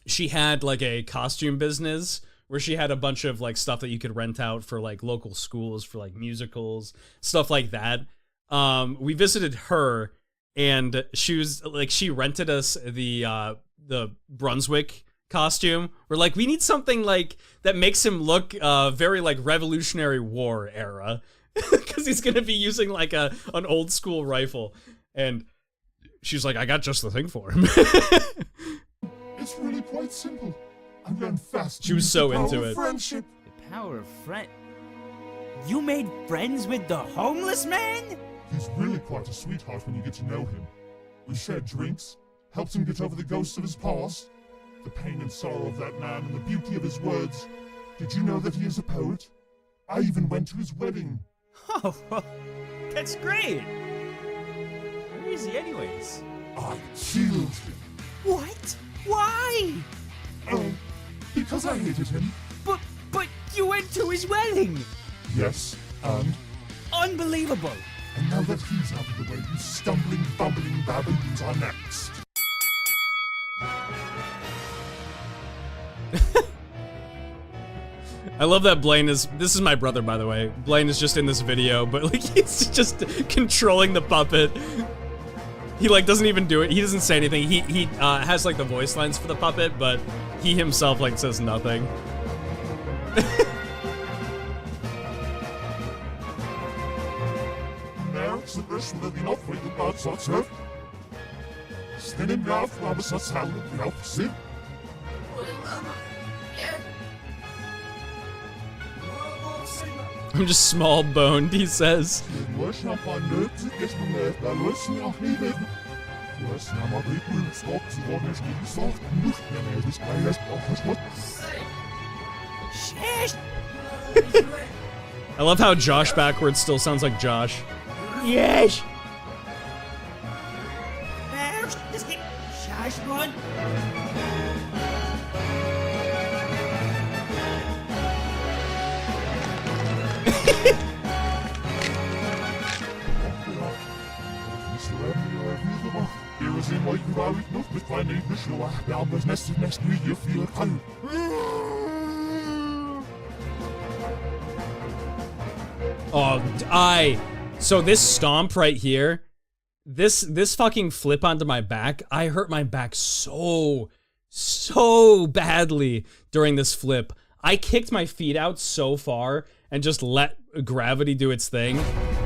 She had like a costume business where she had a bunch of like stuff that you could rent out for like local schools for like musicals, stuff like that. We visited her, and she rented us the Brunswick costume. We're like, we need something like that makes him look very like Revolutionary War era, because he's gonna be using like an old school rifle. And she's like, I got just the thing for him. It's really quite simple. I ran fast. She was so into it. Friendship. The power of friend. You made friends with the homeless man? He's really quite a sweetheart when you get to know him. We shared drinks, helped him get over the ghosts of his past, the pain and sorrow of that man, and the beauty of his words. Did you know that he is a poet? I even went to his wedding. Oh, well, that's great. Where is he anyways? I killed him. What? Why? Oh, because I hated him. But you went to his wedding. Yes, and? Unbelievable. And now that he's out of the way, you stumbling, bumbling baboons are next. I love that Blaine is, this is my brother, by the way. Blaine is just in this video, but like he's just controlling the puppet. He like doesn't even do it. He doesn't say anything. He has like the voice lines for the puppet, but he himself like says nothing. I'm just small boned, he says. I love how Josh backwards still sounds like Josh. Yes. Shush, one. Oh, so this stomp right here, this fucking flip onto my back, I hurt my back so badly during this flip. I kicked my feet out so far and just let gravity do its thing.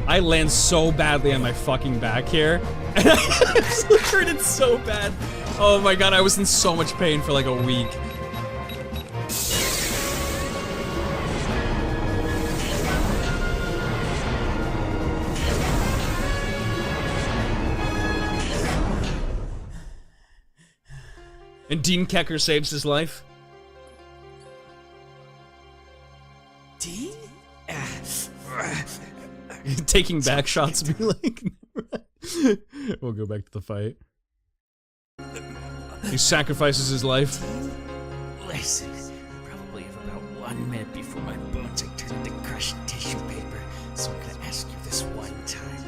I land so badly on my fucking back here. And I actually hurt it so bad. Oh my god, I was in so much pain for like a week. And Dean Kecker saves his life. Dean? Taking back shots, be like, we'll go back to the fight. He sacrifices his life. Listen, probably have about 1 minute before my bones are turned into crushed tissue paper, so I'm gonna ask you this one time.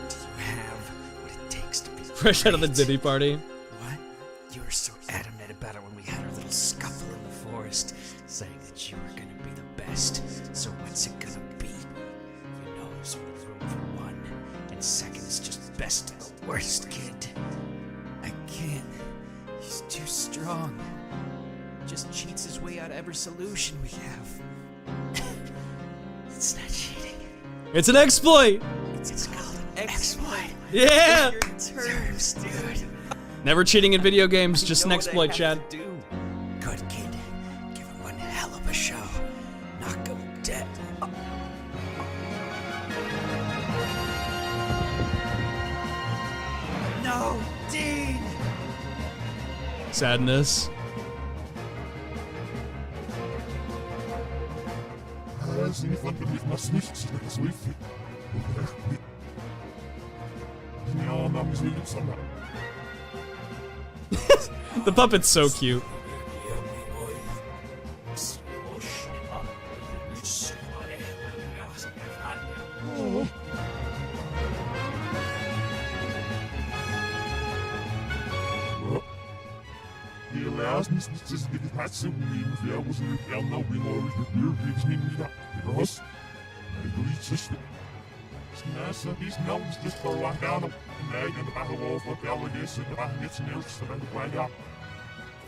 Do you have what it takes to be Fresh out of the Diddy party. What? You were so adamant about it when we had our little scuffle in the forest, saying that you were gonna be the best. So what's it gonna be? You know there's only room for one, and second is just best of the worst, kid. I can't. He's too strong. Just cheats his way out of every solution we have. It's not cheating. It's an exploit. It's called an exploit. Yeah. Your terms, dude. Never cheating in video games, just an know what I exploit, have Chad. to do. Good kid. Give him one hell of a show. Knock him dead. No, Dean! Sadness. The puppet's so cute.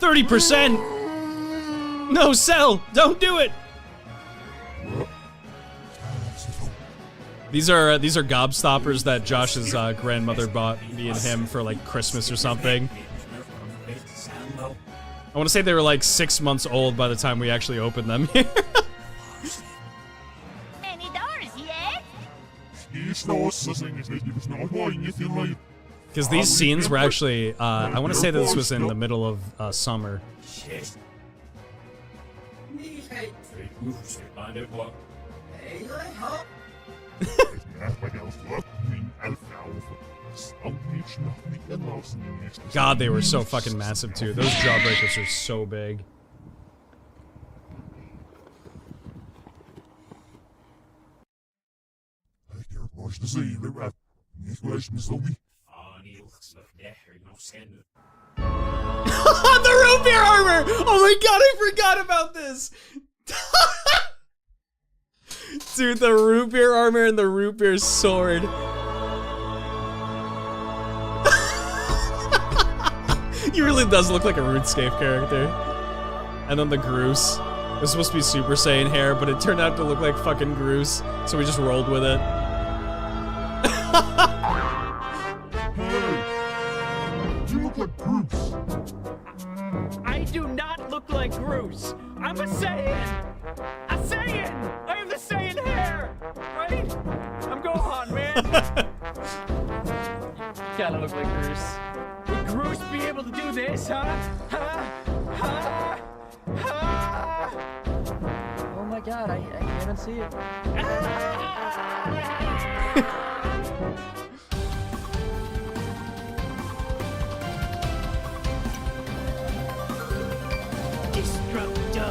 $30%! 30%! No, Cell! Don't do it! These are gobstoppers that Josh's grandmother bought me and him for like Christmas or something. I want to say they were like 6 months old by the time we actually opened them here. Any doors yet? Because these scenes were actually, I want to say that this was in the middle of summer. God, they were so fucking massive too. Those jawbreakers are so big. The root beer armor! Oh my god, I forgot about this! Dude, the root beer armor and the root beer sword. He really does look like a RuneScape character. And then the Groose. It was supposed to be Super Saiyan hair, but it turned out to look like fucking Groose, so we just rolled with it. You look like Bruce. I do not look like Bruce. I'm a Saiyan. A Saiyan. I have the Saiyan hair, right? I'm Gohan, man. You kinda look like Bruce. Would Bruce be able to do this, huh? Oh my god, I can't even see it. Destructo,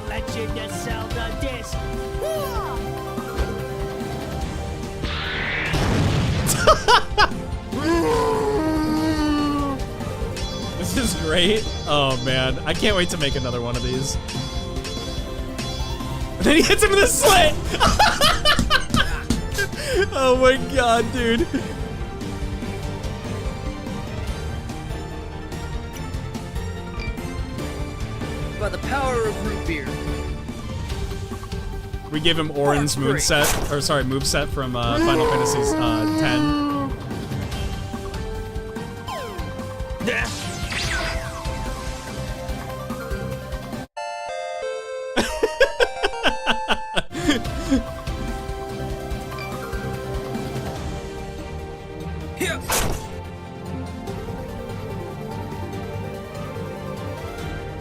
Legend of Zelda Disc. This is great. Oh man, I can't wait to make another one of these. And then he hits him with a slit! Oh my god, dude. By the power of root beer. We gave him Orin's moveset, or sorry, moveset from Final Fantasy's 10.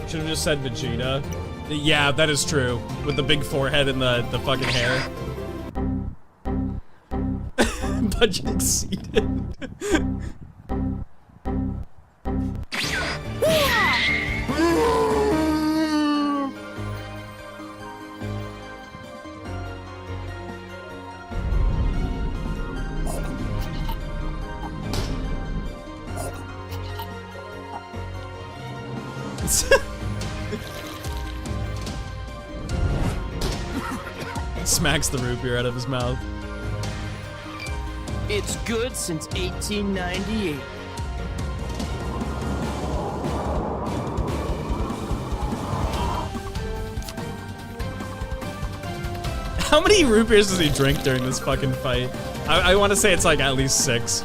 Should have just said Vegeta. Yeah, that is true. With the big forehead and the fucking hair. Budget exceeded. Smacks the root beer out of his mouth. It's good since 1898. How many root beers does he drink during this fucking fight? I want to say it's like at least 6.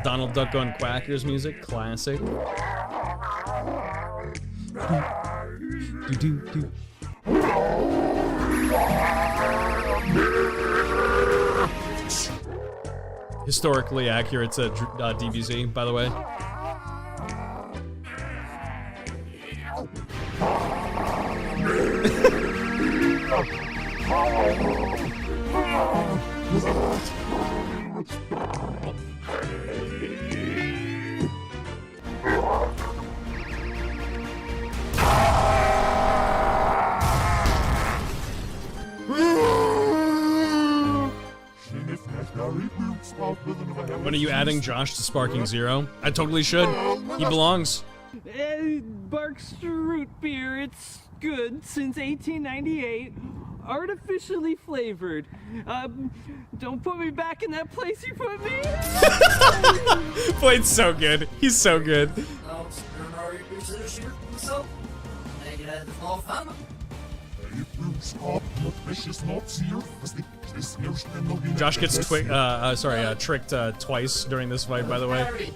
Donald Duck on Quackers music, classic. Historically accurate to DBZ, by the way. When are you adding Josh to Sparking Zero? I totally should. He belongs. Bark's root beer, it's good since 1898. Artificially flavored. Don't put me back in that place you put me. Blade's so good. He's so good. Josh gets tricked twice during this fight, by the way.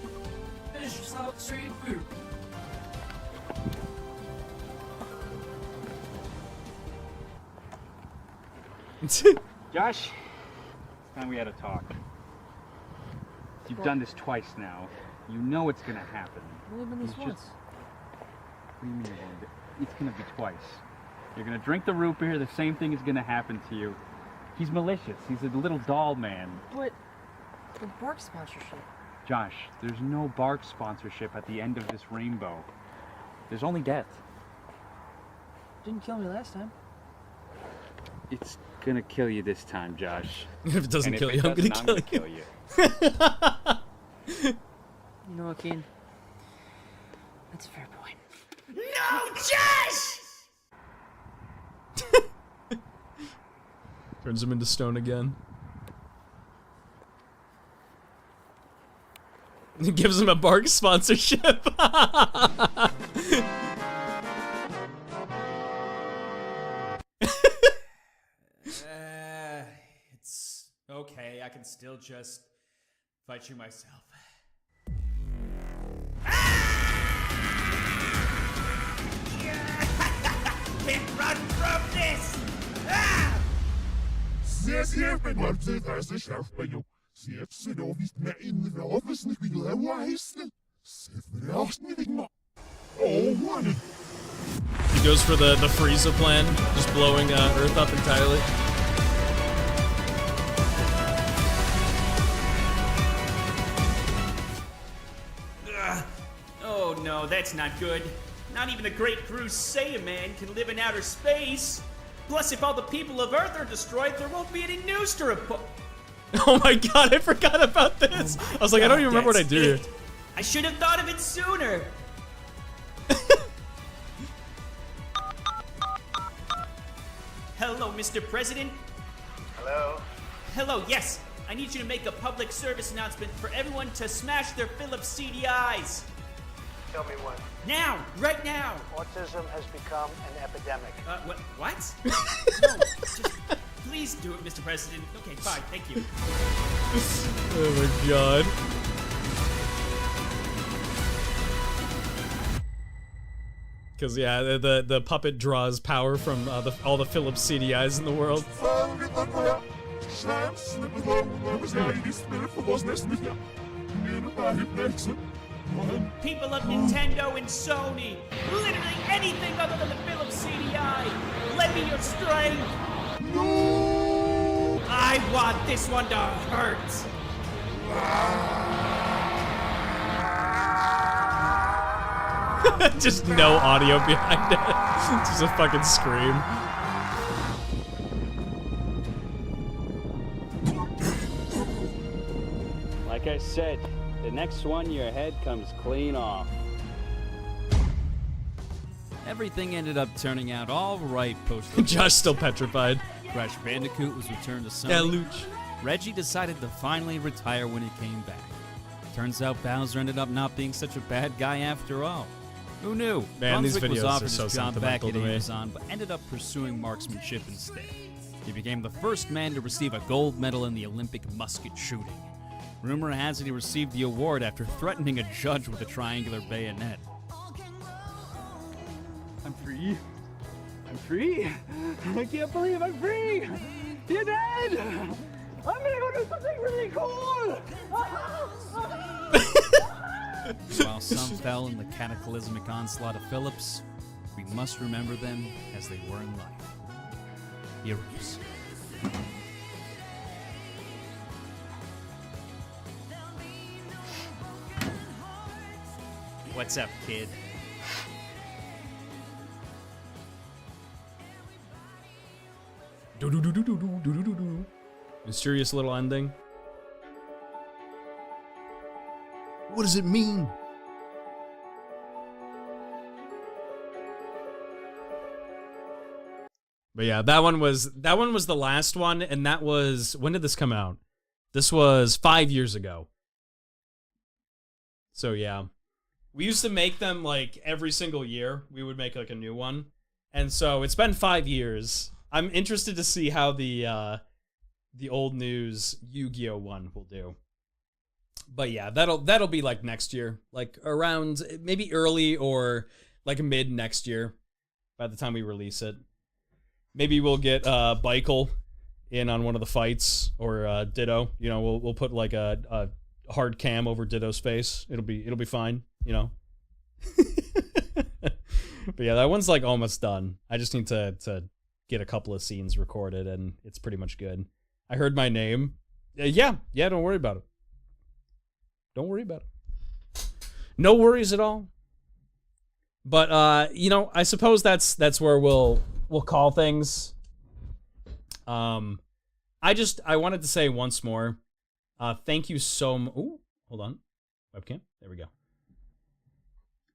Josh, it's time we had a talk. You've done this twice now. You know it's gonna happen. Only been this once. What do you mean you're going to? It's gonna be twice. You're gonna drink the root beer, the same thing is gonna happen to you. He's malicious. He's a little doll man. But the Bark sponsorship. Josh, there's no Bark sponsorship at the end of this rainbow. There's only death. Didn't kill me last time. It's gonna kill you this time, Josh. If it doesn't kill you, I'm gonna kill you. You know what, Keen? That's a fair point. No, Josh! Turns him into stone again. Gives him a Bark sponsorship. It's okay. I can still just fight you myself. Can't run from this! Здесь я понимаю, dass ich aufbringe. Jetzt sind wir nicht mehr in der Office, nicht wie leisten. Sind wir auch nicht mehr. Oh, Mann. He goes for the Frieza plan, just blowing Earth up entirely. Oh no, that's not good. Not even the great Bruce Saiyaman can live in outer space. Plus, if all the people of Earth are destroyed, there won't be any news to report. Oh my god, I forgot about this. I was like, I don't even remember what I do here. I should have thought of it sooner. Hello, Mr. President. Hello? Hello, yes. I need you to make a public service announcement for everyone to smash their Philips CDIs. Tell me when. Now! Right now! Autism has become an epidemic. What? No, just please do it, Mr. President. Okay, fine, thank you. Oh my god. Because yeah, the puppet draws power from all the Philips CDIs in the world. People of Nintendo and Sony, literally anything other than the Philips CDI, lend me your strength. No! I want this one to hurt. Just no audio behind it. Just a fucking scream. Like I said, the next one your head comes clean off. Everything ended up turning out all right post. Josh still petrified. Crash Bandicoot was returned to Sony. Yeah, Luch. Reggie decided to finally retire when he came back. Turns out Bowser ended up not being such a bad guy after all. Who knew? Man, these Brunswick was videos offered are so his job back sentimental at to me. Amazon, but ended up pursuing marksmanship instead. He became the first man to receive a gold medal in the Olympic musket shooting. Rumor has it he received the award after threatening a judge with a triangular bayonet. I'm free. I'm free. I can't believe I'm free. You're dead. I'm gonna go do something really cool. While some fell in the cataclysmic onslaught of Phillips, we must remember them as they were in life. Heroes. What's up, kid? Mysterious little ending. What does it mean? But yeah, that one was the last one, and that was, when did this come out? This was 5 years ago. So yeah. We used to make them like every single year. We would make like a new one. And so it's been 5 years. I'm interested to see how the old news Yu-Gi-Oh one will do. But yeah, that'll be like next year, like around maybe early or like mid next year by the time we release it. Maybe we'll get Baikel in on one of the fights, or Ditto. You know, we'll put like a hard cam over Ditto's face. It'll be fine, you know. But yeah, that one's like almost done. I just need to get a couple of scenes recorded, and it's pretty much good. I heard my name. Yeah, don't worry about it. Don't worry about it. No worries at all. But you know, I suppose that's where we'll call things. I wanted to say once more, thank you so much. Ooh, hold on. Webcam. There we go.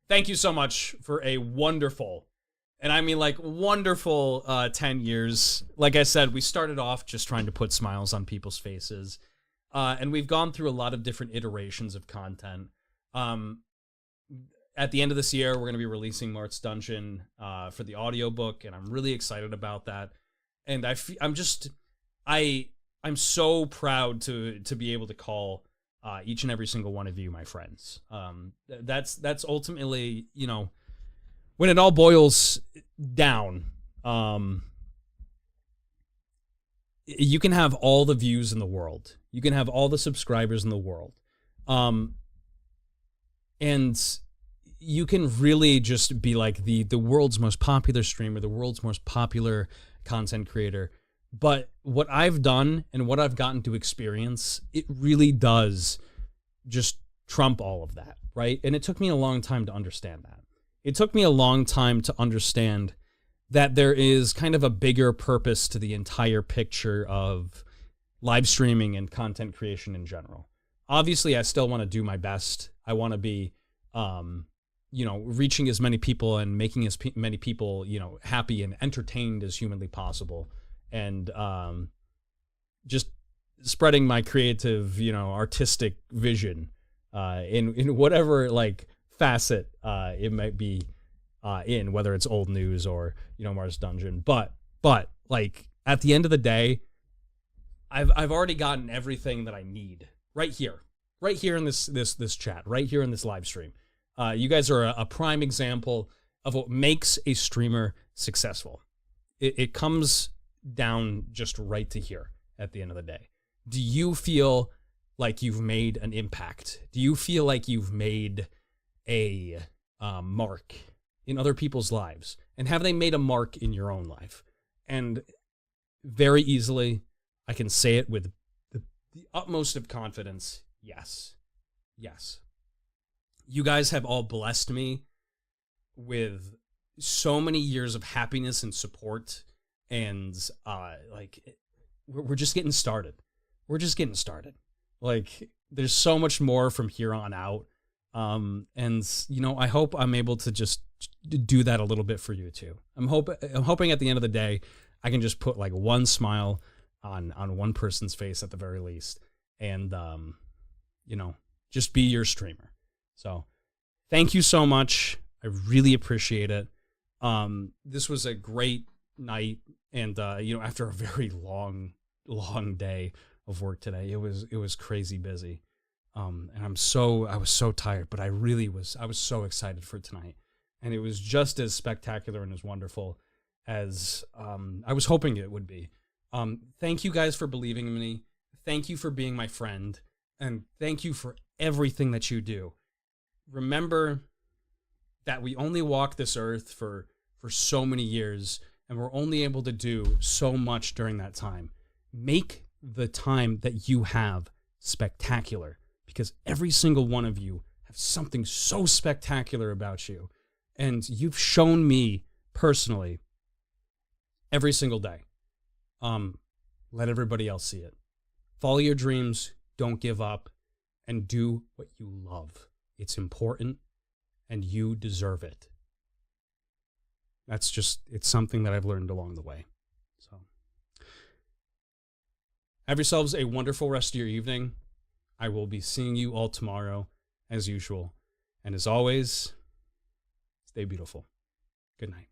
Thank you so much for a wonderful, and I mean like wonderful 10 years. Like I said, we started off just trying to put smiles on people's faces. And we've gone through a lot of different iterations of content. At the end of this year, we're going to be releasing Mart's Dungeon for the audiobook, and I'm really excited about that. And I'm so proud to be able to call each and every single one of you my friends. That's ultimately, you know, when it all boils down, you can have all the views in the world. You can have all the subscribers in the world. And you can really just be like the world's most popular streamer, the world's most popular content creator. But what I've done and what I've gotten to experience, it really does just trump all of that, right? And it took me a long time to understand that. It took me a long time to understand that there is kind of a bigger purpose to the entire picture of live streaming and content creation in general. Obviously, I still want to do my best. I want to be, you know, reaching as many people and making as many people, you know, happy and entertained as humanly possible. And just spreading my creative, you know, artistic vision in whatever like facet it might be in, whether it's old news or, you know, Mart's Dungeon. But like at the end of the day, I've already gotten everything that I need right here in this chat, right here in this live stream. You guys are a prime example of what makes a streamer successful. It comes down just right to here at the end of the day. Do you feel like you've made an impact? Do you feel like you've made a mark in other people's lives? And have they made a mark in your own life? And very easily, I can say it with the utmost of confidence. Yes. You guys have all blessed me with so many years of happiness and support. And like, we're just getting started. We're just getting started. Like, there's so much more from here on out. And you know, I hope I'm able to just do that a little bit for you too. I'm hoping at the end of the day, I can just put like one smile on one person's face at the very least, and you know, just be your streamer. So, thank you so much. I really appreciate it. This was a great night, and you know, after a very long day of work today, it was crazy busy. And I was so tired, but I was so excited for tonight. And it was just as spectacular and as wonderful as I was hoping it would be. Thank you guys for believing in me. Thank you for being my friend. And thank you for everything that you do. Remember that we only walk this earth for so many years, and we're only able to do so much during that time. Make the time that you have spectacular, because every single one of you have something so spectacular about you. And you've shown me personally every single day. Let everybody else see it. Follow your dreams, don't give up, and do what you love. It's important, and you deserve it. It's something that I've learned along the way. So, have yourselves a wonderful rest of your evening. I will be seeing you all tomorrow, as usual. And as always, stay beautiful. Good night.